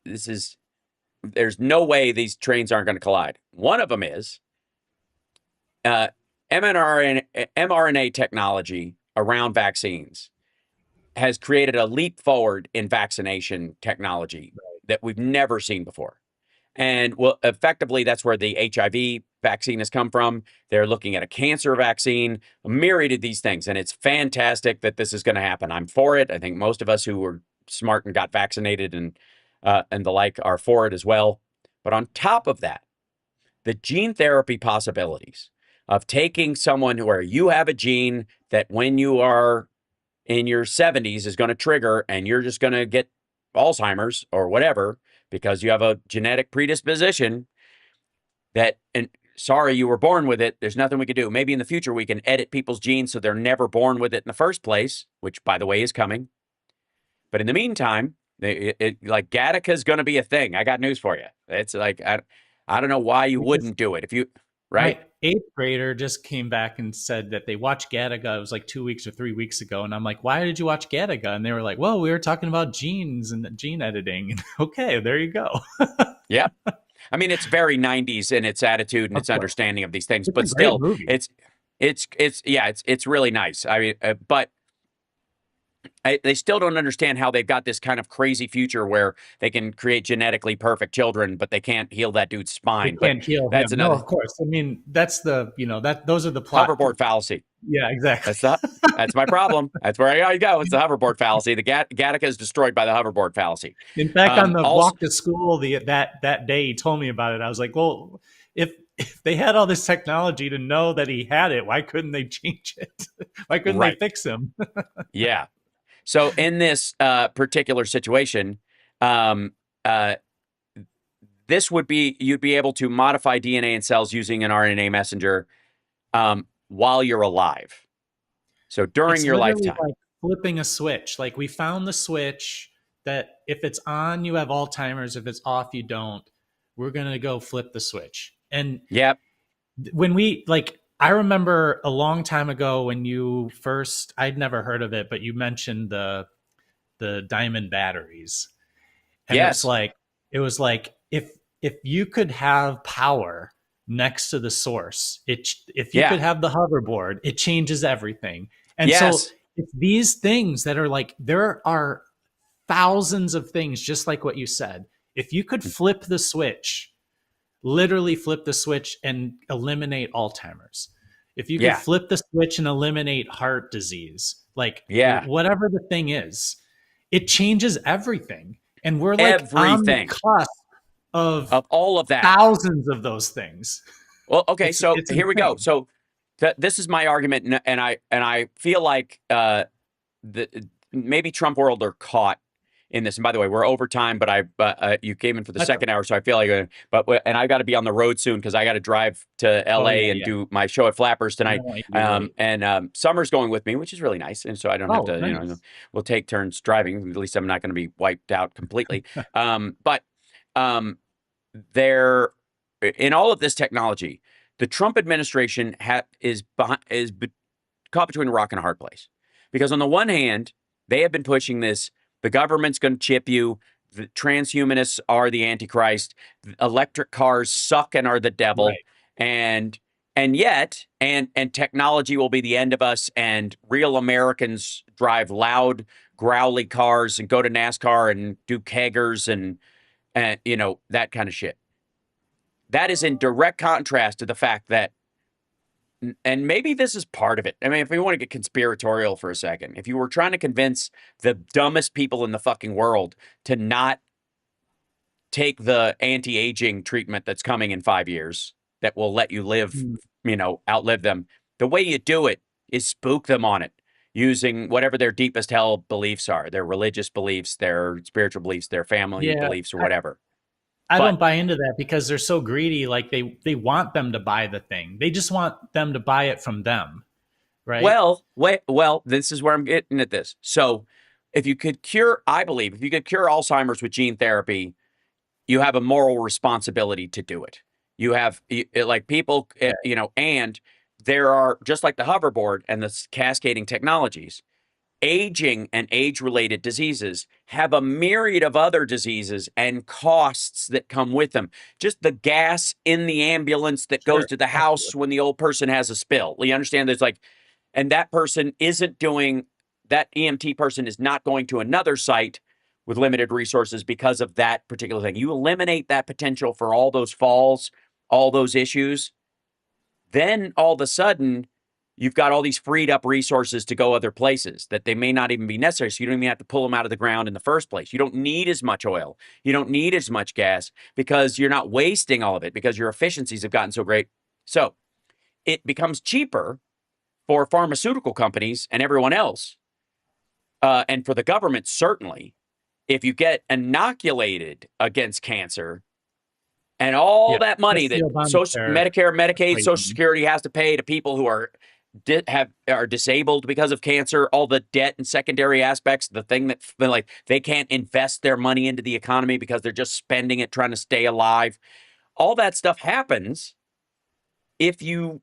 There's no way these trains aren't going to collide. One of them is mRNA technology around vaccines has created a leap forward in vaccination technology that we've never seen before. And effectively, that's where the HIV vaccine has come from. They're looking at a cancer vaccine, a myriad of these things. And it's fantastic that this is going to happen. I'm for it. I think most of us who were smart and got vaccinated and the like are for it as well. But on top of that, the gene therapy possibilities of taking someone where you have a gene that when you are in your 70s is going to trigger and you're just going to get Alzheimer's or whatever because you have a genetic predisposition that, and sorry, you were born with it. There's nothing we can do. Maybe in the future we can edit people's genes so they're never born with it in the first place, which, by the way, is coming. But in the meantime, like Gattaca is going to be a thing. I got news for you. It's like, I don't know why you wouldn't do it. If you, right? My 8th grader just came back and said that they watched Gattaca. It was like 2 weeks or 3 weeks ago. And I'm like, why did you watch Gattaca? And they were like, well, we were talking about genes and gene editing. Okay, there you go. Yeah. I mean, it's very 90s in its attitude and its understanding of these things, but still, it's really nice. I mean, but they still don't understand how they've got this kind of crazy future where they can create genetically perfect children, but they can't heal that dude's spine. They can't heal that's him. Another, no, of course. I mean, that's the, those are the plot. Hoverboard fallacy. Yeah, exactly. That's my problem. That's where I go. It's the hoverboard fallacy. The Gattaca is destroyed by the hoverboard fallacy. In fact, on the walk to school that day he told me about it, I was like, well, if they had all this technology to know that he had it, why couldn't they change it? Why couldn't they fix him? Yeah. So in this particular situation, this would be, you'd be able to modify DNA in cells using an RNA messenger while you're alive. So during your lifetime. Like flipping a switch. Like we found the switch that if it's on, you have Alzheimer's. If it's off, you don't. We're going to go flip the switch. And when I remember a long time ago when you first, I'd never heard of it, but you mentioned the diamond batteries. And it was like if you could have power next to the source, if you could have the hoverboard, it changes everything. And so it's these things that are like, there are thousands of things, just like what you said. If you could flip the switch, literally flip the switch and eliminate Alzheimer's. If you could flip the switch and eliminate heart disease, whatever the thing is, it changes everything. And we're like on the cusp of all of that. Thousands of those things. Well, okay, so here we go. So this is my argument, and I feel like maybe Trump world are caught in this. And by the way, we're over time, but you came in for the second hour, so I feel like, and I got to be on the road soon because I got to drive to LA and do my show at Flappers tonight. And Summer's going with me, which is really nice, and so I don't have to. We'll take turns driving. At least I'm not going to be wiped out completely. But there, in all of this technology, the Trump administration is caught between a rock and a hard place, because on the one hand, they have been pushing this. The government's going to chip you. The transhumanists are the Antichrist. Electric cars suck and are the devil. Right. And yet technology will be the end of us. And real Americans drive loud, growly cars and go to NASCAR and do keggers and that kind of shit. That is in direct contrast to the fact that, and maybe this is part of it. I mean, if we want to get conspiratorial for a second, if you were trying to convince the dumbest people in the fucking world to not take the anti-aging treatment that's coming in 5 years that will let you live, outlive them, the way you do it is spook them on it using whatever their deepest hell beliefs are, their religious beliefs, their spiritual beliefs, their family beliefs, or whatever. I don't buy into that because they're so greedy. Like they want them to buy the thing. They just want them to buy it from them, right? Well, this is where I'm getting at this. So if you could cure Alzheimer's with gene therapy, you have a moral responsibility to do it. You have people, and there are, just like the hoverboard and the cascading technologies, aging and age-related diseases have a myriad of other diseases and costs that come with them. Just the gas in the ambulance that goes to the house when the old person has a spill. You understand? There's and that person that EMT person is not going to another site with limited resources because of that particular thing. You eliminate that potential for all those falls, all those issues, then all of a sudden you've got all these freed up resources to go other places that they may not even be necessary. So you don't even have to pull them out of the ground in the first place. You don't need as much oil. You don't need as much gas because you're not wasting all of it because your efficiencies have gotten so great. So it becomes cheaper for pharmaceutical companies and everyone else, and for the government, certainly, if you get inoculated against cancer and all that money that Medicare, Medicaid, Social Security has to pay to people who are disabled because of cancer, all the debt and secondary aspects, the thing that like they can't invest their money into the economy because they're just spending it trying to stay alive. All that stuff happens if you,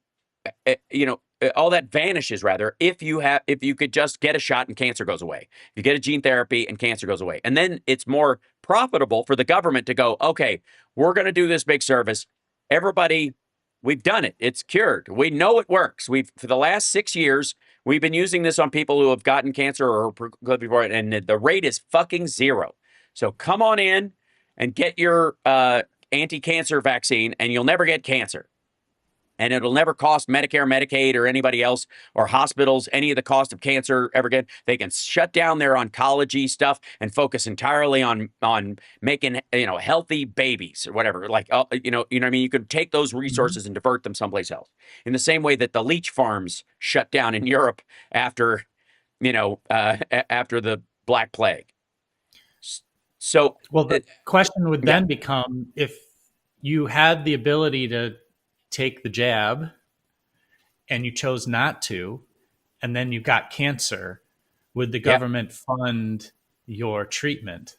all that vanishes rather if you could just get a shot and cancer goes away. You get a gene therapy and cancer goes away. And then it's more profitable for the government to go, okay, we're going to do this big service. Everybody, we've done it. It's cured. We know it works. For the last 6 years, we've been using this on people who have gotten cancer or before it, and the rate is fucking zero. So come on in and get your anti-cancer vaccine and you'll never get cancer. And it'll never cost Medicare, Medicaid, or anybody else, or hospitals, any of the cost of cancer ever again. They can shut down their oncology stuff and focus entirely on making healthy babies or whatever. Like you know what I mean. You could take those resources and divert them someplace else. In the same way that the leech farms shut down in Europe after after the Black Plague. So, well, the question would then become, if you had the ability to take the jab and you chose not to, and then you got cancer, would the government fund your treatment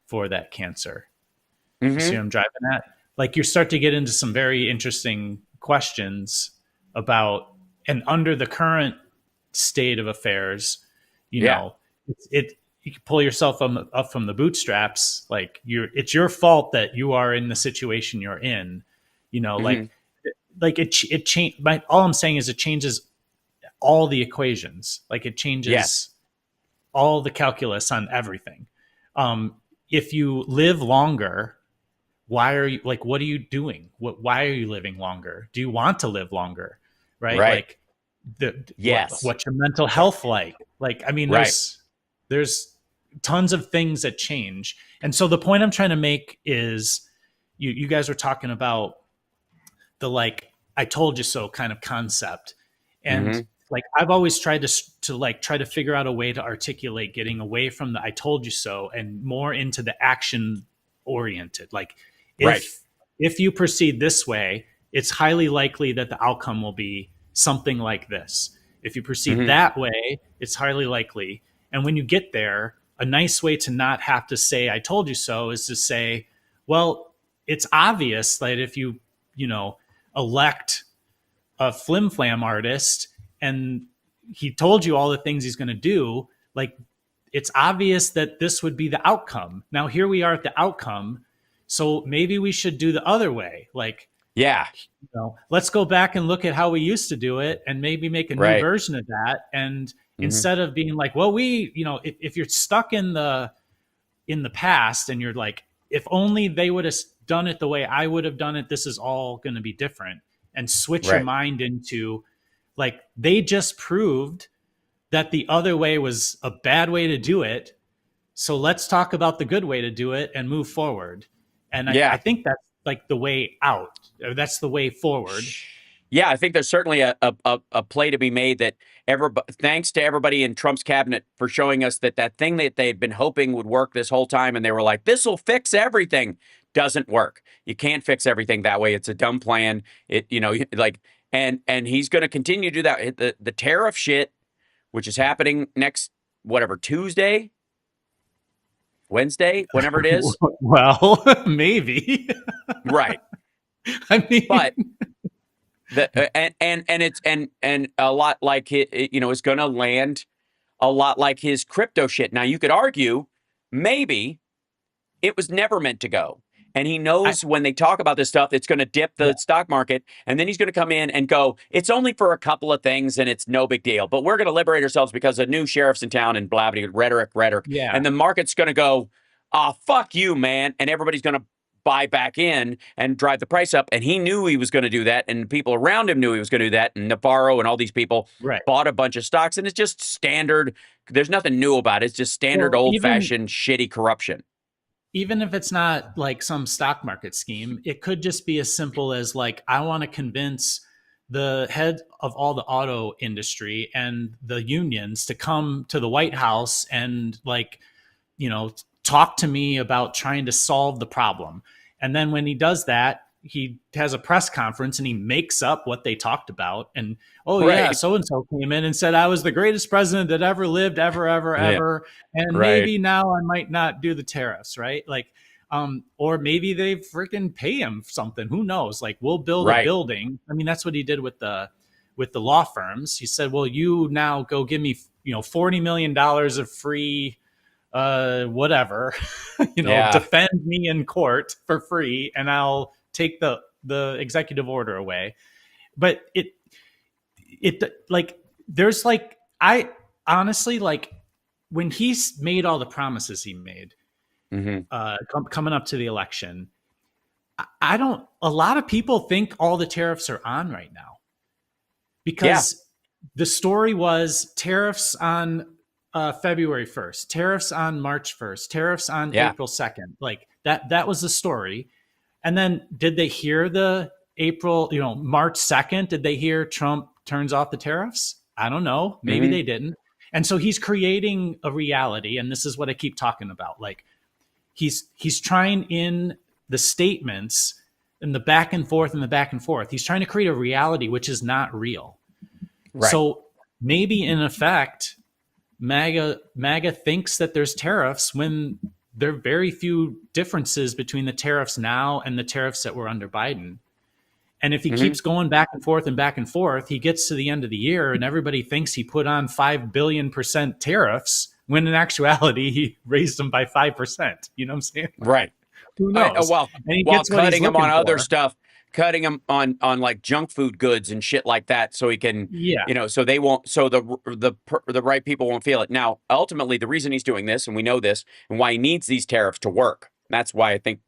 for that cancer? You see what I'm driving at? Like, you start to get into some very interesting questions about, and under the current state of affairs, you know, you can pull yourself up from the bootstraps. Like, it's your fault that you are in the situation you're in, like it changed. All I'm saying is it changes all the equations. Like, it changes all the calculus on everything. If you live longer, why are you, like, what are you doing? Why are you living longer? Do you want to live longer? Right. Like what's your mental health like? Like, I mean, there's tons of things that change. And so the point I'm trying to make is, you guys were talking about the, like, I told you so kind of concept. And like, I've always tried to like try to figure out a way to articulate getting away from the I told you so and more into the action oriented. Like, if you proceed this way, it's highly likely that the outcome will be something like this. If you proceed that way, it's highly likely. And when you get there, a nice way to not have to say I told you so is to say, well, it's obvious that if you elect a flim flam artist and he told you all the things he's going to do, like, it's obvious that this would be the outcome. Now here we are at the outcome. So maybe we should do the other way. Like, let's go back and look at how we used to do it and maybe make a new version of that. And instead of being like, well, if you're stuck in the past and you're like, if only they would have done it the way I would have done it, this is all going to be different. And switch your mind into, like, they just proved that the other way was a bad way to do it. So let's talk about the good way to do it and move forward. And I think that's like the way out. That's the way forward. Yeah, I think there's certainly a play to be made that thanks to everybody in Trump's cabinet for showing us that thing that they'd been hoping would work this whole time, and they were like, this will fix everything, doesn't work. You can't fix everything that way. It's a dumb plan. And he's going to continue to do that. The tariff shit, which is happening next, Tuesday, Wednesday, whenever it is. Well, maybe. Right. I mean, but it's a lot like it's going to land a lot like his crypto shit. Now you could argue maybe it was never meant to go, and he knows when they talk about this stuff, it's going to dip the stock market, and then he's going to come in and go, it's only for a couple of things and it's no big deal, but we're going to liberate ourselves because a new sheriff's in town and blah blah rhetoric, and the market's going to go, fuck you, man, and everybody's going to buy back in and drive the price up. And he knew he was going to do that. And people around him knew he was going to do that. And Navarro and all these people Right. bought a bunch of stocks. And it's just standard. There's nothing new about it. It's just standard old-fashioned shitty corruption. Even if it's not like some stock market scheme, it could just be as simple as like, I want to convince the head of all the auto industry and the unions to come to the White House and like, you know, talk to me about trying to solve the problem. And then when he does that, he has a press conference and he makes up what they talked about. And, yeah, so-and-so came in and said, I was the greatest president that ever lived, ever. And maybe now I might not do the tariffs, right? Like, or maybe they freaking pay him something. Who knows? Like, we'll build a building. I mean, that's what he did with the law firms. He said, well, you now go give me, $40 million of free whatever, defend me in court for free, and I'll take the executive order away. But it like, there's like, I honestly, like, when he's made all the promises he made coming up to the election, a lot of people think all the tariffs are on right now because the story was tariffs on February 1st, tariffs on March 1st, tariffs on April 2nd. Like that was the story. And then did they hear the March 2nd? Did they hear Trump turns off the tariffs? I don't know. Maybe they didn't. And so he's creating a reality. And this is what I keep talking about. Like he's trying in the statements and the back and forth. He's trying to create a reality, which is not real. Right. So maybe in effect, MAGA thinks that there's tariffs when there are very few differences between the tariffs now and the tariffs that were under Biden. And if he keeps going back and forth, he gets to the end of the year and everybody thinks he put on 5 billion% tariffs when in actuality he raised them by 5%. You know what I'm saying? Right. Who knows? While cutting him on other stuff, cutting him on like junk food goods and shit like that, so he can, so they won't, so the right people won't feel it. Now, ultimately, the reason he's doing this, and we know this, and why he needs these tariffs to work, that's why I think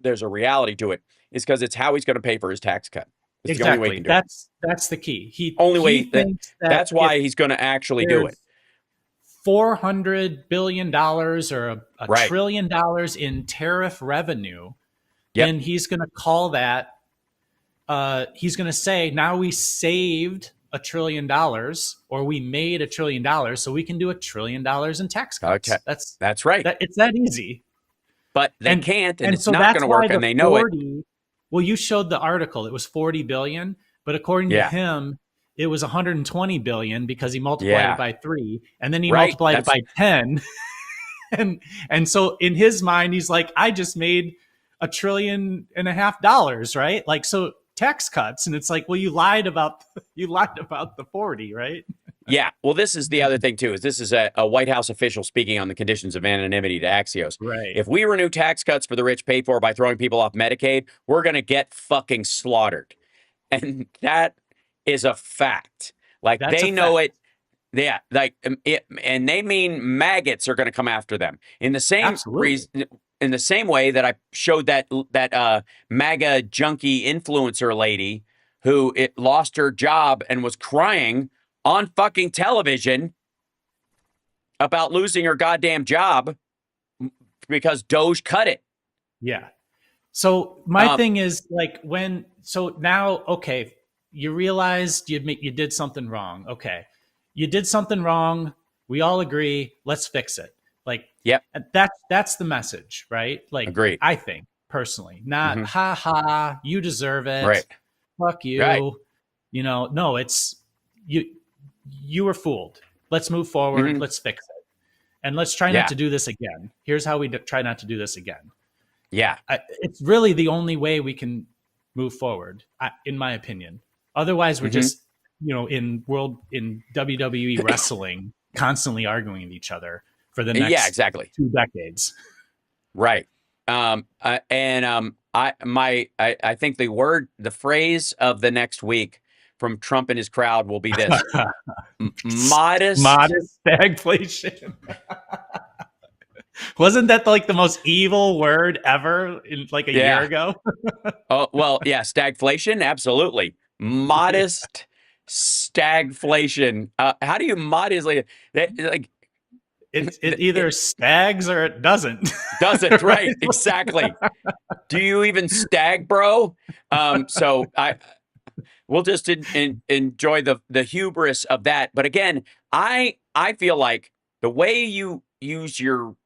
there's a reality to it, is because it's how he's going to pay for his tax cut. It's the only way he can do it. That's the key. That's why he's going to actually do it. $400 billion or a $1 trillion in tariff revenue, then he's going to call that. He's going to say, now we saved $1 trillion or we made $1 trillion, so we can do $1 trillion in tax cuts. Okay. That's right. It's that easy. But they can't, and it's not going to work, and they know it. Well, you showed the article. It was 40 billion, but according to him, it was 120 billion because he multiplied it by 3, and then he multiplied it by 10. and so in his mind, he's like, I just made $1.5 trillion, right? Like, so tax cuts, and it's like, well, you lied about the 40, right? Yeah. Well, this is the other thing too, is this is a White House official speaking on the conditions of anonymity to Axios. Right. If we renew tax cuts for the rich paid for by throwing people off Medicaid, we're going to get fucking slaughtered. And that is a fact. Like, they know it. Yeah. Like, and they mean maggots are going to come after them in the same reason. In the same way that I showed that MAGA junkie influencer lady who lost her job and was crying on fucking television about losing her goddamn job because Doge cut it. Yeah. So my thing is like now, okay, you realized you did something wrong. Okay. You did something wrong. We all agree. Let's fix it. Like, that's the message, right? Like, agreed. I think personally, not ha ha, you deserve it. Right. Fuck you. Right. No, it's you were fooled. Let's move forward. Let's fix it. And let's try not to do this again. Here's how we try not to do this again. Yeah. It's really the only way we can move forward, in my opinion. Otherwise, we're just, in WWE wrestling, constantly arguing with each other for the next 2 decades. Right. I think the phrase of the next week from Trump and his crowd will be this: modest stagflation. Wasn't that like the most evil word ever in like a year Yeah. ago? Oh, well, yeah, stagflation, absolutely. Yeah. Modest stagflation. How do you modestly like It it either stags or it doesn't. doesn't, Right? right? Exactly. Do you even stag, bro? So we'll just enjoy the hubris of that. But again, I feel like the way you use your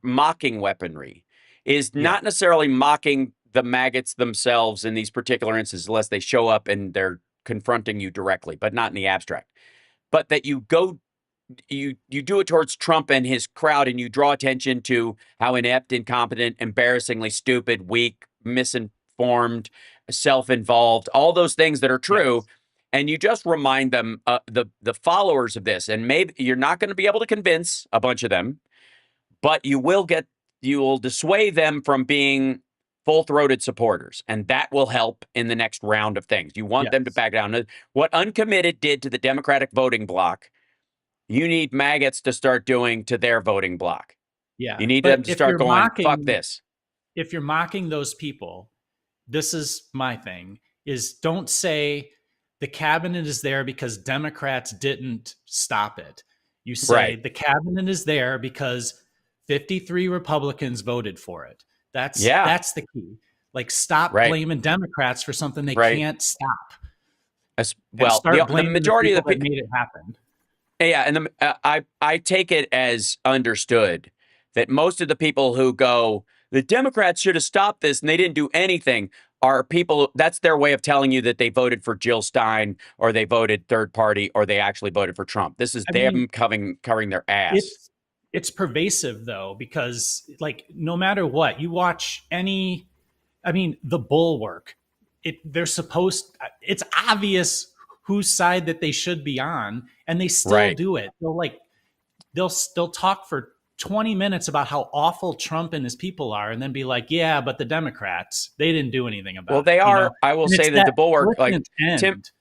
mocking weaponry is Yeah. not necessarily mocking the maggots themselves in these particular instances, unless they show up and they're confronting you directly, but not in the abstract. But that you do it towards Trump and his crowd, and you draw attention to how inept, incompetent, embarrassingly stupid, weak, misinformed, self-involved, all those things that are true, Yes. and you just remind them, the followers of this, and maybe you're not going to be able to convince a bunch of them, but you will dissuade them from being full-throated supporters, and that will help in the next round of things. You want them to Yes. back down. What Uncommitted did to the Democratic voting bloc, you need maggots to start doing to their voting bloc. Yeah. You need them But to start going, fuck this. if you're mocking those people, this is my thing, is don't say the cabinet is there because Democrats didn't stop it. You say Right. the cabinet is there because 53 Republicans voted for it. Yeah. That's the key. Like, stop Right. blaming Democrats for something they Right. can't stop, and Well, start the blaming the majority people of the that people, made it happen. yeah, and I take it as understood that most of the people who go, the Democrats should have stopped this and they didn't do anything, are people, that's their way of telling you that they voted for Jill Stein, or they voted third party, or they actually voted for Trump. This is I mean, them covering their ass. it's pervasive though, because like no matter what, you watch any, I mean, the Bulwark, it's obvious whose side that they should be on, and they still Right. do it. They'll talk for 20 minutes about how awful Trump and his people are, and then be like, yeah, but the Democrats, they didn't do anything Well, about it, they you know? are. I will And it's say that that the Bulwark, like flippant Tim, end.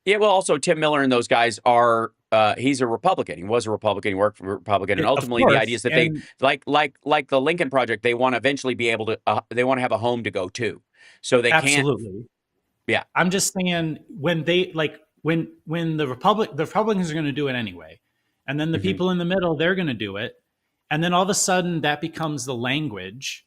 yeah, well, also Tim Miller and those guys are. He's a Republican. He was a Republican. He worked for a Republican, and Of ultimately, the idea course. is that they And like the Lincoln Project. They want to eventually be able to. They want to have a home to go to, so they can't. absolutely. Yeah. I'm just saying, when they like when the Republicans are going to do it anyway, and then the Mhm. people in the middle, they're going to do it, and then all of a sudden that becomes the language,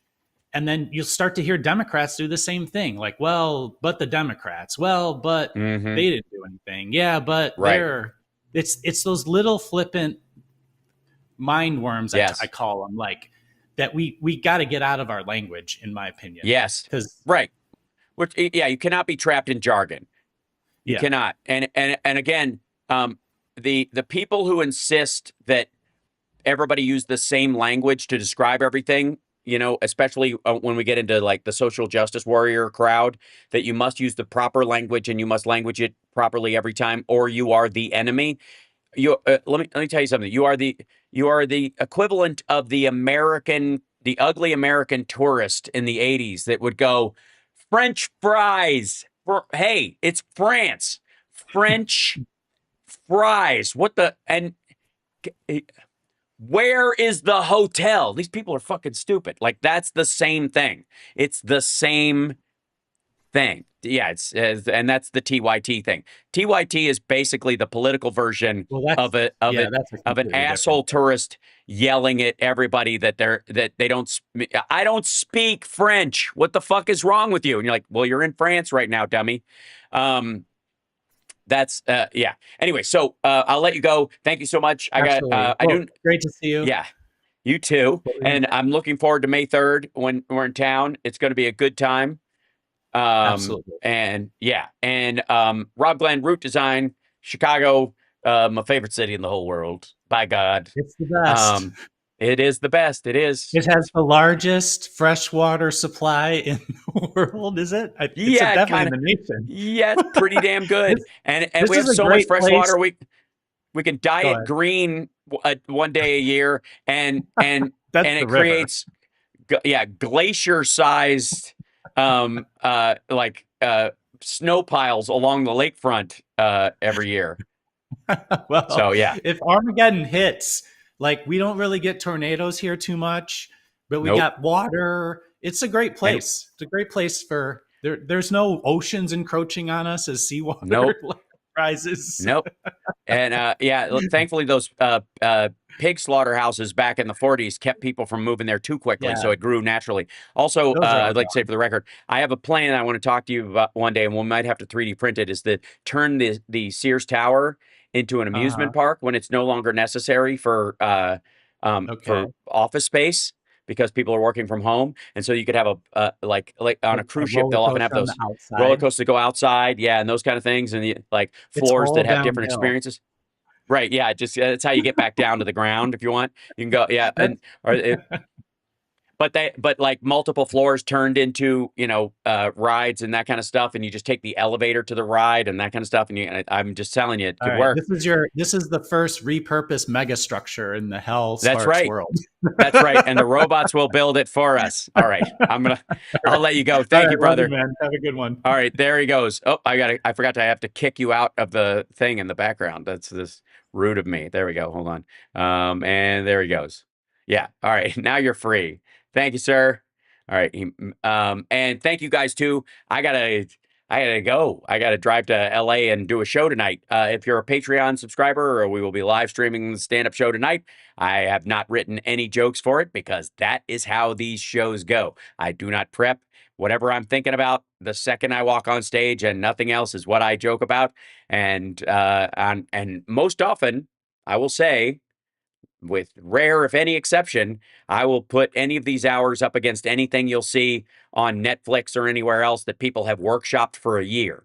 and then you'll start to hear Democrats do the same thing, like, well, but the Democrats, well, but Mhm. they didn't do anything, yeah, but Right. it's those little flippant mind worms, I Yes. call them, like, that we got to get out of our language, in my opinion, Yes. because Right. Which, yeah, you cannot be trapped in jargon. You yeah, cannot. And again, the people who insist that everybody use the same language to describe everything, especially when we get into like the social justice warrior crowd, that you must use the proper language and you must language it properly every time, or you are the enemy. Let me tell you something. You are the equivalent of the ugly American tourist in the 80s that would go, French fries. Hey, it's France. French fries. What the and where is the hotel? These people are fucking stupid. Like, that's the same thing. It's the same thing. Yeah, and that's the TYT thing. TYT is basically the political version well, of a of yeah, it that's a of an completely different asshole tourist yelling at everybody that they don't. I don't speak French. What the fuck is wrong with you? And you're like, well, you're in France right now, dummy. That's yeah. Anyway, so I'll let you go. Thank you so much. Absolutely. I Well, do. great to see you. Yeah, you too. What were you And gonna say? I'm looking forward to May 3rd when we're in town. It's going to be a good time. Absolutely. And yeah, and Rob Glenn, Root Design, Chicago, my favorite city in the whole world. By God, It's the best. it is the best. It is. It has the largest freshwater supply in the world, is it? It's Yeah, definitely in kind of. the nation. Yeah, it's pretty damn good. This And this we have is a so much great fresh place. water. We can dye Go it ahead. green one day a year, and That's and the it river. creates glacier sized like snow piles along the lakefront every year. Well, So yeah. if Armageddon hits, Like, we don't really get tornadoes here too much, but we Nope. got water. It's a great place. It's a great place for there's no oceans encroaching on us as seawater Nope. rises. Nope. And thankfully those pig slaughterhouses back in the 40s kept people from moving there too quickly, so it grew naturally. Also, Those are all I'd like to say for the record, I have a plan I want to talk to you about one day, and we might have to 3D print it, is that turn the Sears Tower into an amusement park when it's no longer necessary for office space, because people are working from home, and so you could have a like on a cruise ship, they'll often have those roller coasters that go outside, and those kind of things, and like floors that have different experiences. Right, yeah, just that's how you get back down to the ground if you want. You can go, but like multiple floors turned into rides and that kind of stuff, and you just take the elevator to the ride and that kind of stuff, and I'm just telling you, it could work. This is the first repurposed mega structure in the HalSparks world. That's right, and the robots will build it for us. All right, I'll let you go. Thank you, brother. You, man. Have a good one. All right, there he goes. Oh, I forgot to have to kick you out of the thing in the background. That's this rude of me. There we go. Hold on. And there he goes. Yeah. All right. Now you're free. Thank you, sir. All right. And thank you guys too. I gotta go. I gotta drive to LA and do a show tonight. If you're a Patreon subscriber, we will be live streaming the stand-up show tonight. I have not written any jokes for it because that is how these shows go. I do not prep. Whatever I'm thinking about the second I walk on stage, and nothing else is what I joke about. And most often, I will say, with rare, if any exception, I will put any of these hours up against anything you'll see on Netflix or anywhere else that people have workshopped for a year.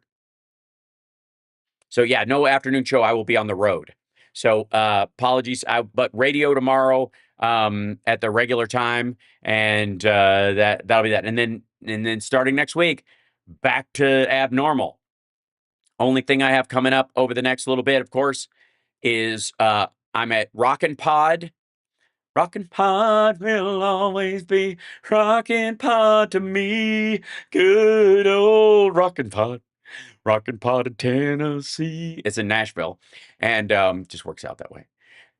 So yeah, no afternoon show. I will be on the road. So apologies, but radio tomorrow at the regular time, and that'll be that. And then starting next week, back to abnormal. Only thing I have coming up over the next little bit, of course, is I'm at Rockin' Pod. Rockin' Pod will always be Rockin' Pod to me. Good old Rockin' Pod. Rockin' Pod in Tennessee. It's in Nashville, and just works out that way.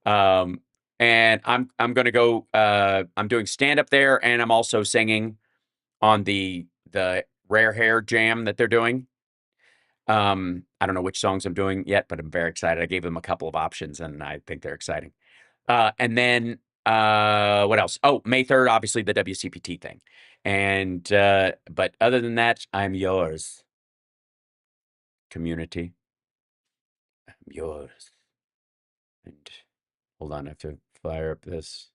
And I'm gonna go. I'm doing stand up there, and I'm also singing on the Rare Hair Jam that they're doing. I don't know which songs I'm doing yet, but I'm very excited. I gave them a couple of options, and I think they're exciting. And then what else? Oh, May 3rd, obviously the WCPT thing. And but other than that, I'm yours, community. I'm yours. And hold on, I have to fire up this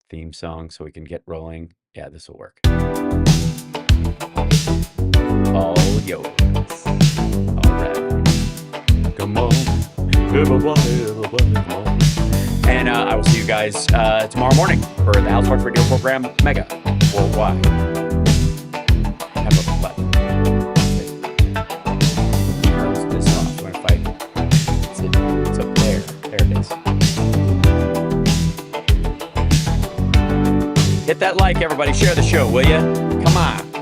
theme song so we can get rolling. Yeah, this will work. All yours. All right. Come on. Everybody, come on. And I will see you guys tomorrow morning for the HalSparks radio program, Mega Worldwide. Have a button. Turn this off when I fight. It's up there. There it is. Hit that like, everybody. Share the show, will you? Come on.